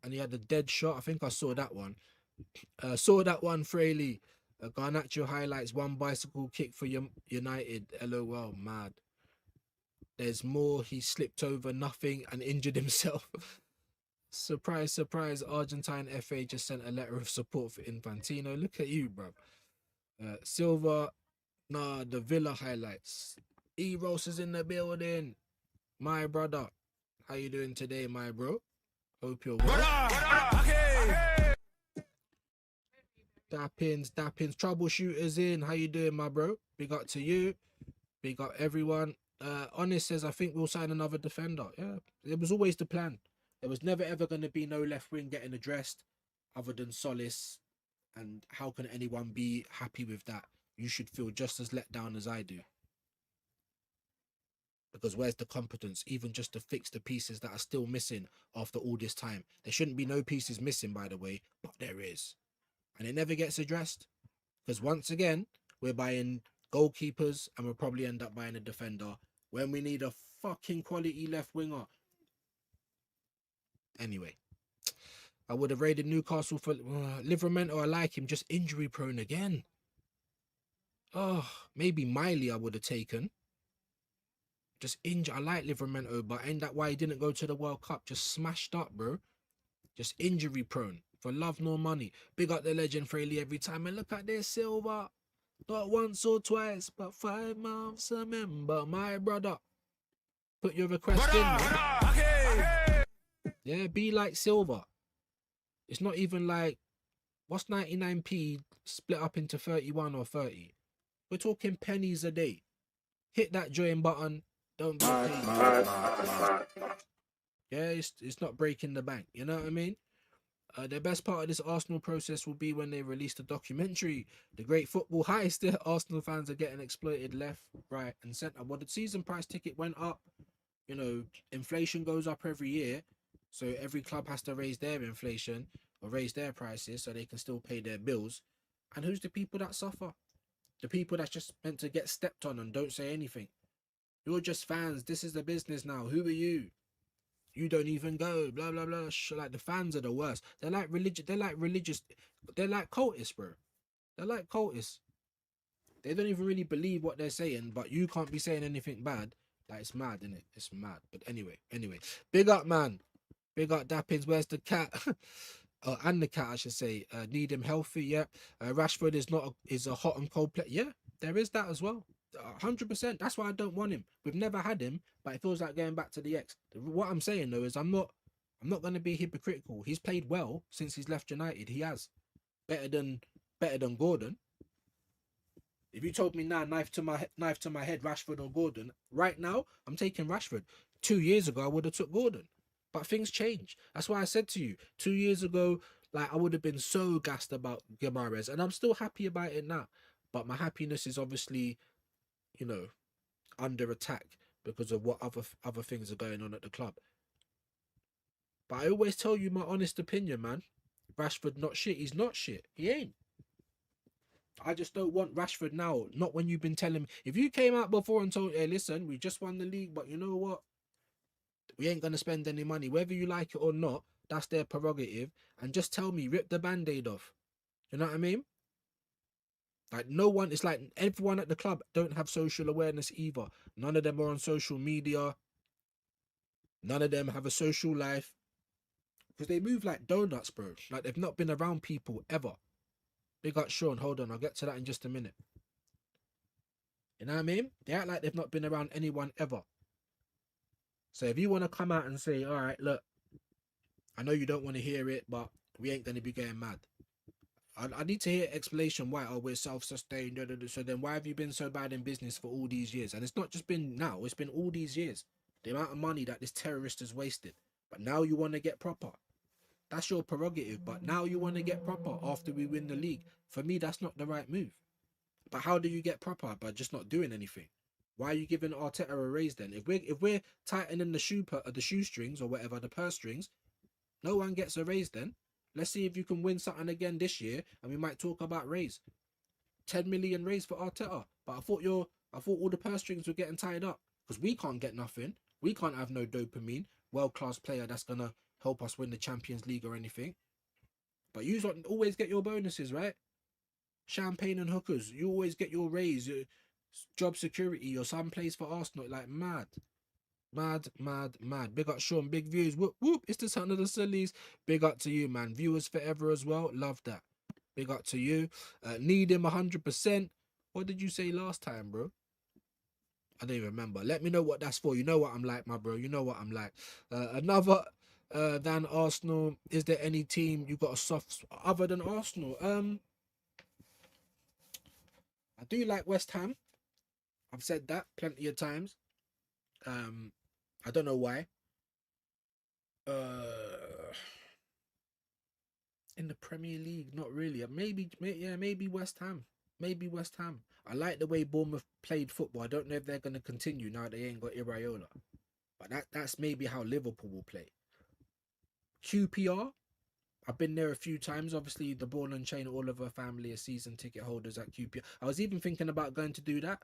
Speaker 5: and he had a dead shot? I think I saw that one. Saw that one, Fraley. Garnacho highlights, one bicycle kick for United. LOL, mad. There's more. He slipped over nothing and injured himself. Surprise, surprise. Argentine FA just sent a letter of support for Infantino. Look at you, bro. Silva, nah, the Villa highlights. E-Ross is in the building. My brother. How you doing today, my bro? Hope you're well. Dappins. Troubleshooters in. How you doing, my bro? Big up to you. Big up everyone. Honest says, I think we'll sign another defender. Yeah, it was always the plan. There was never ever going to be no left wing getting addressed other than Solis. And how can anyone be happy with that? You should feel just as let down as I do. Because where's the competence, even just to fix the pieces that are still missing after all this time? There shouldn't be no pieces missing, by the way, but there is. And it never gets addressed. Because once again, we're buying goalkeepers and we'll probably end up buying a defender when we need a fucking quality left winger. Anyway, I would have raided Newcastle for Livramento. I like him, just injury prone again. Oh, maybe Miley I would have taken. Just injured. I like Livramento, but ain't that why he didn't go to the World Cup? Just smashed up, bro. Just injury prone. For love nor money. Big up the legend Fraley every time. And look at this, Silver. Not once or twice, but 5 months a member. My brother. Put your request in. Yeah, be like Silver. It's not even like, what's 99p split up into 31 or 30? We're talking pennies a day. Hit that join button. Don't be paid. Yeah, it's not breaking the bank. You know what I mean? The best part of this Arsenal process will be when they release the documentary, The Great Football Heist. The Arsenal fans are getting exploited left, right, and centre. Well, the season price ticket went up. You know, inflation goes up every year, so every club has to raise their inflation or raise their prices so they can still pay their bills. And who's the people that suffer? The people that's just meant to get stepped on and don't say anything. You're just fans. This is the business now. Who are you? You don't even go. Blah blah blah. Like, the fans are the worst. They're like religious. They're like religious. They're like cultists, bro. They're like cultists. They don't even really believe what they're saying, but you can't be saying anything bad. Like, it's mad, isn't it? It's mad. But anyway. Big up, man. Big up, Dappins. Where's the cat? And the cat, I should say. Need him healthy. Yeah. Rashford is a hot and cold player. Yeah, there is that as well. 100%. That's why I don't want him. We've never had him, but it feels like going back to the X. What I'm saying though is I'm not going to be hypocritical. He's played well since he's left United. He has better than Gordon. If you told me now, knife to my head, Rashford or Gordon, right now I'm taking Rashford. 2 years ago I would have took Gordon, but things change. That's why I said to you 2 years ago, like, I would have been so gassed about Guimaraes, and I'm still happy about it now. But my happiness is obviously, you know, under attack because of what other things are going on at the club. But I always tell you my honest opinion, man. Rashford not shit. He's not shit. He ain't. I just don't want Rashford now. Not when you've been telling me. If you came out before and told, hey, listen, we just won the league, but you know what? We ain't gonna spend any money, whether you like it or not. That's their prerogative. And just tell me, rip the band-aid off. You know what I mean? Like no one, it's like everyone at the club don't have social awareness either. None of them are on social media. None of them have a social life. Because they move like donuts, bro. Like they've not been around people ever. Big up Sean, hold on, I'll get to that in just a minute. You know what I mean? They act like they've not been around anyone ever. So if you want to come out and say, all right, look, I know you don't want to hear it, but we ain't going to be getting mad. I need to hear explanation why. Oh, we're self-sustained. So then why have you been so bad in business for all these years? And it's not just been now, it's been all these years. The amount of money that this terrorist has wasted. But now you want to get proper. That's your prerogative. But now you want to get proper after we win the league. For me, that's not the right move. But how do you get proper? By just not doing anything. Why are you giving Arteta a raise then? If we're tightening the shoestrings or whatever, the purse strings, no one gets a raise then. Let's see if you can win something again this year, and we might talk about raise. 10 million raise for Arteta. But I thought all the purse strings were getting tied up because we can't get nothing. We can't have no dopamine, world-class player that's gonna help us win the Champions League or anything. But you always get your bonuses, right? Champagne and hookers. You always get your raise, your job security, or some place for Arsenal. Like mad. Big up Sean, big views. Whoop whoop. It's the son of the sillies. Big up to you, man. Viewers forever as well. Love that. Big up to you. Need him 100%. What did you say last time, bro? I don't even remember. Let me know what that's for. You know what I'm like, my bro. You know what I'm like. Another than Arsenal. Is there any team you got a soft other than Arsenal? I do like West Ham. I've said that plenty of times. I don't know why. In the Premier League, not really. Maybe West Ham. Maybe West Ham. I like the way Bournemouth played football. I don't know if they're going to continue now they ain't got Iraola. But that's maybe how Liverpool will play. QPR. I've been there a few times. Obviously, the Ball and Chain, all of our family are season ticket holders at QPR. I was even thinking about going to do that.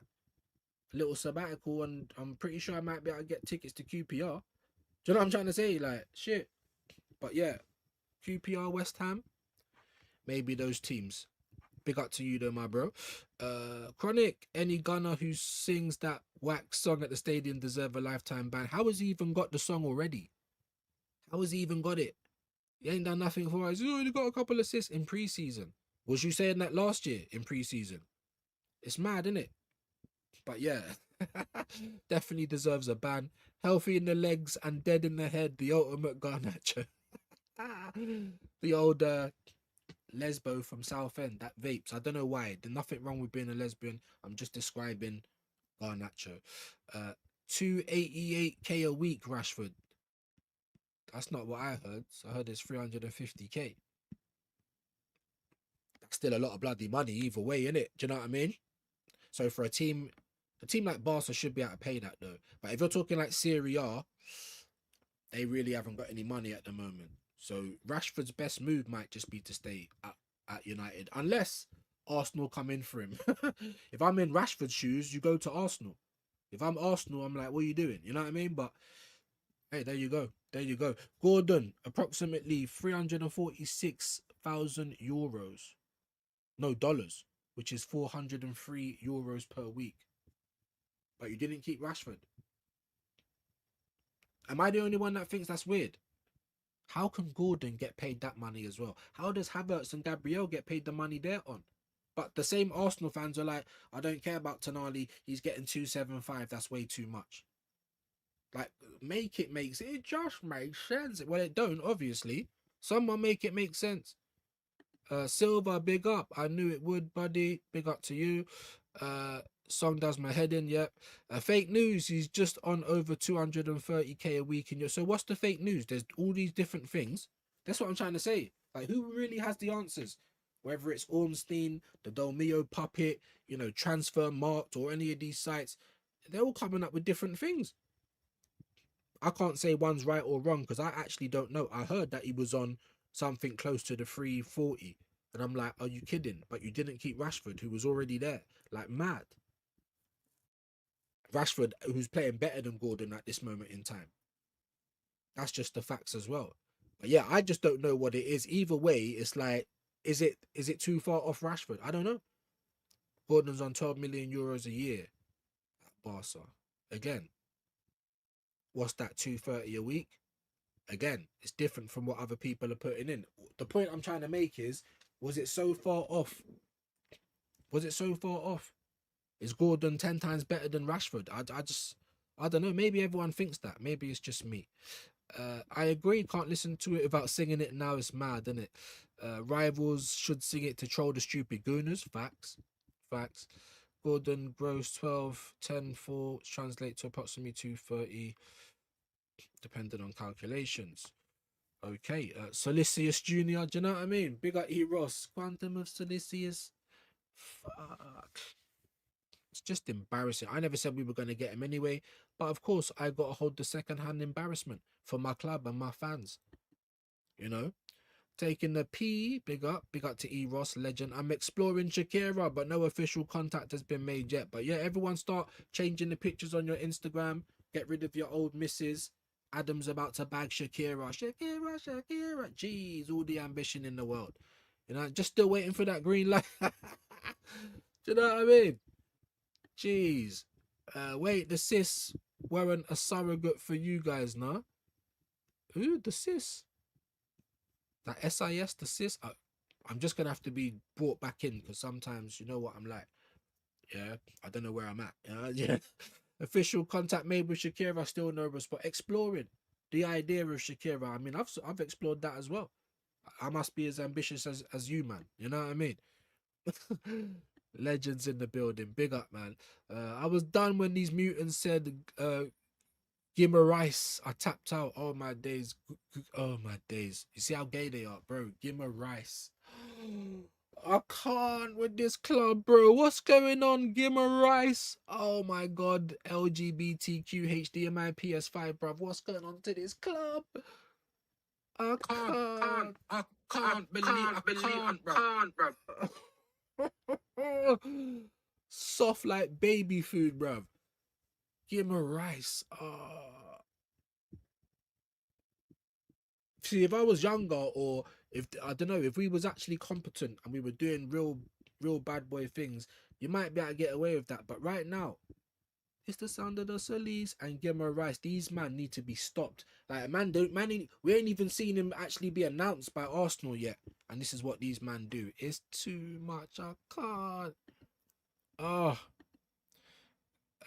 Speaker 5: A little sabbatical, and I'm pretty sure I might be able to get tickets to QPR. Do you know what I'm trying to say? Like, shit. But yeah, QPR, West Ham, maybe those teams. Big up to you though, my bro. Chronic, any gunner who sings that whack song at the stadium deserve a lifetime ban. How has he even got the song already? How has he even got it? He ain't done nothing for us. He's only got a couple assists in pre-season. Was you saying that last year in pre-season? It's mad, isn't it? But yeah, definitely deserves a ban. Healthy in the legs and dead in the head. The ultimate Garnacho. The old lesbo from Southend that vapes. I don't know why. There's nothing wrong with being a lesbian. I'm just describing Garnacho. 288k a week, Rashford. That's not what I heard. I heard it's 350k. That's still a lot of bloody money either way, innit? Do you know what I mean? So for a team like Barca should be able to pay that though. But if you're talking like Serie A, they really haven't got any money at the moment. So Rashford's best move might just be to stay at United. Unless Arsenal come in for him. If I'm in Rashford's shoes, you go to Arsenal. If I'm Arsenal, I'm like, what are you doing? You know what I mean? But hey, there you go. There you go. Gordon, approximately 346,000 euros. No, dollars. Which is 403 euros per week. But you didn't keep Rashford. Am I the only one that thinks that's weird? How can Gordon get paid that money as well? How does Havertz and Gabriel get paid the money they're on? But the same Arsenal fans are like, I don't care about Tonali. He's getting 275. That's way too much. Like, make it makes it just makes sense. Well, it don't, obviously. Someone make it make sense. Silver, big up. I knew it would, buddy. Big up to you. Song does my head in, yep. Fake news, he's just on over 230k a week. So what's the fake news? There's all these different things. That's what I'm trying to say. Like, who really has the answers? Whether it's Ornstein, the Dolmio puppet, you know, Transfer Marked, or any of these sites, they're all coming up with different things. I can't say one's right or wrong because I actually don't know. I heard that he was on something close to the 340. And I'm like, are you kidding? But you didn't keep Rashford, who was already there. Like, mad. Rashford, who's playing better than Gordon at this moment in time. That's just the facts as well. But yeah, I just don't know what it is. Either way, it's like, is it too far off Rashford? I don't know. Gordon's on 12 million euros a year at Barca. Again, what's that, 230 a week? Again, it's different from what other people are putting in. The point I'm trying to make is, was it so far off? Was it so far off? Is Gordon 10 times better than Rashford? I don't know. Maybe everyone thinks that. Maybe it's just me. I agree. Can't listen to it without singing it now. It's mad, isn't it? Rivals should sing it to troll the stupid gooners. Facts. Facts. Gordon gross 12, 10, 4, translate to approximately 230, depending on calculations. Okay, Silicius Jr., do you know what I mean? Big up E. Ross. Quantum of Silicius. Fuck. It's just embarrassing. I never said we were going to get him anyway, but of course I got to hold the second-hand embarrassment for my club and my fans. You know, taking the P, big up to E. Ross, legend. I'm exploring Shakira, but no official contact has been made yet. But yeah, everyone start changing the pictures on your Instagram. Get rid of your old misses. Adam's about to bag Shakira. Jeez, all the ambition in the world. You know, just still waiting for that green light. Do you know what I mean? Jeez. Wait, the sis weren't a surrogate for you guys, nah? Who? The sis? That SIS, the sis? I'm just going to have to be brought back in because sometimes you know what I'm like. Yeah, I don't know where I'm at. Yeah. Official contact made with Shakira, still no response. Exploring the idea of Shakira. I mean, I've explored that as well. I must be as ambitious as you, man. You know what I mean? Legends in the building. Big up, man. I was done when these mutants said, Gimmer Rice. I tapped out. Oh, my days. Oh, my days. You see how gay they are, bro. Gimmer Rice. I can't with this club, bro. What's going on, Gimmer Rice? Oh, my God. LGBTQ HDMI PS5, bruv. What's going on to this club? I can't believe, bruv. Soft like baby food, bruv. Gimmer Rice. See, if I was younger, or if I don't know, if we was actually competent and we were doing real bad boy things, you might be able to get away with that. But right now, it's the sound of the Solis and Gimmer Rice. These man need to be stopped. Like we ain't even seen him actually be announced by Arsenal yet. And this is what these man do. It's too much. I can't.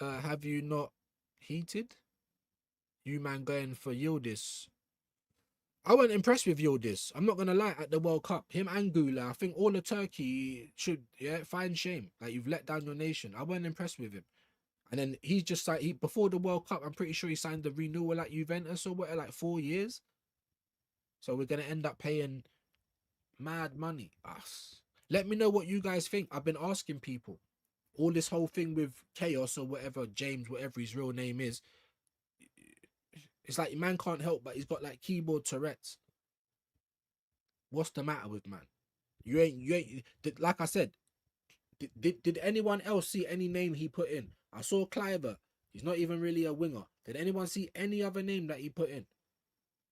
Speaker 5: Have you not heated? You man going for Yildiz. I wasn't impressed with Yildiz. I'm not gonna lie. At the World Cup, him and Gula, I think all of Turkey should find shame. Like, you've let down your nation. I wasn't impressed with him. And then he's just like, before the World Cup, I'm pretty sure he signed the renewal at Juventus or what, like 4 years. So we're gonna end up paying mad money. Let me know what you guys think. I've been asking people. All this whole thing with Chaos or whatever, James, whatever his real name is. It's like, man can't help, but he's got like keyboard Tourette's. What's the matter with man? You ain't. Like I said, did anyone else see any name he put in? I saw Cliver. He's not even really a winger. Did anyone see any other name that he put in?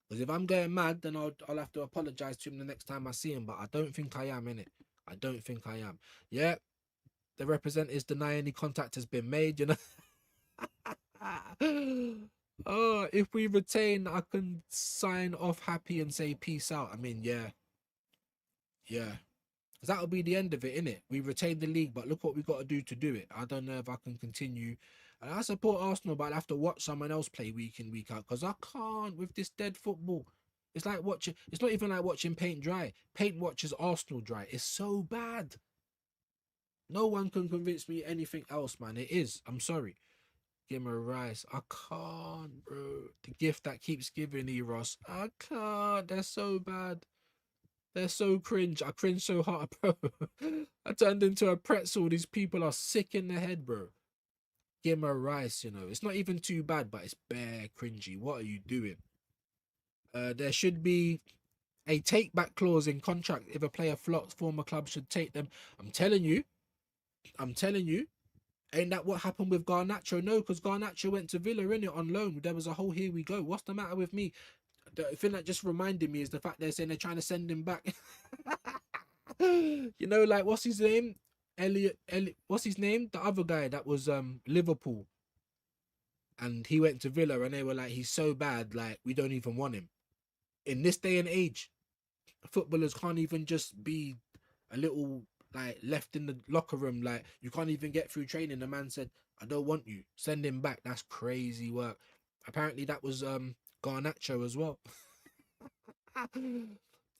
Speaker 5: Because if I'm going mad, then I'll have to apologize to him the next time I see him. But I don't think I am, innit? I don't think I am. Yeah, the representatives deny any contact has been made, you know. Oh, if we retain, I can sign off happy and say peace out. I mean, yeah. That'll be the end of it, innit? We retain the league, but look what we got to do it. I don't know if I can continue. And I support Arsenal, but I'll have to watch someone else play week in, week out, because I can't with this dead football. It's like watching, it's not even like watching paint dry. Paint watches Arsenal dry. It's so bad. No one can convince me anything else, man. It is. I'm sorry. Gimmer Rice. I can't, bro. The gift that keeps giving, Eros. I can't. They're so bad. They're so cringe. I cringe so hard, bro. I turned into a pretzel. These people are sick in the head, bro. Gimmer Rice, you know. It's not even too bad, but it's bare cringy. What are you doing? There should be A take back clause in contract if a player flops, former club should take them. I'm telling you, ain't that what happened with Garnacho? No, because Garnacho went to Villa, innit, on loan. There was a whole here we go. What's the matter with me? The thing that just reminded me is the fact they're saying they're trying to send him back. You know, like what's his name? Elliot, what's his name? The other guy that was Liverpool. And he went to Villa and they were like, he's so bad, like we don't even want him. In this day and age, footballers can't even just be a little like left in the locker room, like you can't even get through training. The man said, I don't want you, send him back. That's crazy work. Apparently that was Garnacho as well.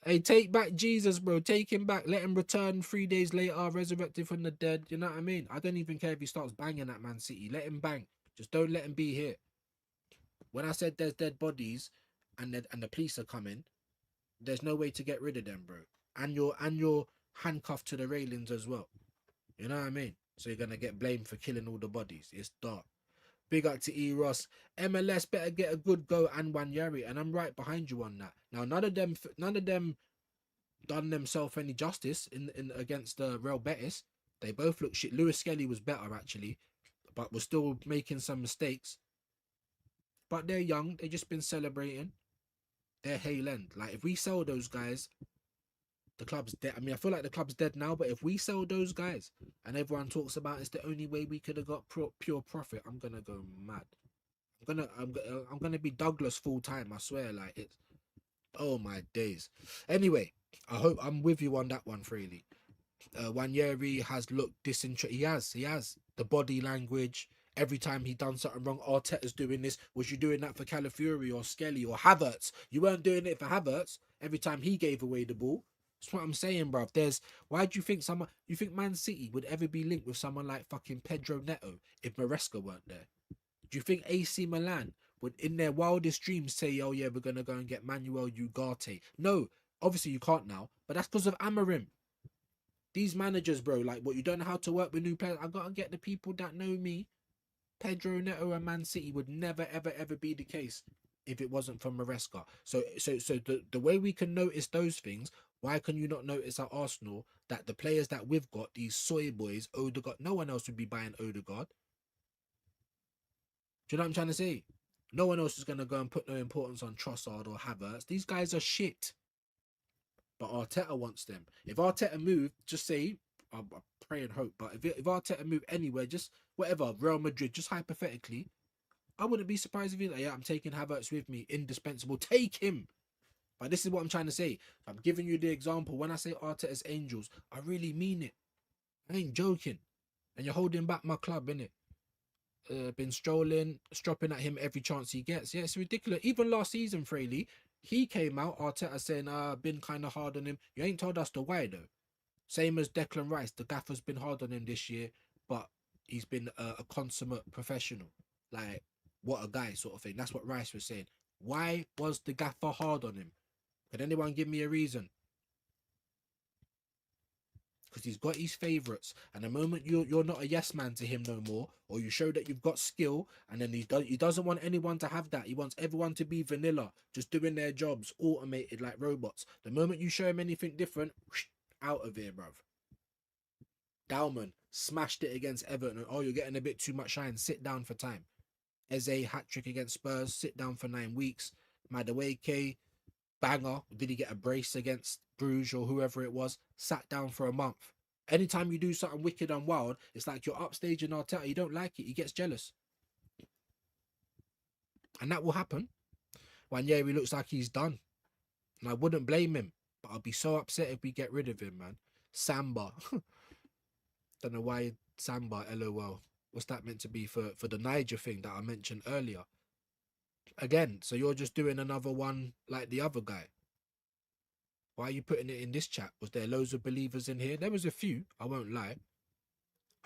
Speaker 5: Hey, take back Jesus, bro. Take him back. Let him return 3 days later, resurrected from the dead. You know what I mean? I don't even care if he starts banging at Man City. Let him bang. Just don't let him be here. When I said there's dead bodies and the police are coming, there's no way to get rid of them, bro. And you're handcuffed to the railings as well. You know what I mean? So you're gonna get blamed for killing all the bodies. It's dark. Big up to E Ross. MLS better get a good go and Wanyeri, and I'm right behind you on that. Now none of them done themselves any justice in against the Real Betis. They both look shit. Lewis Skelly was better actually, but was still making some mistakes. But they're young. They just been celebrating. They're Hale End. Like if we sell those guys, the club's dead. I mean, I feel like the club's dead now. But if we sell those guys, and everyone talks about it's the only way we could have got pure profit, I'm gonna go mad. I'm gonna be Douglas full time. I swear. Like it's. Oh my days. Anyway, I hope I'm with you on that one, Freely. Wanyeri has looked disinterested. He has the body language. Every time he done something wrong, Arteta's doing this. Was you doing that for Calafiori or Skelly or Havertz? You weren't doing it for Havertz. Every time he gave away the ball. That's what I'm saying, bruv. Why do you think you think Man City would ever be linked with someone like fucking Pedro Neto if Maresca weren't there? Do you think AC Milan would, in their wildest dreams, say, "Oh yeah, we're gonna go and get Manuel Ugarte"? No, obviously you can't now, but that's because of Amorim. These managers, bro, like what you don't know how to work with new players. I gotta get the people that know me. Pedro Neto and Man City would never, ever, ever be the case if it wasn't for Maresca. So the way we can notice those things, why can you not notice at Arsenal that the players that we've got, these soy boys, Odegaard, no one else would be buying Odegaard. Do you know what I'm trying to say? No one else is going to go and put no importance on Trossard or Havertz. These guys are shit. But Arteta wants them. If Arteta moved, just say, I pray and hope, but if Arteta moved anywhere, just whatever, Real Madrid, just hypothetically, I wouldn't be surprised if he's like, yeah, I'm taking Havertz with me, indispensable, take him. But this is what I'm trying to say. I'm giving you the example. When I say Arteta's Angels, I really mean it. I ain't joking. And you're holding back my club, innit? Been stropping at him every chance he gets. Yeah, it's ridiculous. Even last season, Fraley, he came out, Arteta saying, been kind of hard on him. You ain't told us the why, though. Same as Declan Rice. The gaffer's been hard on him this year, but he's been a consummate professional. Like, what a guy, sort of thing. That's what Rice was saying. Why was the gaffer hard on him? Can anyone give me a reason? Because he's got his favourites, and the moment you're not a yes man to him no more, or you show that you've got skill, and then he doesn't want anyone to have that. He wants everyone to be vanilla, just doing their jobs, automated like robots. The moment you show him anything different, out of here, bruv. Dalman smashed it against Everton. Oh, you're getting a bit too much shine. Sit down for time. Eze hat-trick against Spurs. Sit down for 9 weeks. Madueke, banger. Did he get a brace against Bruges or whoever it was? Sat down for a month. Anytime you do something wicked and wild, it's like you're upstaging Arteta. You don't like it. He gets jealous. And that will happen. Wanyeri looks like he's done. And I wouldn't blame him. But I'll be so upset if we get rid of him, man. Samba. Don't know why Samba, LOL. What's that meant to be for the Niger thing that I mentioned earlier? Again, so you're just doing another one like the other guy. Why are you putting it in this chat? Was there loads of believers in here? There was a few, I won't lie.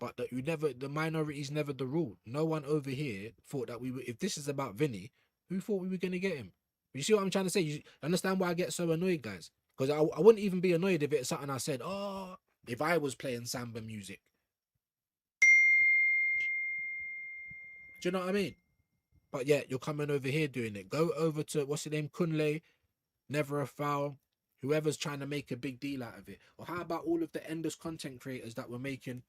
Speaker 5: But the minority is never the rule. No one over here thought that if this is about Vinny, who thought we were going to get him? You see what I'm trying to say? You understand why I get so annoyed, guys? Because I wouldn't even be annoyed if it's something I said, oh, if I was playing samba music. Do you know what I mean? But yeah, you're coming over here doing it. Go over to, what's your name? Kunle, never a foul. whoever's trying to make a big deal out of it. Or how about all of the endless content creators that were making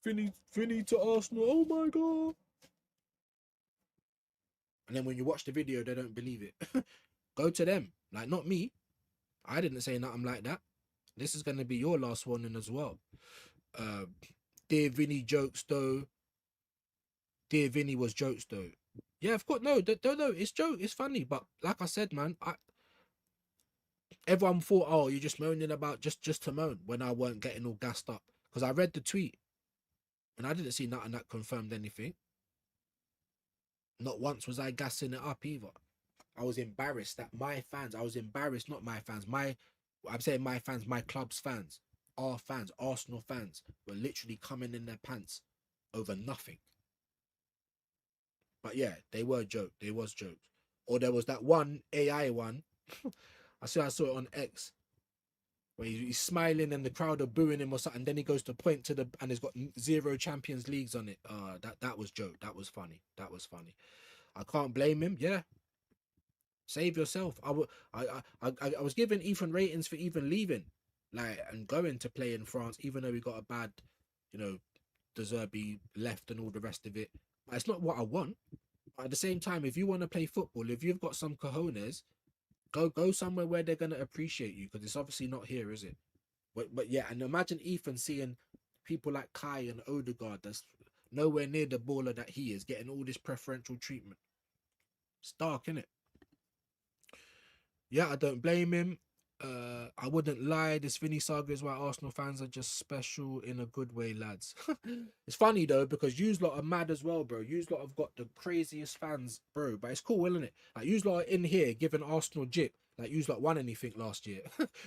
Speaker 5: Vinny to Arsenal, oh my god. And then when you watch the video, they don't believe it. Go to them. Like, not me. I didn't say nothing like that. This is going to be your last warning as well. Dear Vinny jokes though. Dear Vinny was jokes though. Yeah, of course. No, it's joke. It's funny. But like I said, man, everyone thought, oh, you're just moaning about just to moan when I weren't getting all gassed up. Because I read the tweet and I didn't see nothing that confirmed anything. Not once was I gassing it up either. I was embarrassed that my fans, I was embarrassed, not my fans, I'm saying my fans, my club's fans, our fans, Arsenal fans, were literally coming in their pants over nothing. But yeah, they were jokes. They was jokes. Or there was that one AI one. I saw it on X. Where he's smiling and the crowd are booing him or something. Then he goes to point to and it's got 0 Champions Leagues on it. That was joke. That was funny. That was funny. I can't blame him. Yeah. Save yourself. I was giving Ethan ratings for even leaving, like, and going to play in France, even though we got a bad, De Zerbi left and all the rest of it. But it's not what I want. But at the same time, if you want to play football, if you've got some cojones, go somewhere where they're gonna appreciate you, because it's obviously not here, is it? But yeah, and imagine Ethan seeing people like Kai and Odegaard that's nowhere near the baller that he is, getting all this preferential treatment. It's dark, innit? Yeah, I don't blame him. I wouldn't lie. This Vinny saga is why Arsenal fans are just special in a good way, lads. It's funny though, because yous lot are mad as well, bro. Yous lot have got the craziest fans, bro. But it's cool, isn't it? Like, yous lot are in here giving Arsenal jip. Like, yous lot won anything last year.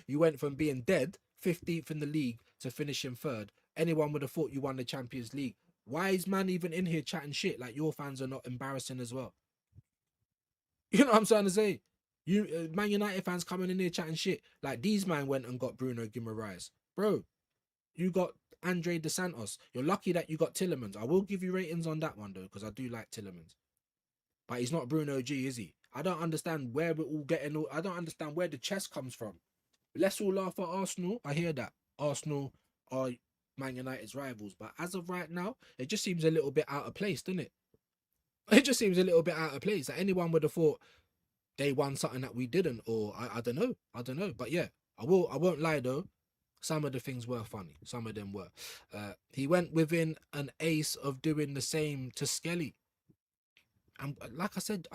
Speaker 5: You went from being dead, 15th in the league, to finishing 3rd. Anyone would have thought you won the Champions League. Why is man even in here chatting shit? Like, your fans are not embarrassing as well. You know what I'm trying to say? You Man United fans coming in here chatting shit. Like, these man went and got Bruno Guimaraes. Bro, you got Andre De Santos. You're lucky that you got Tillemans. I will give you ratings on that one though, because I do like Tillemans. But he's not Bruno G, is he? I don't understand where we're all getting. I don't understand where the chess comes from. Let's all laugh at Arsenal. I hear that. Arsenal are Man United's rivals. But as of right now, it just seems a little bit out of place, doesn't it? It just seems a little bit out of place. Like, anyone would have thought they won something that we didn't, or I don't know. But yeah, I won't lie though. Some of the things were funny. Some of them were. He went within an ace of doing the same to Skelly. And like I said,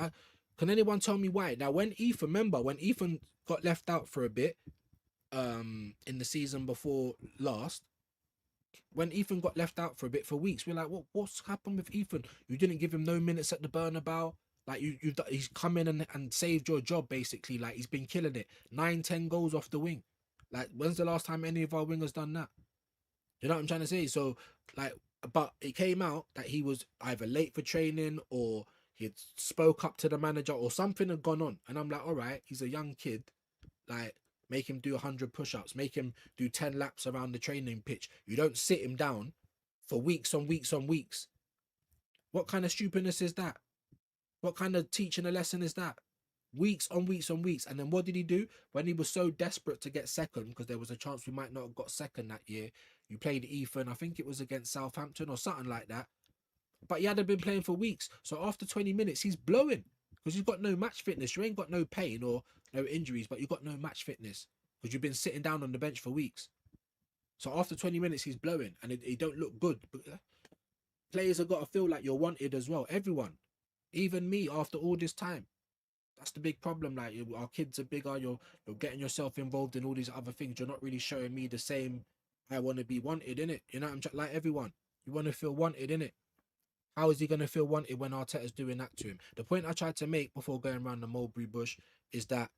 Speaker 5: can anyone tell me why? Now, when Ethan got left out for a bit, in the season before last, when Ethan got left out for a bit for weeks, we're like, what's happened with Ethan? You didn't give him no minutes at the Bernabeu. Like, he's come in and saved your job, basically. Like, he's been killing it. 9-10 goals off the wing. Like, when's the last time any of our wingers done that? You know what I'm trying to say? So, like, but it came out that he was either late for training, or he had spoke up to the manager, or something had gone on. And I'm like, all right, he's a young kid. Like, make him do 100 push-ups. Make him do 10 laps around the training pitch. You don't sit him down for weeks on weeks on weeks. What kind of stupidness is that? What kind of teaching a lesson is that? Weeks on weeks on weeks. And then what did he do? When he was so desperate to get second, because there was a chance we might not have got second that year, you played Ethan, I think it was against Southampton or something like that. But he hadn't been playing for weeks. So after 20 minutes, he's blowing. Because he's got no match fitness. You ain't got no pain or no injuries, but you've got no match fitness. Because you've been sitting down on the bench for weeks. So after 20 minutes, he's blowing. And he don't look good. But players have got to feel like you're wanted as well. Everyone. Even me, after all this time. That's the big problem. Like, our kids are bigger. You're getting yourself involved in all these other things. You're not really showing me the same, I want to be wanted, innit? You know, I'm like everyone. You want to feel wanted, innit? How is he going to feel wanted when Arteta's doing that to him? The point I tried to make before going around the mulberry bush is that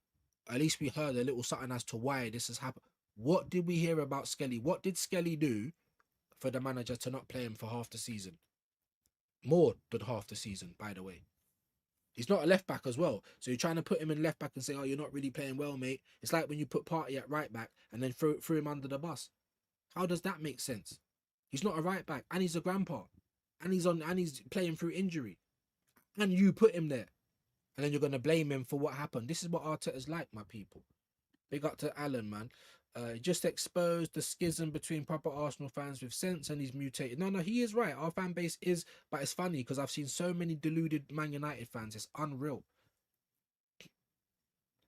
Speaker 5: at least we heard a little something as to why this has happened. What did we hear about Skelly? What did Skelly do for the manager to not play him for half the season? More than half the season, by the way. He's not a left back as well. So you're trying to put him in left back and say, oh, you're not really playing well, mate. It's like when you put Partey at right back and then throw him under the bus. How does that make sense? He's not a right back, and he's a grandpa. And he's playing through injury. And you put him there. And then you're going to blame him for what happened. This is what Arteta's like, my people. Big up to Alan, man. Just exposed the schism between proper Arsenal fans with sense, and he's mutated. No, he is right. Our fan base is, but it's funny because I've seen so many deluded Man United fans. It's unreal.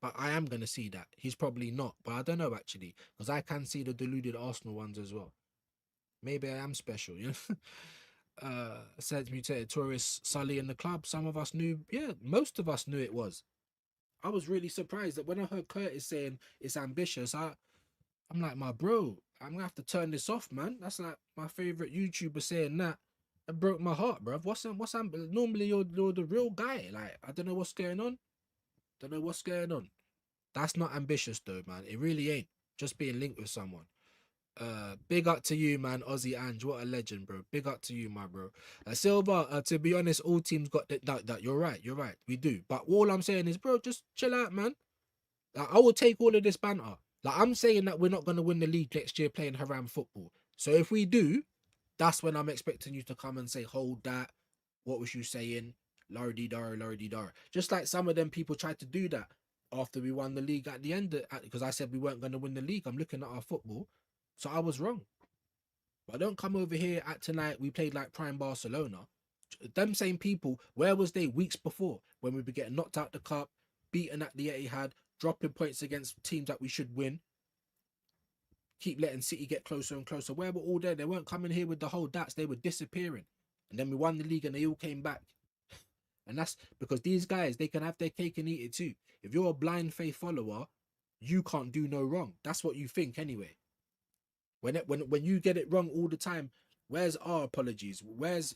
Speaker 5: But I am gonna see that. He's probably not, but I don't know actually, because I can see the deluded Arsenal ones as well. Maybe I am special, you know. Said mutated tourist Sully in the club. Some of us knew, yeah, most of us knew it was. I was really surprised that when I heard Curtis saying it's ambitious, I'm like, my bro, I'm gonna have to turn this off, man. That's like my favorite YouTuber saying that. It broke my heart, bro. Normally you're the real guy. Like, I don't know what's going on. Don't know what's going on. That's not ambitious though, man. It really ain't. Just being linked with someone. Big up to you, man. Aussie Ange, what a legend, bro. Big up to you, my bro. Silva, to be honest, all teams got that. You're right. We do. But all I'm saying is, bro, just chill out, man. Like, I will take all of this banter. Like, I'm saying that we're not going to win the league next year playing haram football. So if we do, that's when I'm expecting you to come and say, hold that. What was you saying? Lordy-dar. Just like some of them people tried to do that after we won the league at the end. Because I said we weren't going to win the league. I'm looking at our football. So I was wrong. But don't come over here at tonight. We played like prime Barcelona. Them same people, where was they weeks before when we were getting knocked out the cup, beaten at the Etihad, dropping points against teams that we should win, keep letting City get closer and closer? Where were all there? They weren't coming here with the whole dats. They were disappearing. And then we won the league and they all came back. And that's because these guys, they can have their cake and eat it too. If you're a blind faith follower, you can't do no wrong. That's what you think anyway. When you get it wrong all the time, where's our apologies? Where's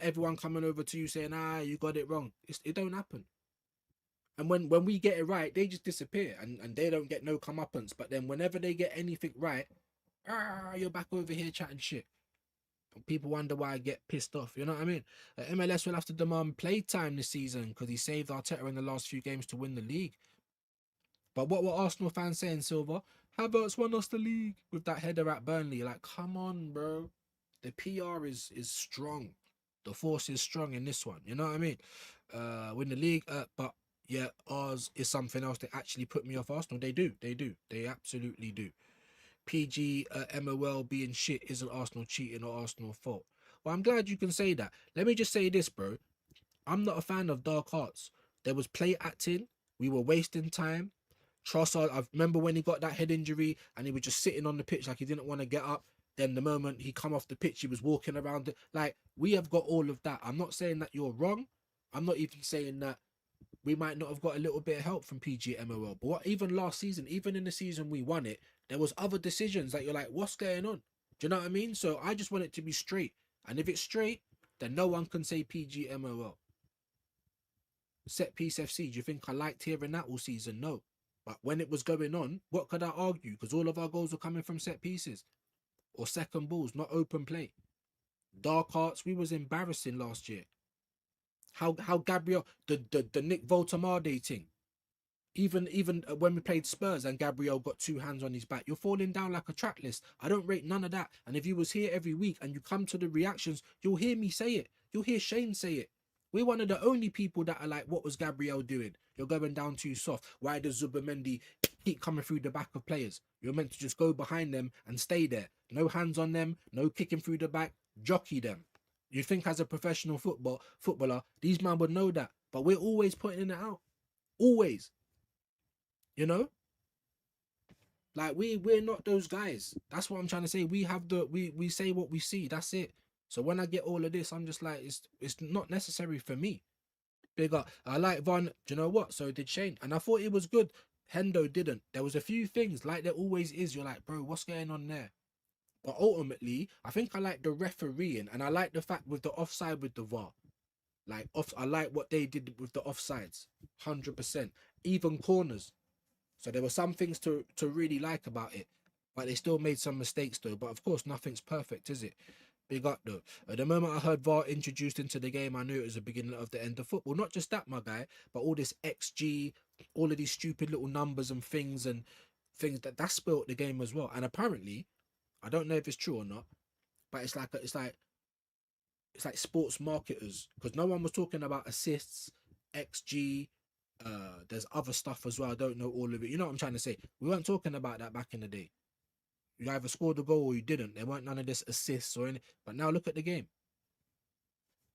Speaker 5: everyone coming over to you saying, you got it wrong? It don't happen. And when we get it right, they just disappear and they don't get no comeuppance. But then whenever they get anything right, you're back over here chatting shit. People wonder why I get pissed off. You know what I mean? MLS will have to demand playtime this season because he saved Arteta in the last few games to win the league. But what were Arsenal fans saying, Silver? Havertz won us the league with that header at Burnley. Like, come on, bro. The PR is strong. The force is strong in this one. You know what I mean? Win the league, but yeah, ours is something else. They actually put me off Arsenal. They do. They absolutely do. PG MOL being shit isn't Arsenal cheating or Arsenal fault. Well, I'm glad you can say that. Let me just say this, bro. I'm not a fan of dark arts. There was play acting. We were wasting time. Trossard, I remember when he got that head injury and he was just sitting on the pitch like he didn't want to get up. Then the moment he come off the pitch, he was walking around it. Like, we have got all of that. I'm not saying that you're wrong. I'm not even saying that we might not have got a little bit of help from PGMOL. But even last season, even in the season we won it, there was other decisions that you're like, what's going on? Do you know what I mean? So I just want it to be straight. And if it's straight, then no one can say PGMOL. Set piece FC, do you think I liked hearing that all season? No. But when it was going on, what could I argue? Because all of our goals were coming from set pieces or second balls, not open play. Dark arts, we was embarrassing last year. How Gabriel, the Nick Voltamade thing. Even when we played Spurs and Gabriel got two hands on his back, you're falling down like a track list. I don't rate none of that. And if you was here every week and you come to the reactions, you'll hear me say it. You'll hear Shane say it. We're one of the only people that are like, what was Gabriel doing? You're going down too soft. Why does Zubimendi keep coming through the back of players? You're meant to just go behind them and stay there. No hands on them, no kicking through the back, jockey them. You think as a professional footballer, these men would know that. But we're always pointing it out. Always. You know? Like, we're not those guys. That's what I'm trying to say. We have we say what we see. That's it. So when I get all of this, I'm just like, it's not necessary for me. Big up. I like Von. Do you know what? So did Shane. And I thought it was good. Hendo didn't. There was a few things, like there always is. You're like, bro, what's going on there? But ultimately, I think I like the refereeing. And I like the fact with the offside with the VAR. I like what they did with the offsides. 100%. Even corners. So there were some things to really like about it. But they still made some mistakes though. But of course, nothing's perfect, is it? Big up though. At the moment I heard VAR introduced into the game, I knew it was the beginning of the end of football. Not just that, my guy, but all this XG, all of these stupid little numbers and things that spoilt the game as well. And apparently, I don't know if it's true or not, but it's like sports marketers, because no one was talking about assists, XG, There's other stuff as well. I don't know all of it. You know what I'm trying to say? We weren't talking about that back in the day. You either scored a goal or you didn't. There weren't none of this assists or anything. But now look at the game.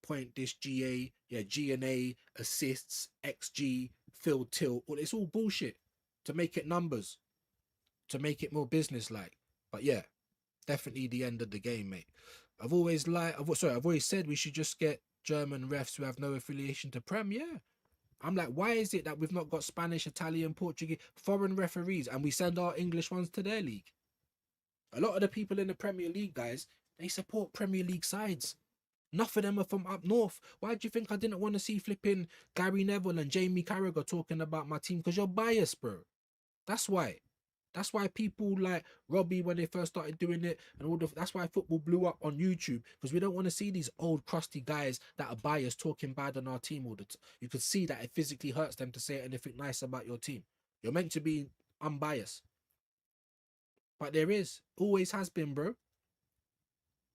Speaker 5: Point dish, GA, yeah, GNA, assists, XG, field tilt. Well, it's all bullshit to make it numbers, to make it more business-like. But yeah, definitely the end of the game, mate. I've always said we should just get German refs who have no affiliation to Prem. Yeah. I'm like, why is it that we've not got Spanish, Italian, Portuguese, foreign referees, and we send our English ones to their league? A lot of the people in the Premier League, guys, they support Premier League sides. Enough of them are from up north. Why do you think I didn't want to see flipping Gary Neville and Jamie Carragher talking about my team? Because you're biased, bro. That's why. That's why people like Robbie, when they first started doing it, and all that's why football blew up on YouTube, because we don't want to see these old crusty guys that are biased talking bad on our team all the time. You could see that it physically hurts them to say anything nice about your team. You're meant to be unbiased. But there is, always has been, bro.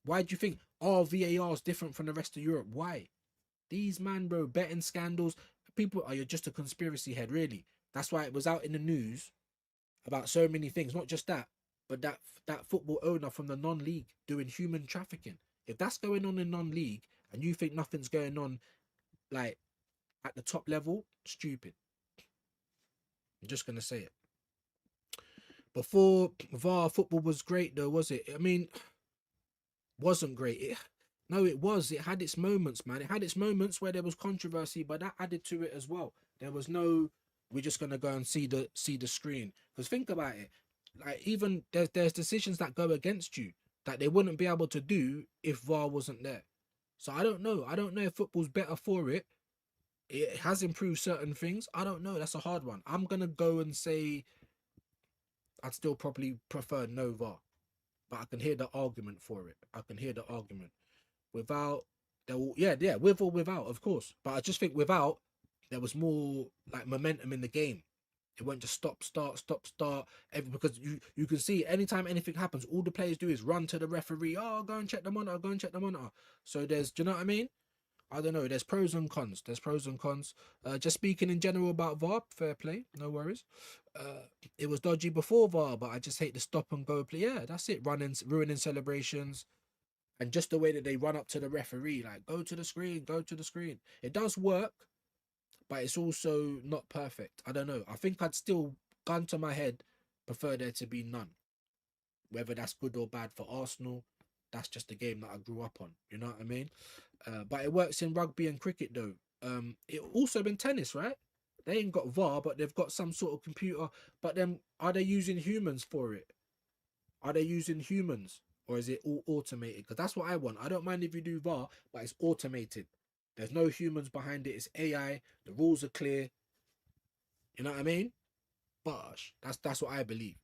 Speaker 5: Why do you think VAR is different from the rest of Europe? Why? These man, bro, betting scandals. People, you're just a conspiracy head, really. That's why it was out in the news about so many things. Not just that, but that football owner from the non-league doing human trafficking. If that's going on in non-league and you think nothing's going on, like, at the top level, stupid. I'm just going to say it. Before VAR, football was great, though, was it? I mean, wasn't great. No, it was. It had its moments, man. It had its moments where there was controversy, but that added to it as well. There was no, we're just gonna go and see the screen. Because think about it, like, even there's decisions that go against you that they wouldn't be able to do if VAR wasn't there. So I don't know. I don't know if football's better for it. It has improved certain things. I don't know. That's a hard one. I'm gonna go and say I'd still probably prefer no VAR. But I can hear the argument for it. I can hear the argument. Without, with or without, of course. But I just think without, there was more like momentum in the game. It won't just stop, start. Because you can see anytime anything happens, all the players do is run to the referee. Oh, go and check the monitor. Go and check the monitor. So do you know what I mean? I don't know. There's pros and cons. Just speaking in general about VAR, fair play, no worries. It was dodgy before VAR, but I just hate the stop and go play. Yeah, that's it. Ruining celebrations, and just the way that they run up to the referee, like, go to the screen. It does work, but it's also not perfect. I don't know. I think I'd still, gun to my head, prefer there to be none. Whether that's good or bad for Arsenal, that's just the game that I grew up on. You know what I mean? But it works in rugby and cricket, though. It also been tennis, right? They ain't got VAR, but they've got some sort of computer. But then, are they using humans for it? Are they using humans? Or is it all automated? Because that's what I want. I don't mind if you do VAR, but it's automated. There's no humans behind it. It's AI. The rules are clear. You know what I mean? Bosh. That's what I believe.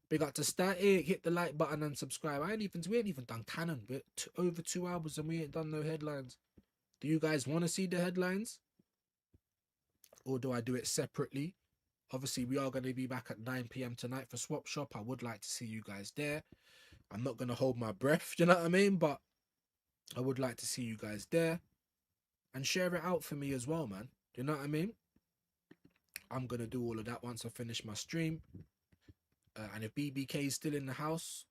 Speaker 5: Big up to Static. Hit the like button and subscribe. We ain't even done canon. We're over 2 hours and we ain't done no headlines. Do you guys want to see the headlines? Or do I do it separately? Obviously, we are going to be back at 9 p.m. tonight for Swap Shop. I would like to see you guys there. I'm not going to hold my breath, you know what I mean? But I would like to see you guys there. And share it out for me as well, man. You know what I mean? I'm going to do all of that once I finish my stream. And if BBK is still in the house,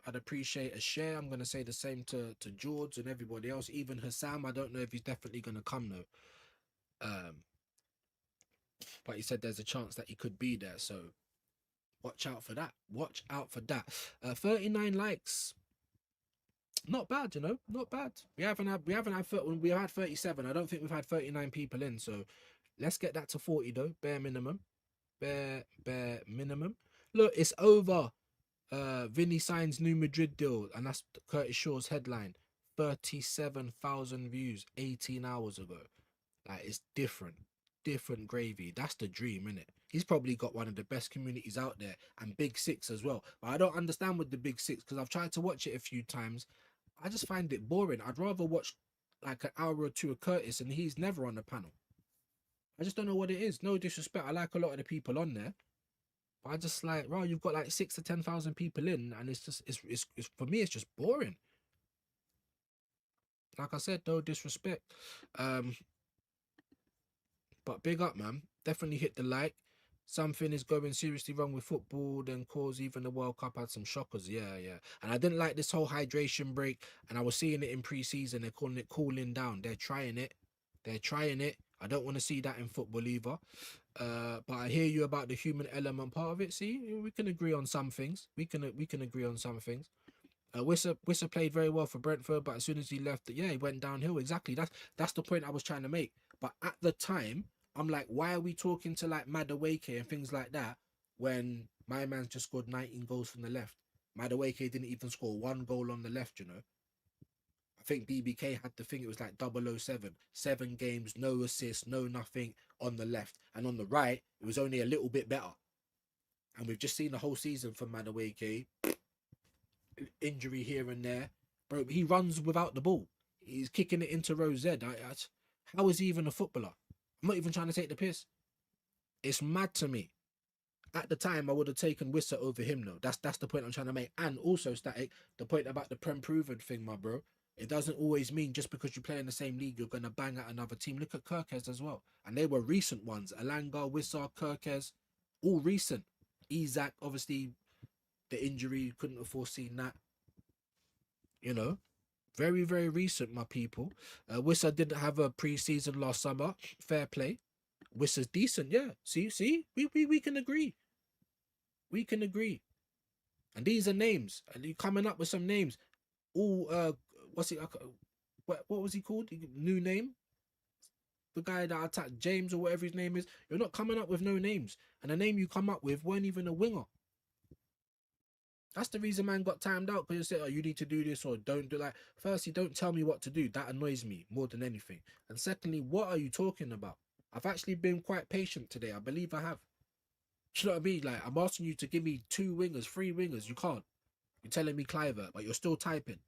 Speaker 5: I'd appreciate a share. I'm going to say the same to George and everybody else. Even Hassam, I don't know if he's definitely going to come, though. But he said there's a chance that he could be there. So watch out for that. 39 likes. Not bad, you know. Not bad. We had 37. I don't think we've had 39 people in. So let's get that to 40 though. Bare minimum. Bare minimum. Look, it's over. Vinny signs new Madrid deal, and that's Curtis Shaw's headline. 37,000 views 18 hours ago. Like, it's different gravy. That's the dream, innit? He's probably got one of the best communities out there, and Big Six as well. But I don't understand with the Big Six, because I've tried to watch it a few times. I just find it boring. I'd rather watch like an hour or two of Curtis, and he's never on the panel. I just don't know what it is. No disrespect. I like a lot of the people on there. But I just like, right, you've got like 6,000 to 10,000 people in, and it's just, it's for me, it's just boring. Like I said, no disrespect. But big up, man. Definitely hit the like. Something is going seriously wrong with football, then cause even the World Cup had some shockers. Yeah, yeah. And I didn't like this whole hydration break. And I was seeing it in pre-season. They're calling it cooling down. They're trying it. They're trying it. I don't want to see that in football either. But I hear you about the human element part of it. See, we can agree on some things. We can agree on some things. Wissa played very well for Brentford, but as soon as he left, yeah, he went downhill. Exactly. That's the point I was trying to make. But at the time, I'm like, why are we talking to like Madueke and things like that when my man's just scored 19 goals from the left? Madueke didn't even score one goal on the left, you know. I think BBK had the thing, it was like 007. 7 games, no assists, no nothing on the left. And on the right, it was only a little bit better. And we've just seen the whole season from Madueke. Injury here and there. Bro, he runs without the ball. He's kicking it into row Z. How is he even a footballer? I'm not even trying to take the piss. It's mad to me. At the time, I would have taken Wissa over him, though. That's the point I'm trying to make. And also, Static, the point about the Prem proven thing, my bro. It doesn't always mean just because you play in the same league, you're going to bang at another team. Look at Kirkes as well. And they were recent ones. Alanga, Wissa, Kirkes, all recent. Isaac, obviously, the injury, couldn't have foreseen that. You know, very, very recent, my people. Wissa didn't have a pre-season last summer. Fair play. Wissa's decent, yeah. See, we can agree. We can agree. And these are names. And you coming up with some names. All what's it? What was he called? New name? The guy that attacked James or whatever his name is. You're not coming up with no names. And the name you come up with weren't even a winger. That's the reason man got timed out, because you said, oh, you need to do this or don't do that. Firstly, don't tell me what to do. That annoys me more than anything. And secondly, what are you talking about? I've actually been quite patient today. I believe I have. Do you know what I mean? Like, I'm asking you to give me 2 wingers, 3 wingers. You can't. You're telling me Cliver, but you're still typing.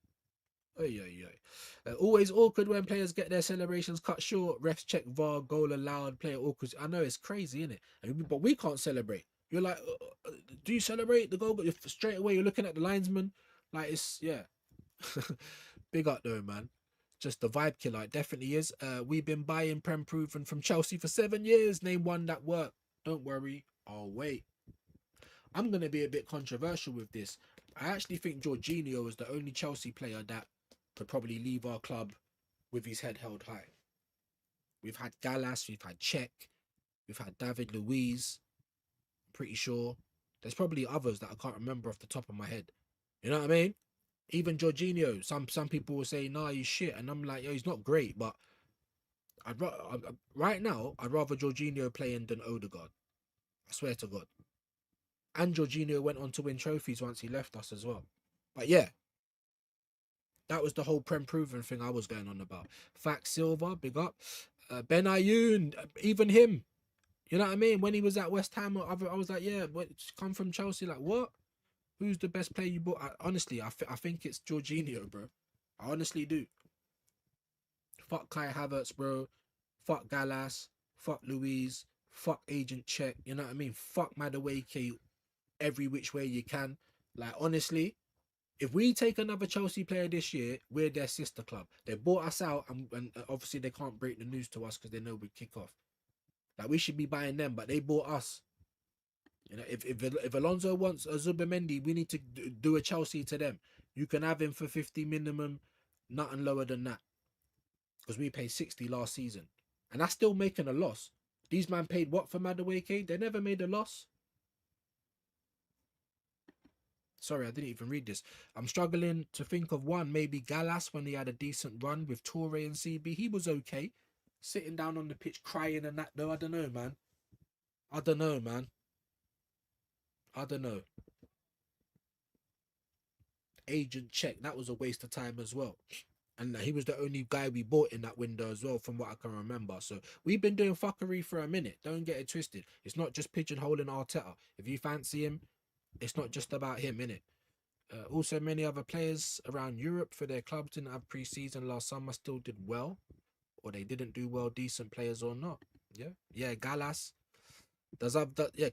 Speaker 5: Always awkward when players get their celebrations cut short. Refs check VAR, goal allowed, player awkward. I know it's crazy, isn't it? But we can't celebrate. You're like, do you celebrate the goal? But straight away you're looking at the linesman. Like, it's, yeah. Big up though, man. Just the vibe killer. It definitely is. We've been buying Prem proven from Chelsea for 7 years. Name one that worked. Don't worry, I'll wait. I'm going to be a bit controversial with this. I actually think Jorginho is the only Chelsea player that could probably leave our club with his head held high. We've had Gallas, we've had Cech, we've had David Luiz. I'm pretty sure. There's probably others that I can't remember off the top of my head. You know what I mean? Even Jorginho, some people will say, nah, he's shit. And I'm like, yo, he's not great. But right now, I'd rather Jorginho playing than Odegaard. I swear to God. And Jorginho went on to win trophies once he left us as well. But yeah, that was the whole Prem proven thing I was going on about. Fax Silva, big up. Ben Ayoun, even him. You know what I mean? When he was at West Ham, I was like, yeah, but come from Chelsea. Like, what? Who's the best player you bought? Honestly, I think it's Jorginho, bro. I honestly do. Fuck Kai Havertz, bro. Fuck Gallas. Fuck Luiz. Fuck Agent Cech. You know what I mean? Fuck Madueke every which way you can. Like, honestly, if we take another Chelsea player this year, we're their sister club. They bought us out, and obviously they can't break the news to us because they know we kick off. Like, we should be buying them, but they bought us. You know, if Alonso wants a Zubimendi, we need to do a Chelsea to them. You can have him for 50 minimum, nothing lower than that. Because we paid 60 last season. And that's still making a loss. These man paid what for Madueke? They never made a loss. Sorry, I didn't even read this. I'm struggling to think of one. Maybe Gallas when he had a decent run with Toure and CB. He was okay. Sitting down on the pitch crying and that, though. I don't know, man. I don't know. Agent Cech, that was a waste of time as well. And he was the only guy we bought in that window as well, from what I can remember. So we've been doing fuckery for a minute. Don't get it twisted. It's not just pigeonholing Arteta. If you fancy him, it's not just about him, innit? Also, many other players around Europe for their clubs didn't have pre-season last summer, still did well. Or they didn't do well, decent players or not. Yeah, Gallas.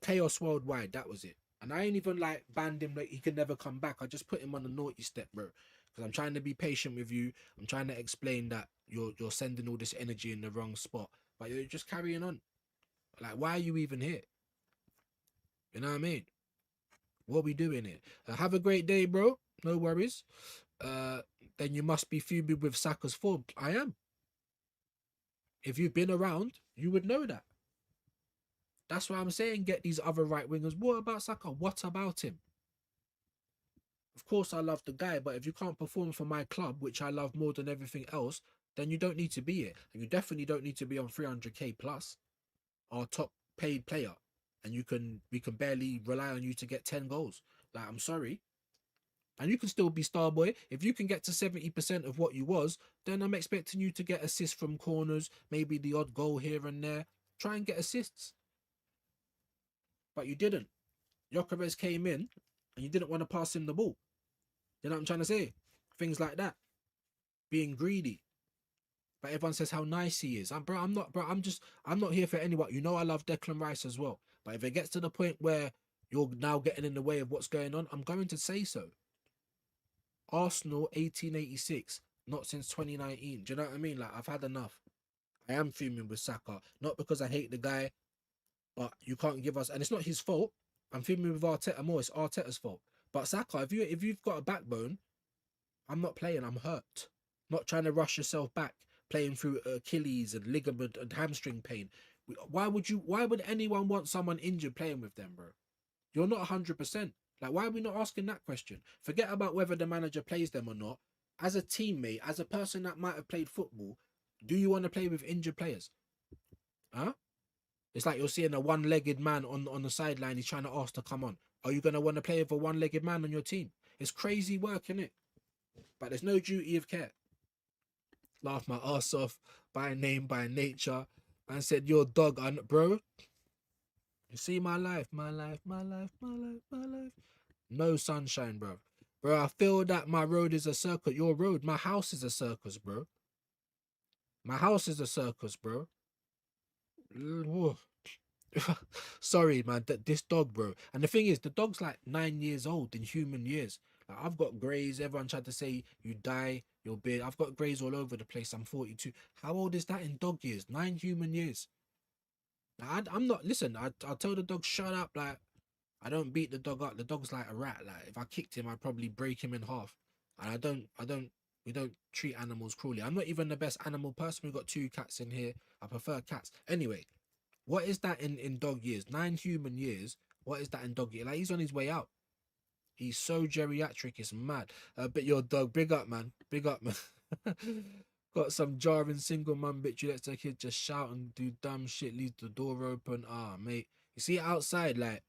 Speaker 5: Chaos Worldwide, that was it. And I ain't even like banned him like he can never come back. I just put him on the naughty step, bro. Because I'm trying to be patient with you. I'm trying to explain that you're sending all this energy in the wrong spot. But you're just carrying on. Like, why are you even here? You know what I mean? What are we doing here? Have a great day, bro. No worries. Then you must be fuming with Saka's form. I am. If you've been around, you would know that. That's why I'm saying get these other right wingers. What about Saka? What about him? Of course, I love the guy, but if you can't perform for my club, which I love more than everything else, then you don't need to be here. And you definitely don't need to be on 300k plus, our top paid player. And we can barely rely on you to get 10 goals. Like, I'm sorry. And you can still be star boy. If you can get to 70% of what you was, then I'm expecting you to get assists from corners, maybe the odd goal here and there. Try and get assists. But you didn't. Gyökeres came in and you didn't want to pass him the ball. You know what I'm trying to say? Things like that. Being greedy. But everyone says how nice he is. I'm not here for anyone. You know I love Declan Rice as well. But if it gets to the point where you're now getting in the way of what's going on, I'm going to say so. Arsenal 1886, not since 2019. Do you know what I mean? Like, I've had enough. I am fuming with Saka. Not because I hate the guy, but you can't give us, and it's not his fault. I'm fuming with Arteta more. It's Arteta's fault. But Saka, if you've got a backbone, I'm not playing. I'm hurt. Not trying to rush yourself back, playing through Achilles and ligament and hamstring pain. Why would anyone want someone injured playing with them, bro? You're not 100%. Like, why are we not asking that question? Forget about whether the manager plays them or not. As a teammate, as a person that might have played football, do you want to play with injured players? Huh? It's like you're seeing a one-legged man on the sideline. He's trying to ask to come on. Are you going to want to play with a one-legged man on your team? It's crazy work, innit? But there's no duty of care. Laugh my ass off, by name, by nature. Man said, you're dog, bro. You see my life, my life, my life, my life, my life. No sunshine, bro. Bro, I feel that my road is a circus. Your road, my house is a circus, bro. My house is a circus, bro. Sorry, man, this dog, bro. And the thing is, the dog's like 9 years old in human years. Like, I've got greys. Everyone tried to say you die, you're big. I've got greys all over the place. I'm 42. How old is that in dog years? 9 human years. I'm not, listen, I'll tell the dog, shut up. Like, I don't beat the dog up. The dog's like a rat. Like, if I kicked him, I'd probably break him in half. And we don't treat animals cruelly. I'm not even the best animal person. We've got 2 cats in here. I prefer cats. Anyway, what is that in dog years? 9 human years. What is that in dog years? Like, he's on his way out. He's so geriatric, it's mad. But your dog, big up, man. Big up, man. Got some jarring single mum bitch who lets their kid just shout and do dumb shit, leaves the door open. Mate. You see outside, like,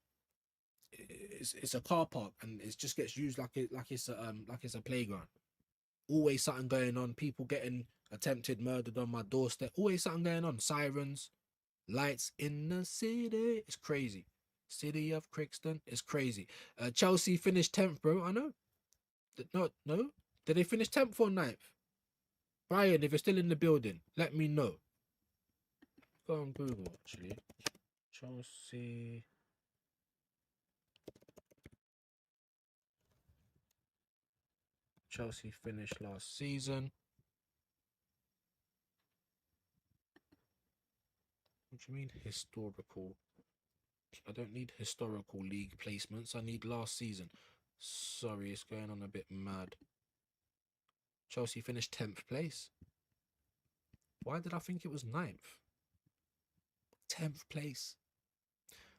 Speaker 5: it's a car park and it just gets used like it's a playground. Always something going on. People getting attempted murdered on my doorstep. Always something going on. Sirens, lights in the city. It's crazy. City of Crixton. It's crazy. Chelsea finished 10th, bro. I know. No. Did they finish 10th or 9th? Brian, if you're still in the building, let me know. Go on Google, actually. Chelsea. Chelsea finished last season. What do you mean historical? I don't need historical league placements. I need last season. Sorry, it's going on a bit mad. Chelsea finished 10th place. Why did I think it was 9th? 10th place.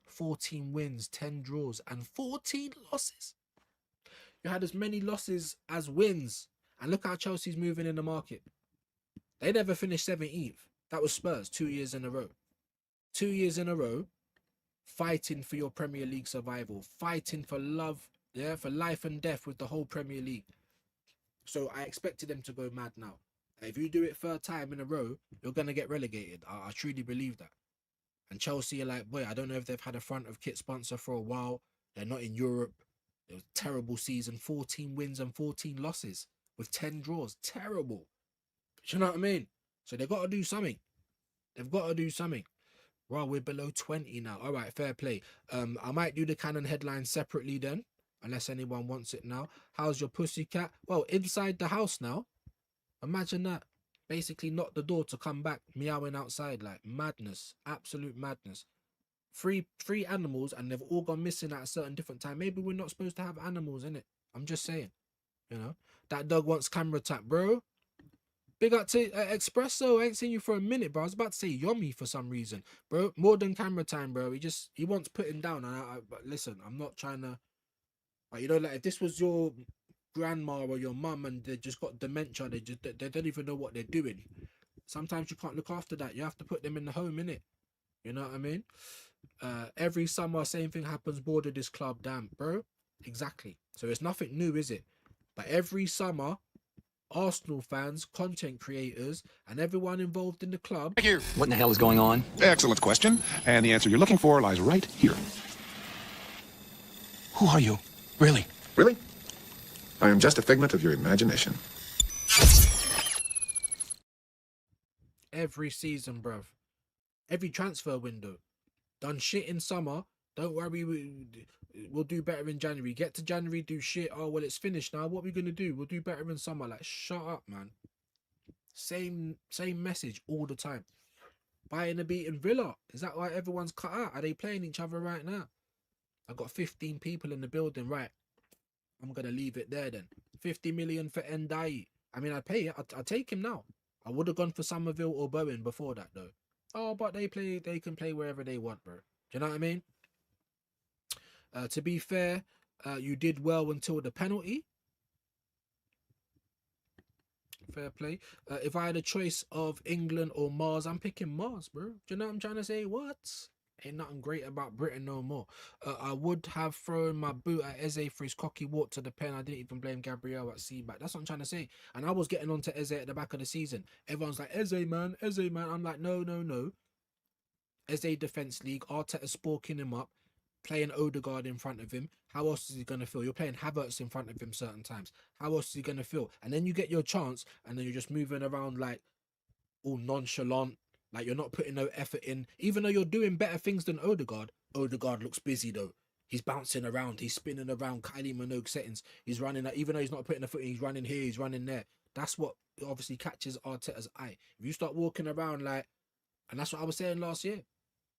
Speaker 5: 14 wins, 10 draws, and 14 losses. You had as many losses as wins. And look how Chelsea's moving in the market. They never finished 17th. That was Spurs 2 years in a row. 2 years in a row, fighting for your Premier League survival, fighting for love, yeah, for life and death with the whole Premier League. So I expected them to go mad now. If you do it 3rd time in a row, you're going to get relegated. I truly believe that. And Chelsea are like, boy, I don't know if they've had a front of kit sponsor for a while. They're not in Europe. It was a terrible season. 14 wins and 14 losses with 10 draws. Terrible. Do you know what I mean? So they've got to do something. They've got to do something. Well, we're below 20 now. All right, fair play. I might do the Canon headline separately then, unless anyone wants it now. How's your pussycat? Well, inside the house now. Imagine that. Basically knocked the door to come back, meowing outside like madness. Absolute madness. three animals and they've all gone missing at a certain different time. Maybe we're not supposed to have animals in it. I'm just saying, you know. That dog wants camera tap, bro. Big up to Espresso. I ain't seen you for a minute, bro. I was about to say Yummy for some reason, bro. More than camera time, bro. He wants putting down. And but listen, I'm not trying to, like, you know, like if this was your grandma or your mum and they just got dementia, they don't even know what they're doing. Sometimes you can't look after that. You have to put them in the home, innit? You know what I mean? Every summer, same thing happens. Border this club, damn, bro. Exactly. So it's nothing new, is it? But every summer, Arsenal fans, content creators, and everyone involved in the club.
Speaker 7: What in the hell is going on?
Speaker 8: Excellent question. And the answer you're looking for lies right here.
Speaker 7: Who are you? Really?
Speaker 8: Really? I am just a figment of your imagination.
Speaker 5: Every season, bruv. Every transfer window. Done shit in summer. Don't worry, we'll do better in January. Get to January, do shit. Oh, well, it's finished now. What are we going to do? We'll do better in summer. Like, shut up, man. Same message all the time. Buying a beaten Villa. Is that why everyone's cut out? Are they playing each other right now? I got 15 people in the building, right? I'm going to leave it there then. 50 million for Ndai. I mean, I pay it. I take him now. I would have gone for Somerville or Bowen before that, though. Oh, but they can play wherever they want, bro. Do you know what I mean? To be fair, you did well until the penalty. Fair play. If I had a choice of England or Mars, I'm picking Mars, bro. Do you know what I'm trying to say? What? Ain't nothing great about Britain no more. I would have thrown my boot at Eze for his cocky walk to the pen. I didn't even blame Gabriel at C-back. That's what I'm trying to say. And I was getting on to Eze at the back of the season. Everyone's like, Eze, man. I'm like, no. Eze Defence League. Arteta sporking him up. Playing Odegaard in front of him. How else is he going to feel? You're playing Havertz in front of him certain times. How else is he going to feel? And then you get your chance and then you're just moving around like all nonchalant. Like you're not putting no effort in. Even though you're doing better things than Odegaard. Odegaard looks busy though. He's bouncing around. He's spinning around Kylie Minogue settings. He's running, even though he's not putting a foot in, he's running here, he's running there. That's what obviously catches Arteta's eye. If you start walking around like, and that's what I was saying last year.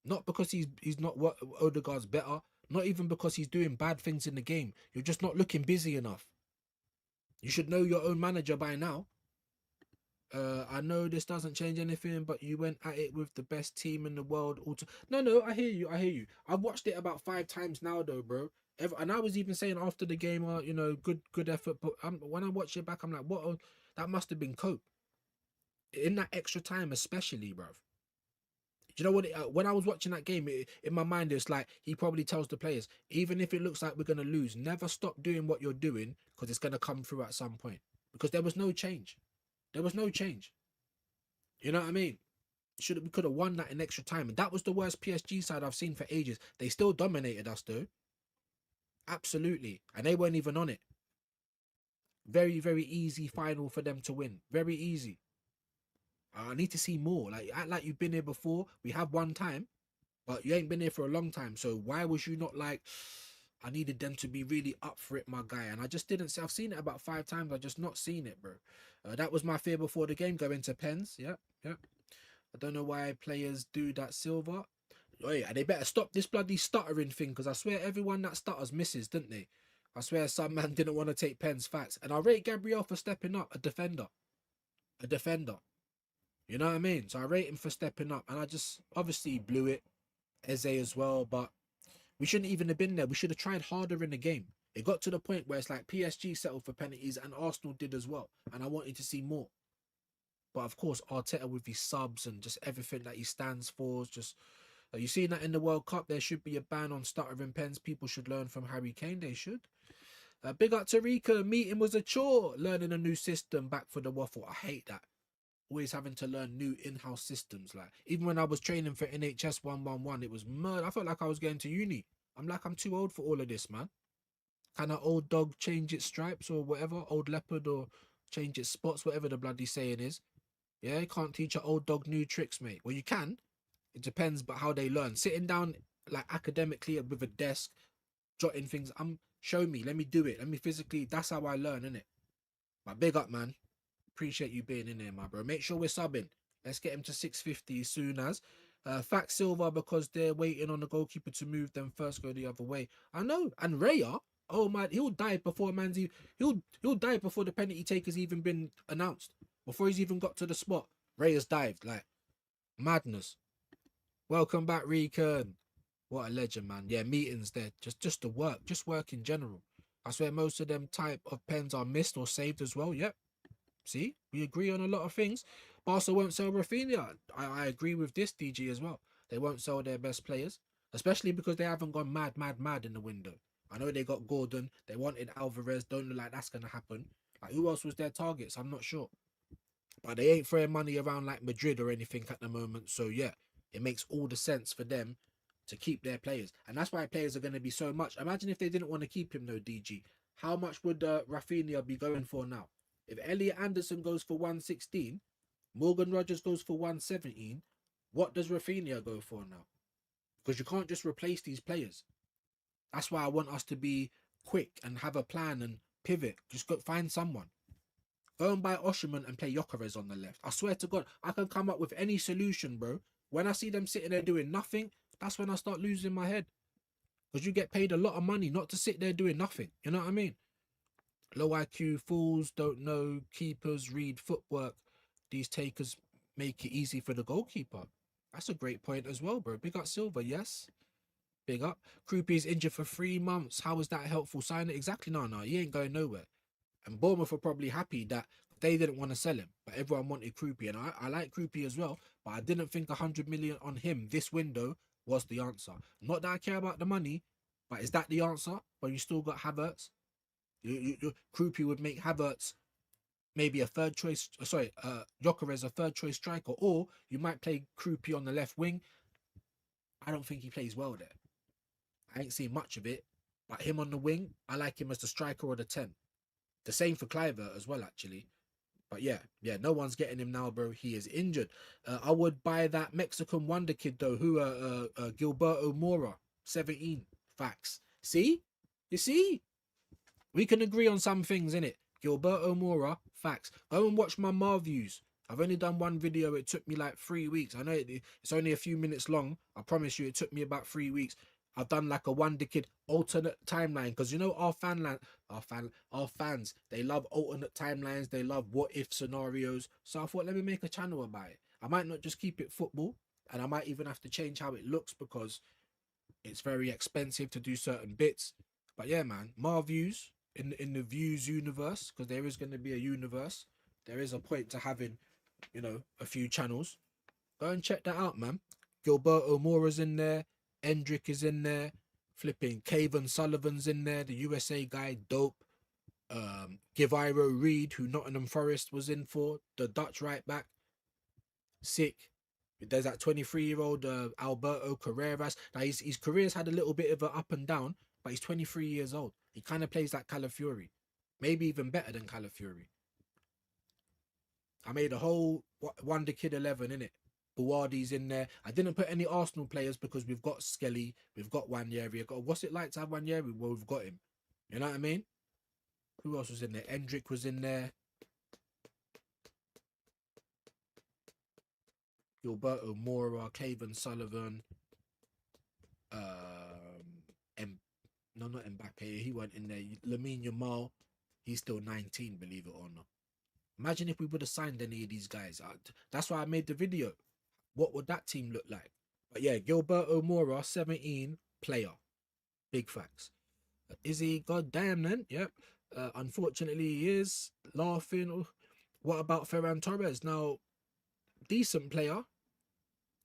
Speaker 5: Not because he's not what Odegaard's better. Not even because he's doing bad things in the game. You're just not looking busy enough. You should know your own manager by now. I know this doesn't change anything, but you went at it with the best team in the world. No, I hear you. I've watched it about 5 times now, though, bro. And I was even saying after the game, good effort. But when I watch it back, I'm like, what? That must have been cope. In that extra time, especially, bro. Do you know what? When I was watching that game, in my mind, it's like he probably tells the players, even if it looks like we're going to lose, never stop doing what you're doing because it's going to come through at some point. Because there was no change. There was no change. You know what I mean? We could have won that in extra time. And that was the worst PSG side I've seen for ages. They still dominated us, though. Absolutely. And they weren't even on it. Very, very easy final for them to win. Very easy. I need to see more. Like, act like you've been here before. We have one time, but you ain't been here for a long time. So why was you not like, I needed them to be really up for it, my guy? And I just didn't see. I've seen it about 5 times. I just not seen it, bro. That was my fear before the game, going to pens. Yep. I don't know why players do that, Silver. Oh, yeah, they better stop this bloody stuttering thing, because I swear everyone that stutters misses, didn't they? I swear some man didn't want to take pens, facts. And I rate Gabriel for stepping up, a defender. You know what I mean? So I rate him for stepping up. And I just, obviously, blew it. Eze as well, but we shouldn't even have been there. We should have tried harder in the game. It got to the point where it's like PSG settled for penalties and Arsenal did as well. And I wanted to see more. But of course, Arteta with his subs and just everything that he stands for. Just, you seen that in the World Cup, there should be a ban on stuttering pens. People should learn from Harry Kane. They should. Big up Tarika. Meeting was a chore. Learning a new system back for the waffle. I hate that. Always having to learn new in-house systems. Like, even when I was training for NHS 111, it was murder. I felt like I was going to uni. I'm too old for all of this, man. Can an old dog change its stripes or whatever? Old leopard or change its spots, whatever the bloody saying is. Yeah, you can't teach an old dog new tricks, mate. Well, you can. It depends, but how they learn. Sitting down, like, academically with a desk, jotting things. Show me. Let me do it. Let me physically. That's how I learn, innit? But big up, man. Appreciate you being in there, my bro. Make sure we're subbing. Let's get him to 650 as soon as. Fact Silver because they're waiting on the goalkeeper to move them first, go the other way. I know. And Raya, oh man, he'll die before he'll die before the penalty taker's even been announced. Before he's even got to the spot. Raya's dived. Like madness. Welcome back, Recon. What a legend, man. Yeah, meetings there. Just the work. Just work in general. I swear most of them type of pens are missed or saved as well. Yep. See, we agree on a lot of things. Barca won't sell Rafinha. I agree with this, DG, as well. They won't sell their best players, especially because they haven't gone mad in the window. I know they got Gordon. They wanted Alvarez. Don't look like that's going to happen. Like, who else was their targets? I'm not sure. But they ain't throwing money around like Madrid or anything at the moment. So, yeah, it makes all the sense for them to keep their players. And that's why players are going to be so much. Imagine if they didn't want to keep him, though, DG. How much would Rafinha be going for now? If Elliot Anderson goes for 116, Morgan Rogers goes for 117, what does Rafinha go for now? Because you can't just replace these players. That's why I want us to be quick and have a plan and pivot. Just go find someone. Go and buy Osherman and play Gyökeres on the left. I swear to God, I can come up with any solution, bro. When I see them sitting there doing nothing, that's when I start losing my head. Because you get paid a lot of money not to sit there doing nothing. You know what I mean? Low IQ fools don't know keepers read footwork. These takers make it easy for the goalkeeper. That's a great point as well, bro. Big up Silver, yes. Big up. Kroupie's injured for 3 months. How is that helpful? Sign it exactly. No, he ain't going nowhere. And Bournemouth are probably happy that they didn't want to sell him, but everyone wanted Kroupie, and I like Kroupie as well. But I didn't think 100 million on him this window was the answer. Not that I care about the money, but is that the answer when you still got Havertz? Kroupie would make Havertz maybe a third choice. Sorry, Gyökeres a third choice striker, or you might play Kroupie on the left wing. I don't think he plays well there. I ain't seen much of it, but him on the wing, I like him as the striker or the 10. The same for Kluivert as well, actually. But yeah, no one's getting him now, bro. He is injured. I would buy that Mexican wonder kid though, who Gilberto Mora, 17. Facts. See, you see, we can agree on some things, innit? Gilberto Mora, facts. Go and watch my Views. I've only done one video. It took me like 3 weeks. I know it's only a few minutes long. I promise you, it took me about 3 weeks. I've done like a Wonder Kid alternate timeline because you know our fans, they love alternate timelines. They love what if scenarios. So I thought, let me make a channel about it. I might not just keep it football, and I might even have to change how it looks because it's very expensive to do certain bits. But yeah, man, Views in the Viewz universe, because there is going to be a universe. There is a point to having, you know, a few channels. Go and check that out, man. Gilberto Mora's in there. Endrick is in there. Flipping Cavan Sullivan's in there. The USA guy, dope. Giviro Reed, who Nottingham Forest was in for. The Dutch right back. Sick. There's that 23-year-old Alberto Carreras. Now his career's had a little bit of an up and down, but he's 23 years old. He kind of plays like Calafiori. Maybe even better than Calafiori. I made a whole Wonder Kid 11, innit? Buwardi's in there. I didn't put any Arsenal players because we've got Skelly, we've got Wanyeri. What's it like to have Wanyeri? Well, we've got him. You know what I mean? Who else was in there? Endrick was in there. Gilberto Mora, Cavan Sullivan. No, not Mbappe. He went in there. Lamine Yamal. He's still 19, believe it or not. Imagine if we would have signed any of these guys. That's why I made the video. What would that team look like? But yeah, Gilberto Mora, 17, player. Big facts. Is he? Goddamn then. Yep. Unfortunately, he is. Laughing. What about Ferran Torres? Now, decent player.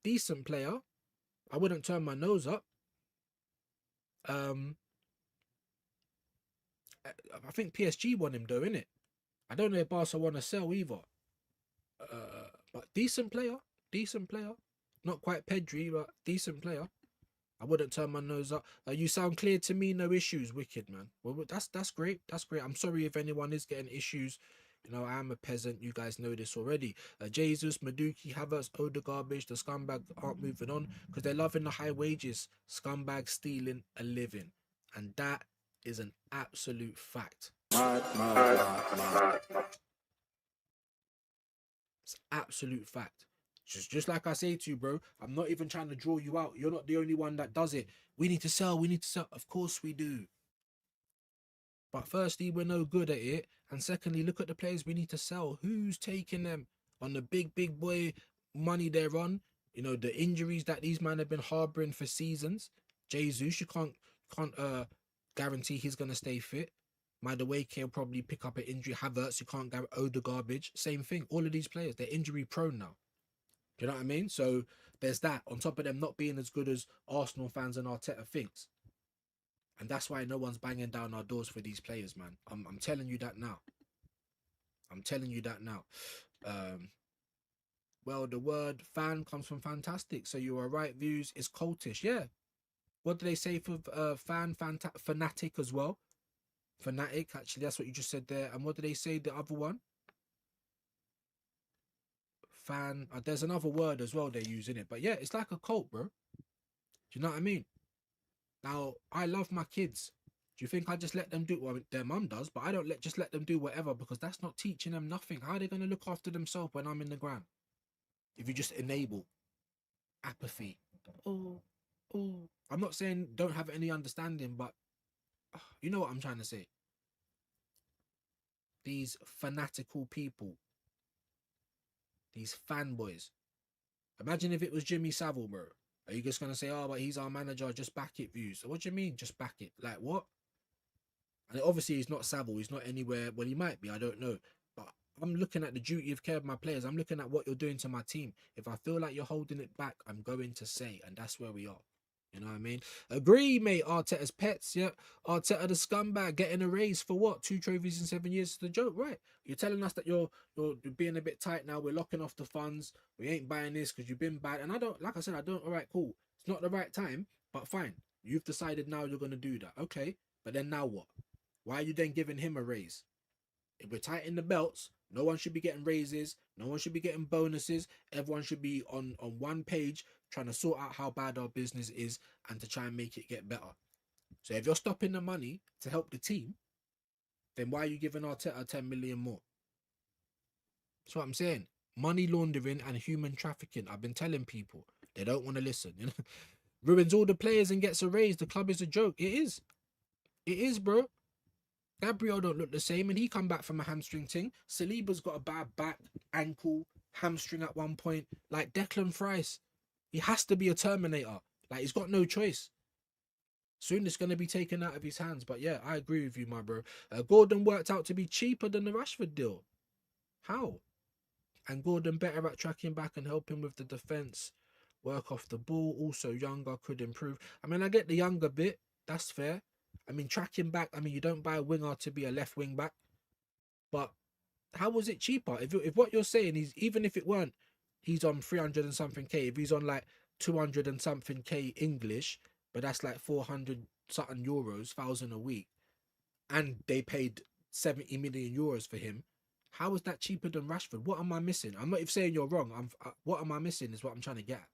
Speaker 5: Decent player. I wouldn't turn my nose up. I think PSG want him though, innit? I don't know if Barca want to sell either. But decent player. Decent player. Not quite Pedri, but decent player. I wouldn't turn my nose up. You sound clear to me, no issues. Wicked, man. Well, that's great. That's great. I'm sorry if anyone is getting issues. You know, I am a peasant. You guys know this already. Jesus, Maduki, Havertz, Odegaard, the scumbags aren't moving on because they're loving the high wages. Scumbags stealing a living. And that is an absolute fact. It's absolute fact. Just like I say to you, bro, I'm not even trying to draw you out. You're not the only one that does it. We need to sell. We need to sell. Of course we do. But firstly, we're no good at it. And secondly, look at the players we need to sell. Who's taking them on the big boy money they're on? You know, the injuries that these men have been harboring for seasons. Jesus, you can't guarantee he's gonna stay fit. Madueke will probably pick up an injury. Havertz, you can't owe the garbage. Same thing. All of these players, they're injury prone now. Do you know what I mean? So there's that. On top of them not being as good as Arsenal fans and Arteta thinks. And that's why no one's banging down our doors for these players, man. I'm telling you that now. I'm telling you that now. Well, the word fan comes from fantastic. So you are right, Viewz. It's cultish. Yeah. What do they say for fanatic as well? Fanatic, actually, that's what you just said there. And what do they say, the other one? Fan. There's another word as well they use in it. But yeah, it's like a cult, bro. Do you know what I mean? Now, I love my kids. Do you think I just let them do what their mum does? But I don't just let them do whatever, because that's not teaching them nothing. How are they going to look after themselves when I'm in the ground? If you just enable apathy. Oh. I'm not saying don't have any understanding, but you know what I'm trying to say. These fanatical people. These fanboys. Imagine if it was Jimmy Savile, bro. Are you just going to say, oh, but he's our manager, just back it, Viewz? So what do you mean, just back it? Like, what? And obviously, he's not Savile. He's not anywhere. Well, he might be. I don't know. But I'm looking at the duty of care of my players. I'm looking at what you're doing to my team. If I feel like you're holding it back, I'm going to say. And that's where we are. You know what I mean? Agree, mate. Arteta's pets. Yeah. Arteta the scumbag getting a raise for what? 2 trophies in 7 years is the joke, right? You're telling us that you're being a bit tight now. We're locking off the funds. We ain't buying this because you've been bad. And I don't, like I said, I don't. All right, cool. It's not the right time, but fine. You've decided now you're going to do that. Okay. But then now what? Why are you then giving him a raise? If we're tightening the belts, no one should be getting raises. No one should be getting bonuses. Everyone should be on one page trying to sort out how bad our business is and to try and make it get better. So if you're stopping the money to help the team, then why are you giving Arteta 10 million more? That's what I'm saying. Money laundering and human trafficking. I've been telling people. They don't want to listen. You know? Ruins all the players and gets a raise. The club is a joke. It is. It is, bro. Gabriel don't look the same, and he come back from a hamstring thing. Saliba's got a bad back, ankle, hamstring at one point. Like Declan Rice, he has to be a Terminator. Like, he's got no choice. Soon it's going to be taken out of his hands. But yeah, I agree with you, my bro. Gordon worked out to be cheaper than the Rashford deal. How? And Gordon better at tracking back and helping with the defence. Work off the ball. Also younger, could improve. I mean, I get the younger bit. That's fair. I mean, tracking back, I mean, you don't buy a winger to be a left wing back. But how was it cheaper? If what you're saying is, even if it weren't, he's on 300 and something K, if he's on like 200 and something K English, but that's like 400 something euros, 1,000 a week, and they paid 70 million euros for him, how is that cheaper than Rashford? What am I missing? I'm not even saying you're wrong. What am I missing is what I'm trying to get at.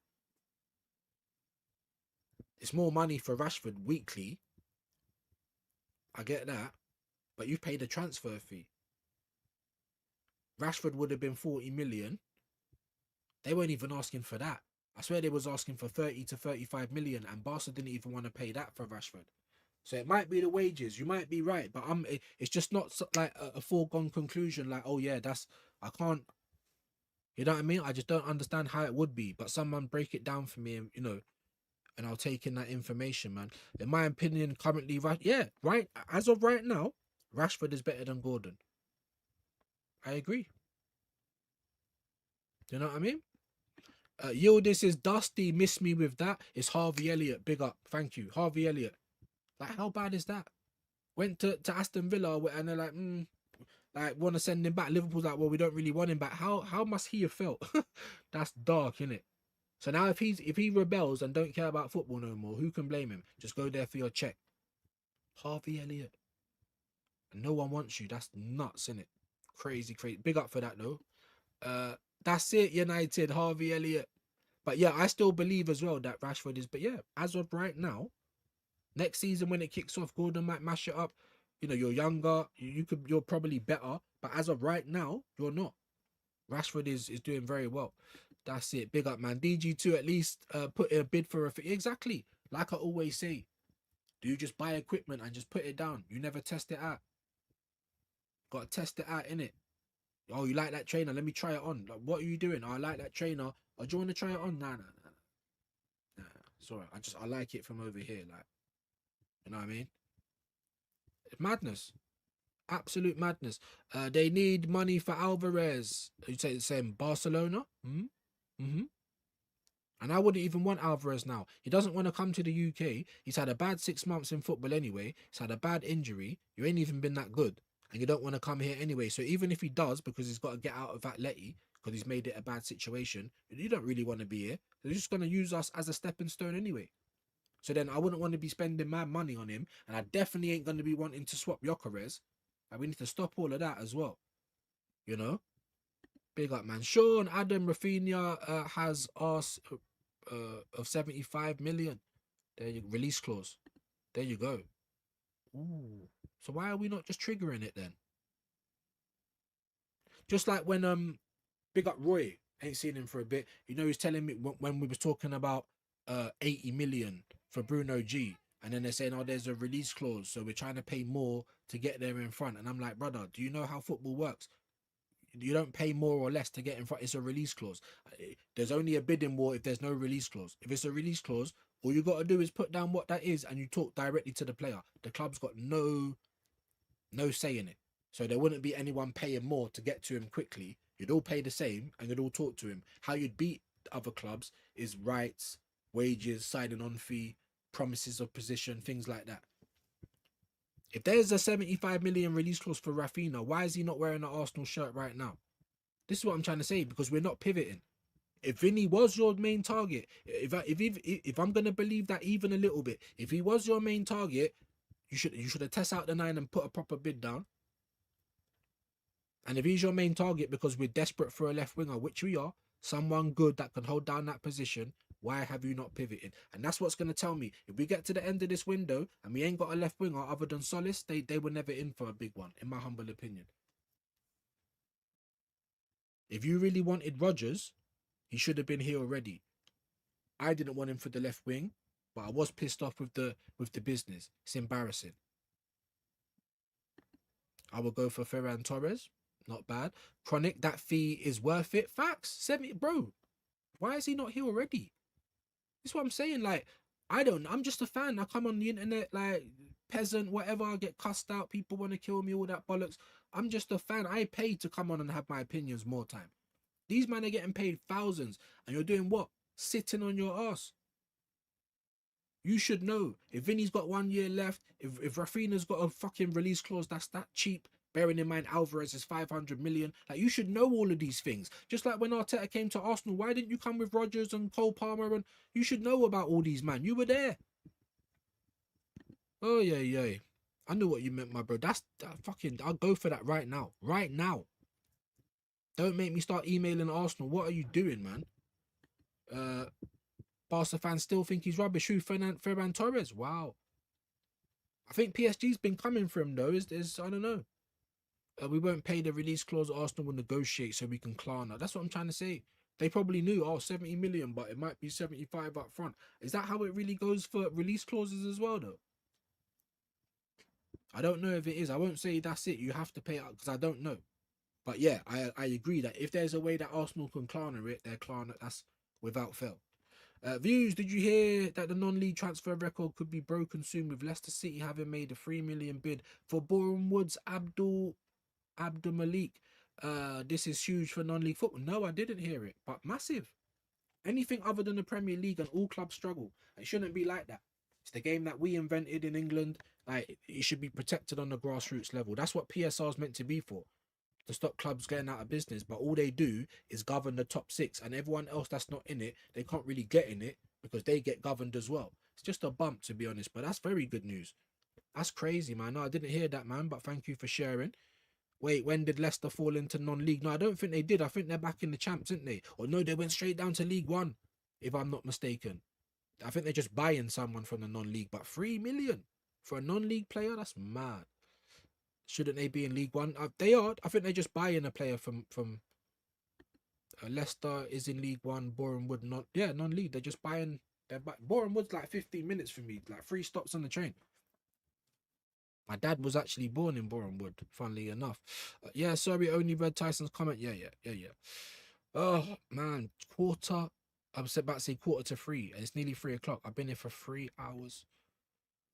Speaker 5: It's more money for Rashford weekly. I get that, but you've paid a transfer fee. Rashford would have been 40 million. They weren't even asking for that. I swear they was asking for 30 to 35 million, and Barca didn't even want to pay that for Rashford. So it might be the wages. You might be right, but it's just not like a foregone conclusion. Like, oh yeah, I can't. You know what I mean? I just don't understand how it would be. But someone break it down for me, and and I'll take in that information, man. In my opinion, currently, right, as of right now, Rashford is better than Gordon. I agree. Do you know what I mean? Yildiz is Dusty. Miss me with that. It's Harvey Elliott. Big up. Thank you. Harvey Elliott. Like, how bad is that? Went to Aston Villa and they're like want to send him back. Liverpool's like, well, we don't really want him back. How must he have felt? That's dark, innit? So now if he rebels and don't care about football no more, who can blame him? Just go there for your check. Harvey Elliott. And no one wants you. That's nuts, innit? Crazy. Big up for that though. That's it, United, Harvey Elliott. But yeah, I still believe as well that Rashford is. But yeah, as of right now, next season when it kicks off, Gordon might mash it up. You're younger. You're probably better. But as of right now, you're not. Rashford is doing very well. That's it. Big up, man. DG2 at least put a bid for a fee. Exactly. Like I always say, do you just buy equipment and just put it down? You never test it out. Got to test it out, innit? Oh, you like that trainer? Let me try it on. Like, what are you doing? Oh, I like that trainer. Oh, do you want to try it on? Nah. Sorry, I like it from over here. Like, you know what I mean? It's madness. Absolute madness. They need money for Alvarez. You say the same. Barcelona? Mm-hmm. And I wouldn't even want Alvarez now. He doesn't want to come to the UK. He's had a bad 6 months in football anyway. He's had a bad injury. You ain't even been that good. And you don't want to come here anyway. So even if he does, because he's got to get out of Atleti, because he's made it a bad situation, you don't really want to be here. They're just going to use us as a stepping stone anyway. So then I wouldn't want to be spending my money on him. And I definitely ain't going to be wanting to swap Gyökeres. And we need to stop all of that as well. You know? Big up, man. Sean, Adam, Rafinha has asked of 75 million. There you release clause. There you go. Ooh. So why are we not just triggering it then? Just like when big up Roy, ain't seen him for a bit. You know, he's telling me when we was talking about 80 million for Bruno G, and then they're saying, oh, there's a release clause, so we're trying to pay more to get there in front. And I'm like, brother, do you know how football works? You don't pay more or less to get in front. It's a release clause. There's only a bidding war if there's no release clause. If it's a release clause, all you got to do is put down what that is and you talk directly to the player. The club's got no say in it. So there wouldn't be anyone paying more to get to him quickly. You'd all pay the same and you'd all talk to him. How you'd beat other clubs is rights, wages, signing on fee, promises of position, things like that. If there's a 75 million release clause for Rafinha, why is he not wearing an Arsenal shirt right now? This is what I'm trying to say, because we're not pivoting. If Vinny was your main target, if I'm gonna believe that even a little bit, if he was your main target, you should have tested out the 9 and put a proper bid down. And if he's your main target because we're desperate for a left winger, which we are, someone good that can hold down that position, why have you not pivoted? And that's what's going to tell me. If we get to the end of this window and we ain't got a left winger other than Solis, they were never in for a big one, in my humble opinion. If you really wanted Rodgers, he should have been here already. I didn't want him for the left wing, but I was pissed off with the business. It's embarrassing. I would go for Ferran Torres. Not bad. Chronic, that fee is worth it. Facts. 70, bro. Why is he not here already? That's what I'm saying. Like, I'm just a fan. I come on the internet, like, peasant, whatever. I get cussed out. People want to kill me, all that bollocks. I'm just a fan. I paid to come on and have my opinions more time. These men are getting paid thousands. And you're doing what? Sitting on your ass. You should know. If Vinny's got 1 year left, if Rafinha's got a fucking release clause that's that cheap, bearing in mind Alvarez is 500 million. Like, you should know all of these things. Just like when Arteta came to Arsenal, why didn't you come with Rodgers and Cole Palmer? And you should know about all these, man. You were there. Oh, yeah. I knew what you meant, my bro. That fucking, I'll go for that right now. Right now. Don't make me start emailing Arsenal. What are you doing, man? Barca fans still think he's rubbish. Who? Ferran Torres? Wow. I think PSG's been coming for him, though. I don't know. We won't pay the release clause. Arsenal will negotiate so we can Klarna. That's what I'm trying to say. They probably knew, 70 million, but it might be 75 up front. Is that how it really goes for release clauses as well, though? I don't know if it is. I won't say that's it. You have to pay out because I don't know. But yeah, I agree that if there's a way that Arsenal can Klarna it, they're Klarna. That's without fail. Views, did you hear that the non-league transfer record could be broken soon with Leicester City having made a 3 million bid for Bournemouth's Abdul Malik? This is huge for non-league football. No, I didn't hear it, but massive. Anything other than the Premier League and all clubs struggle. It shouldn't be like that. It's the game that we invented in England. Like, it should be protected on the grassroots level. That's what PSR is meant to be for. To stop clubs getting out of business, but all they do is govern the top 6, and everyone else that's not in it, they can't really get in it because they get governed as well. It's just a bump, to be honest, but that's very good news. That's crazy, man. No, I didn't hear that, man, but thank you for sharing. Wait, when did Leicester fall into non-league? No, I don't think they did. I think they're back in the champs, didn't they? Or no, they went straight down to League One, if I'm not mistaken. I think they're just buying someone from the non-league, but 3 million for a non-league player? That's mad. Shouldn't they be in League One? They are. I think they're just buying a player from Leicester is in League One. Boreham Wood non-league. They're just buying. Boreham Wood's like 15 minutes from me, like 3 stops on the train. My dad was actually born in Boreham Wood, funnily enough. Yeah, sorry, only read Tyson's comment. Yeah. Oh man, I was about to say 2:45. It's nearly 3 o'clock. I've been here for 3 hours.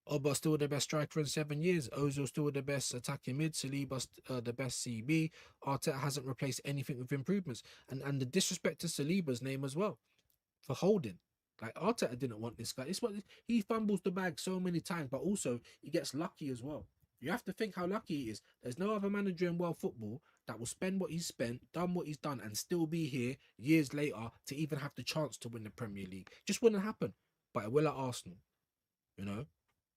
Speaker 5: Oba still the best striker in 7 years. Ozil still the best attacking mid. Saliba the best CB. Arteta hasn't replaced anything with improvements. And the disrespect to Saliba's name as well for holding. Like Arteta didn't want this guy. It's what he fumbles the bag so many times, but also he gets lucky as well. You have to think how lucky he is. There's no other manager in world football that will spend what he's spent, done what he's done, and still be here years later to even have the chance to win the Premier League. Just wouldn't happen. But it will at Arsenal. You know,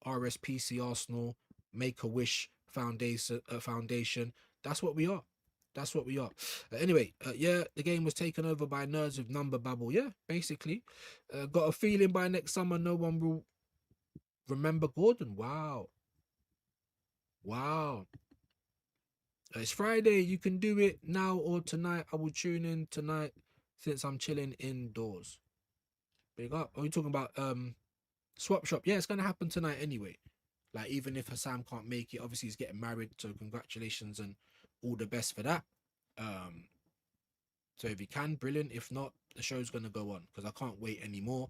Speaker 5: RSPC Arsenal, Make-A-Wish Foundation. That's what we are. That's what we are. Anyway, yeah, the game was taken over by nerds with number babble. Yeah, basically. Got a feeling by next summer no one will remember Gordon. Wow. It's Friday. You can do it now or tonight. I will tune in tonight since I'm chilling indoors. Big up. Are you talking about Swap Shop? Yeah, it's going to happen tonight anyway. Like, even if Hassan can't make it, obviously he's getting married, so congratulations and all the best for that. So if he can, brilliant. If not, the show's going to go on because I can't wait anymore.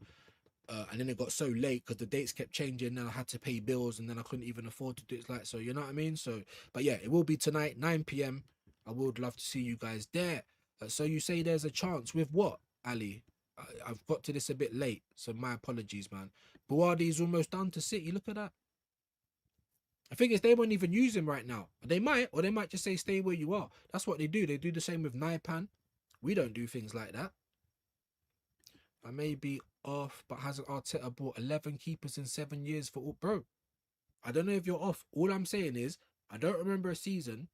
Speaker 5: And then it got so late because the dates kept changing and I had to pay bills and then I couldn't even afford to do it. Like, so you know what I mean? So, but yeah, it will be tonight, 9 p.m. I would love to see you guys there. So you say there's a chance with what, Ali? I've got to this a bit late, so my apologies, man. Buardi's almost done to City. Look at that. I think they won't even use him right now. They might, or they might just say stay where you are. That's what they do. They do the same with Naipan. We don't do things like that. I may be off, but hasn't Arteta bought 11 keepers in 7 years for all? Bro, I don't know if you're off. All I'm saying is, I don't remember a season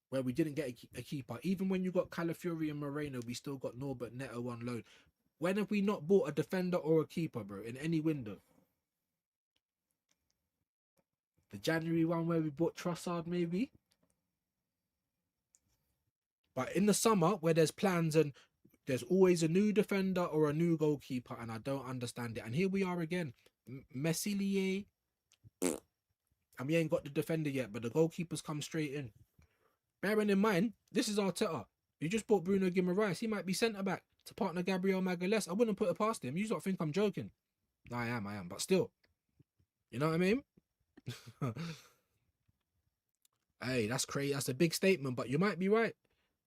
Speaker 5: where we didn't get a keeper. Even when you got Calafiori and Moreno, we still got Norbert Neto on loan. When have we not bought a defender or a keeper, bro, in any window? The January one where we bought Trossard, maybe? But in the summer, where there's plans and there's always a new defender or a new goalkeeper, and I don't understand it. And here we are again. Messilier. And we ain't got the defender yet, but the goalkeepers come straight in. Bearing in mind, this is Arteta. You just bought Bruno Guimaraes. He might be centre-back to partner Gabriel Magalhaes. I wouldn't put it past him. You don't think I'm joking? No, I am. But still. You know what I mean? Hey, that's crazy. That's a big statement, but you might be right.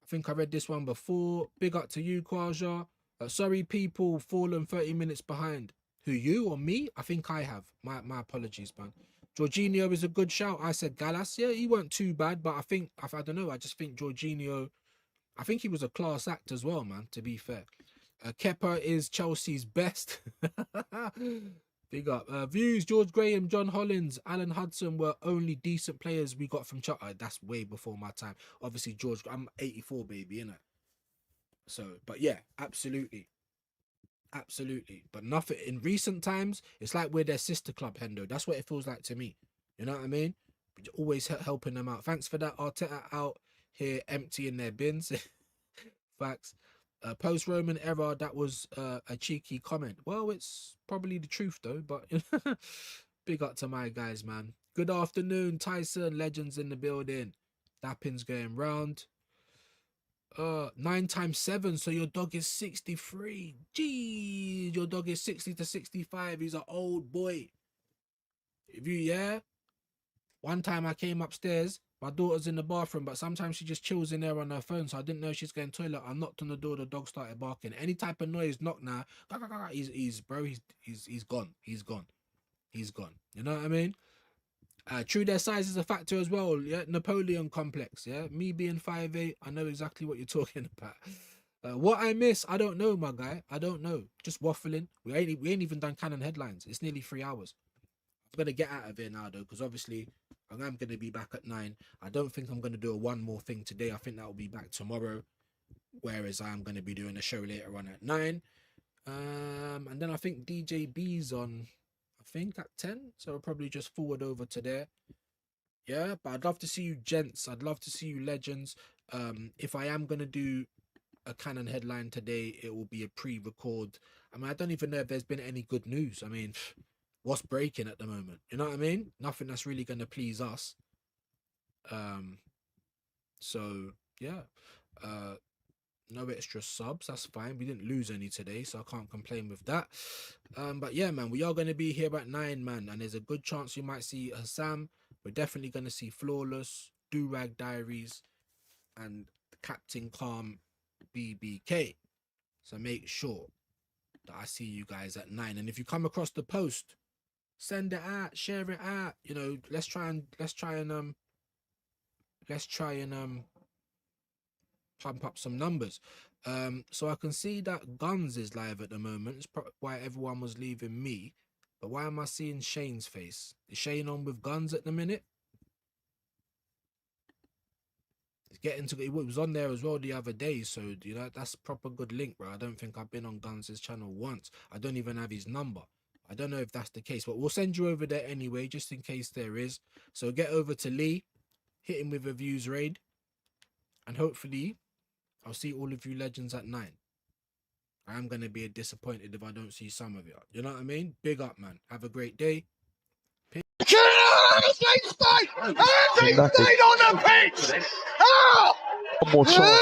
Speaker 5: I think I read this one before. Big up to you, Kwaja. Sorry, people, fallen 30 minutes behind. Who, you or me? I think I have. My apologies, man. Jorginho is a good shout. I said Gallas. Yeah, he weren't too bad, but I don't know. I just think Jorginho, I think he was a class act as well, man, to be fair. Kepa is Chelsea's best. Big up. Views, George Graham, John Hollins, Alan Hudson were only decent players we got from Chelsea. That's way before my time. Obviously, George, I'm 84, baby, innit? So, but yeah, absolutely. Absolutely. But nothing in recent times, it's like we're their sister club, Hendo. That's what it feels like to me. You know what I mean? Always helping them out. Thanks for that. Arteta out here emptying their bins. Facts. Post-Roman era, that was a cheeky comment. Well, it's probably the truth though, but big up to my guys, man. Good afternoon, Tyson. Legends in the building. Dappin's going round. 9 times 7, so your dog is 63. Jeez, your dog is 60 to 65. He's an old boy. One time I came upstairs, my daughter's in the bathroom, but sometimes she just chills in there on her phone, so I didn't know she's going to the toilet. I knocked on the door, the dog started barking. Any type of noise, knock now, he's gone. He's gone. You know what I mean? True, their size is a factor as well. Yeah, Napoleon complex. Yeah, me being 5'8", I know exactly what you're talking about. What I miss, I don't know, my guy. I don't know. Just waffling. We ain't even done canon headlines. It's nearly 3 hours. I'm gonna get out of here now though, because obviously I'm gonna be back at 9. I don't think I'm gonna do one more thing today. I think that will be back tomorrow. Whereas I'm gonna be doing a show later on at 9. And then I think DJ B's on, I think at 10, so I'll probably just forward over to there. Yeah, but I'd love to see you gents. I'd love to see you legends. If I am gonna do a canon headline today. It will be a pre-record. I mean, I don't even know if there's been any good news. I mean, what's breaking at the moment? You know what I mean? Nothing that's really going to please us. So yeah, no extra subs, that's fine. We didn't lose any today, so I can't complain with that. But yeah, man, we are going to be here at 9, man, and there's a good chance you might see Hassam. We're definitely going to see Flawless, Do-Rag Diaries, and Captain Calm BBK. So make sure that I see you guys at 9. And if you come across the post, send it out, share it out. You know, let's try and pump up some numbers. So I can see that Guns is live at the moment. It's probably why everyone was leaving me. But why am I seeing Shane's face? Is Shane on with Guns at the minute? It's getting to, it was on there as well the other day, so you know that's proper good link, bro. I don't think I've been on Guns' channel once. I don't even have his number. I don't know if that's the case, but we'll send you over there anyway, just in case there is. So get over to Lee, hit him with a Viewz raid, and hopefully I'll see all of you legends at 9. I am going to be disappointed if I don't see some of you. You know what I mean? Big up, man. Have a great day.
Speaker 9: One more time.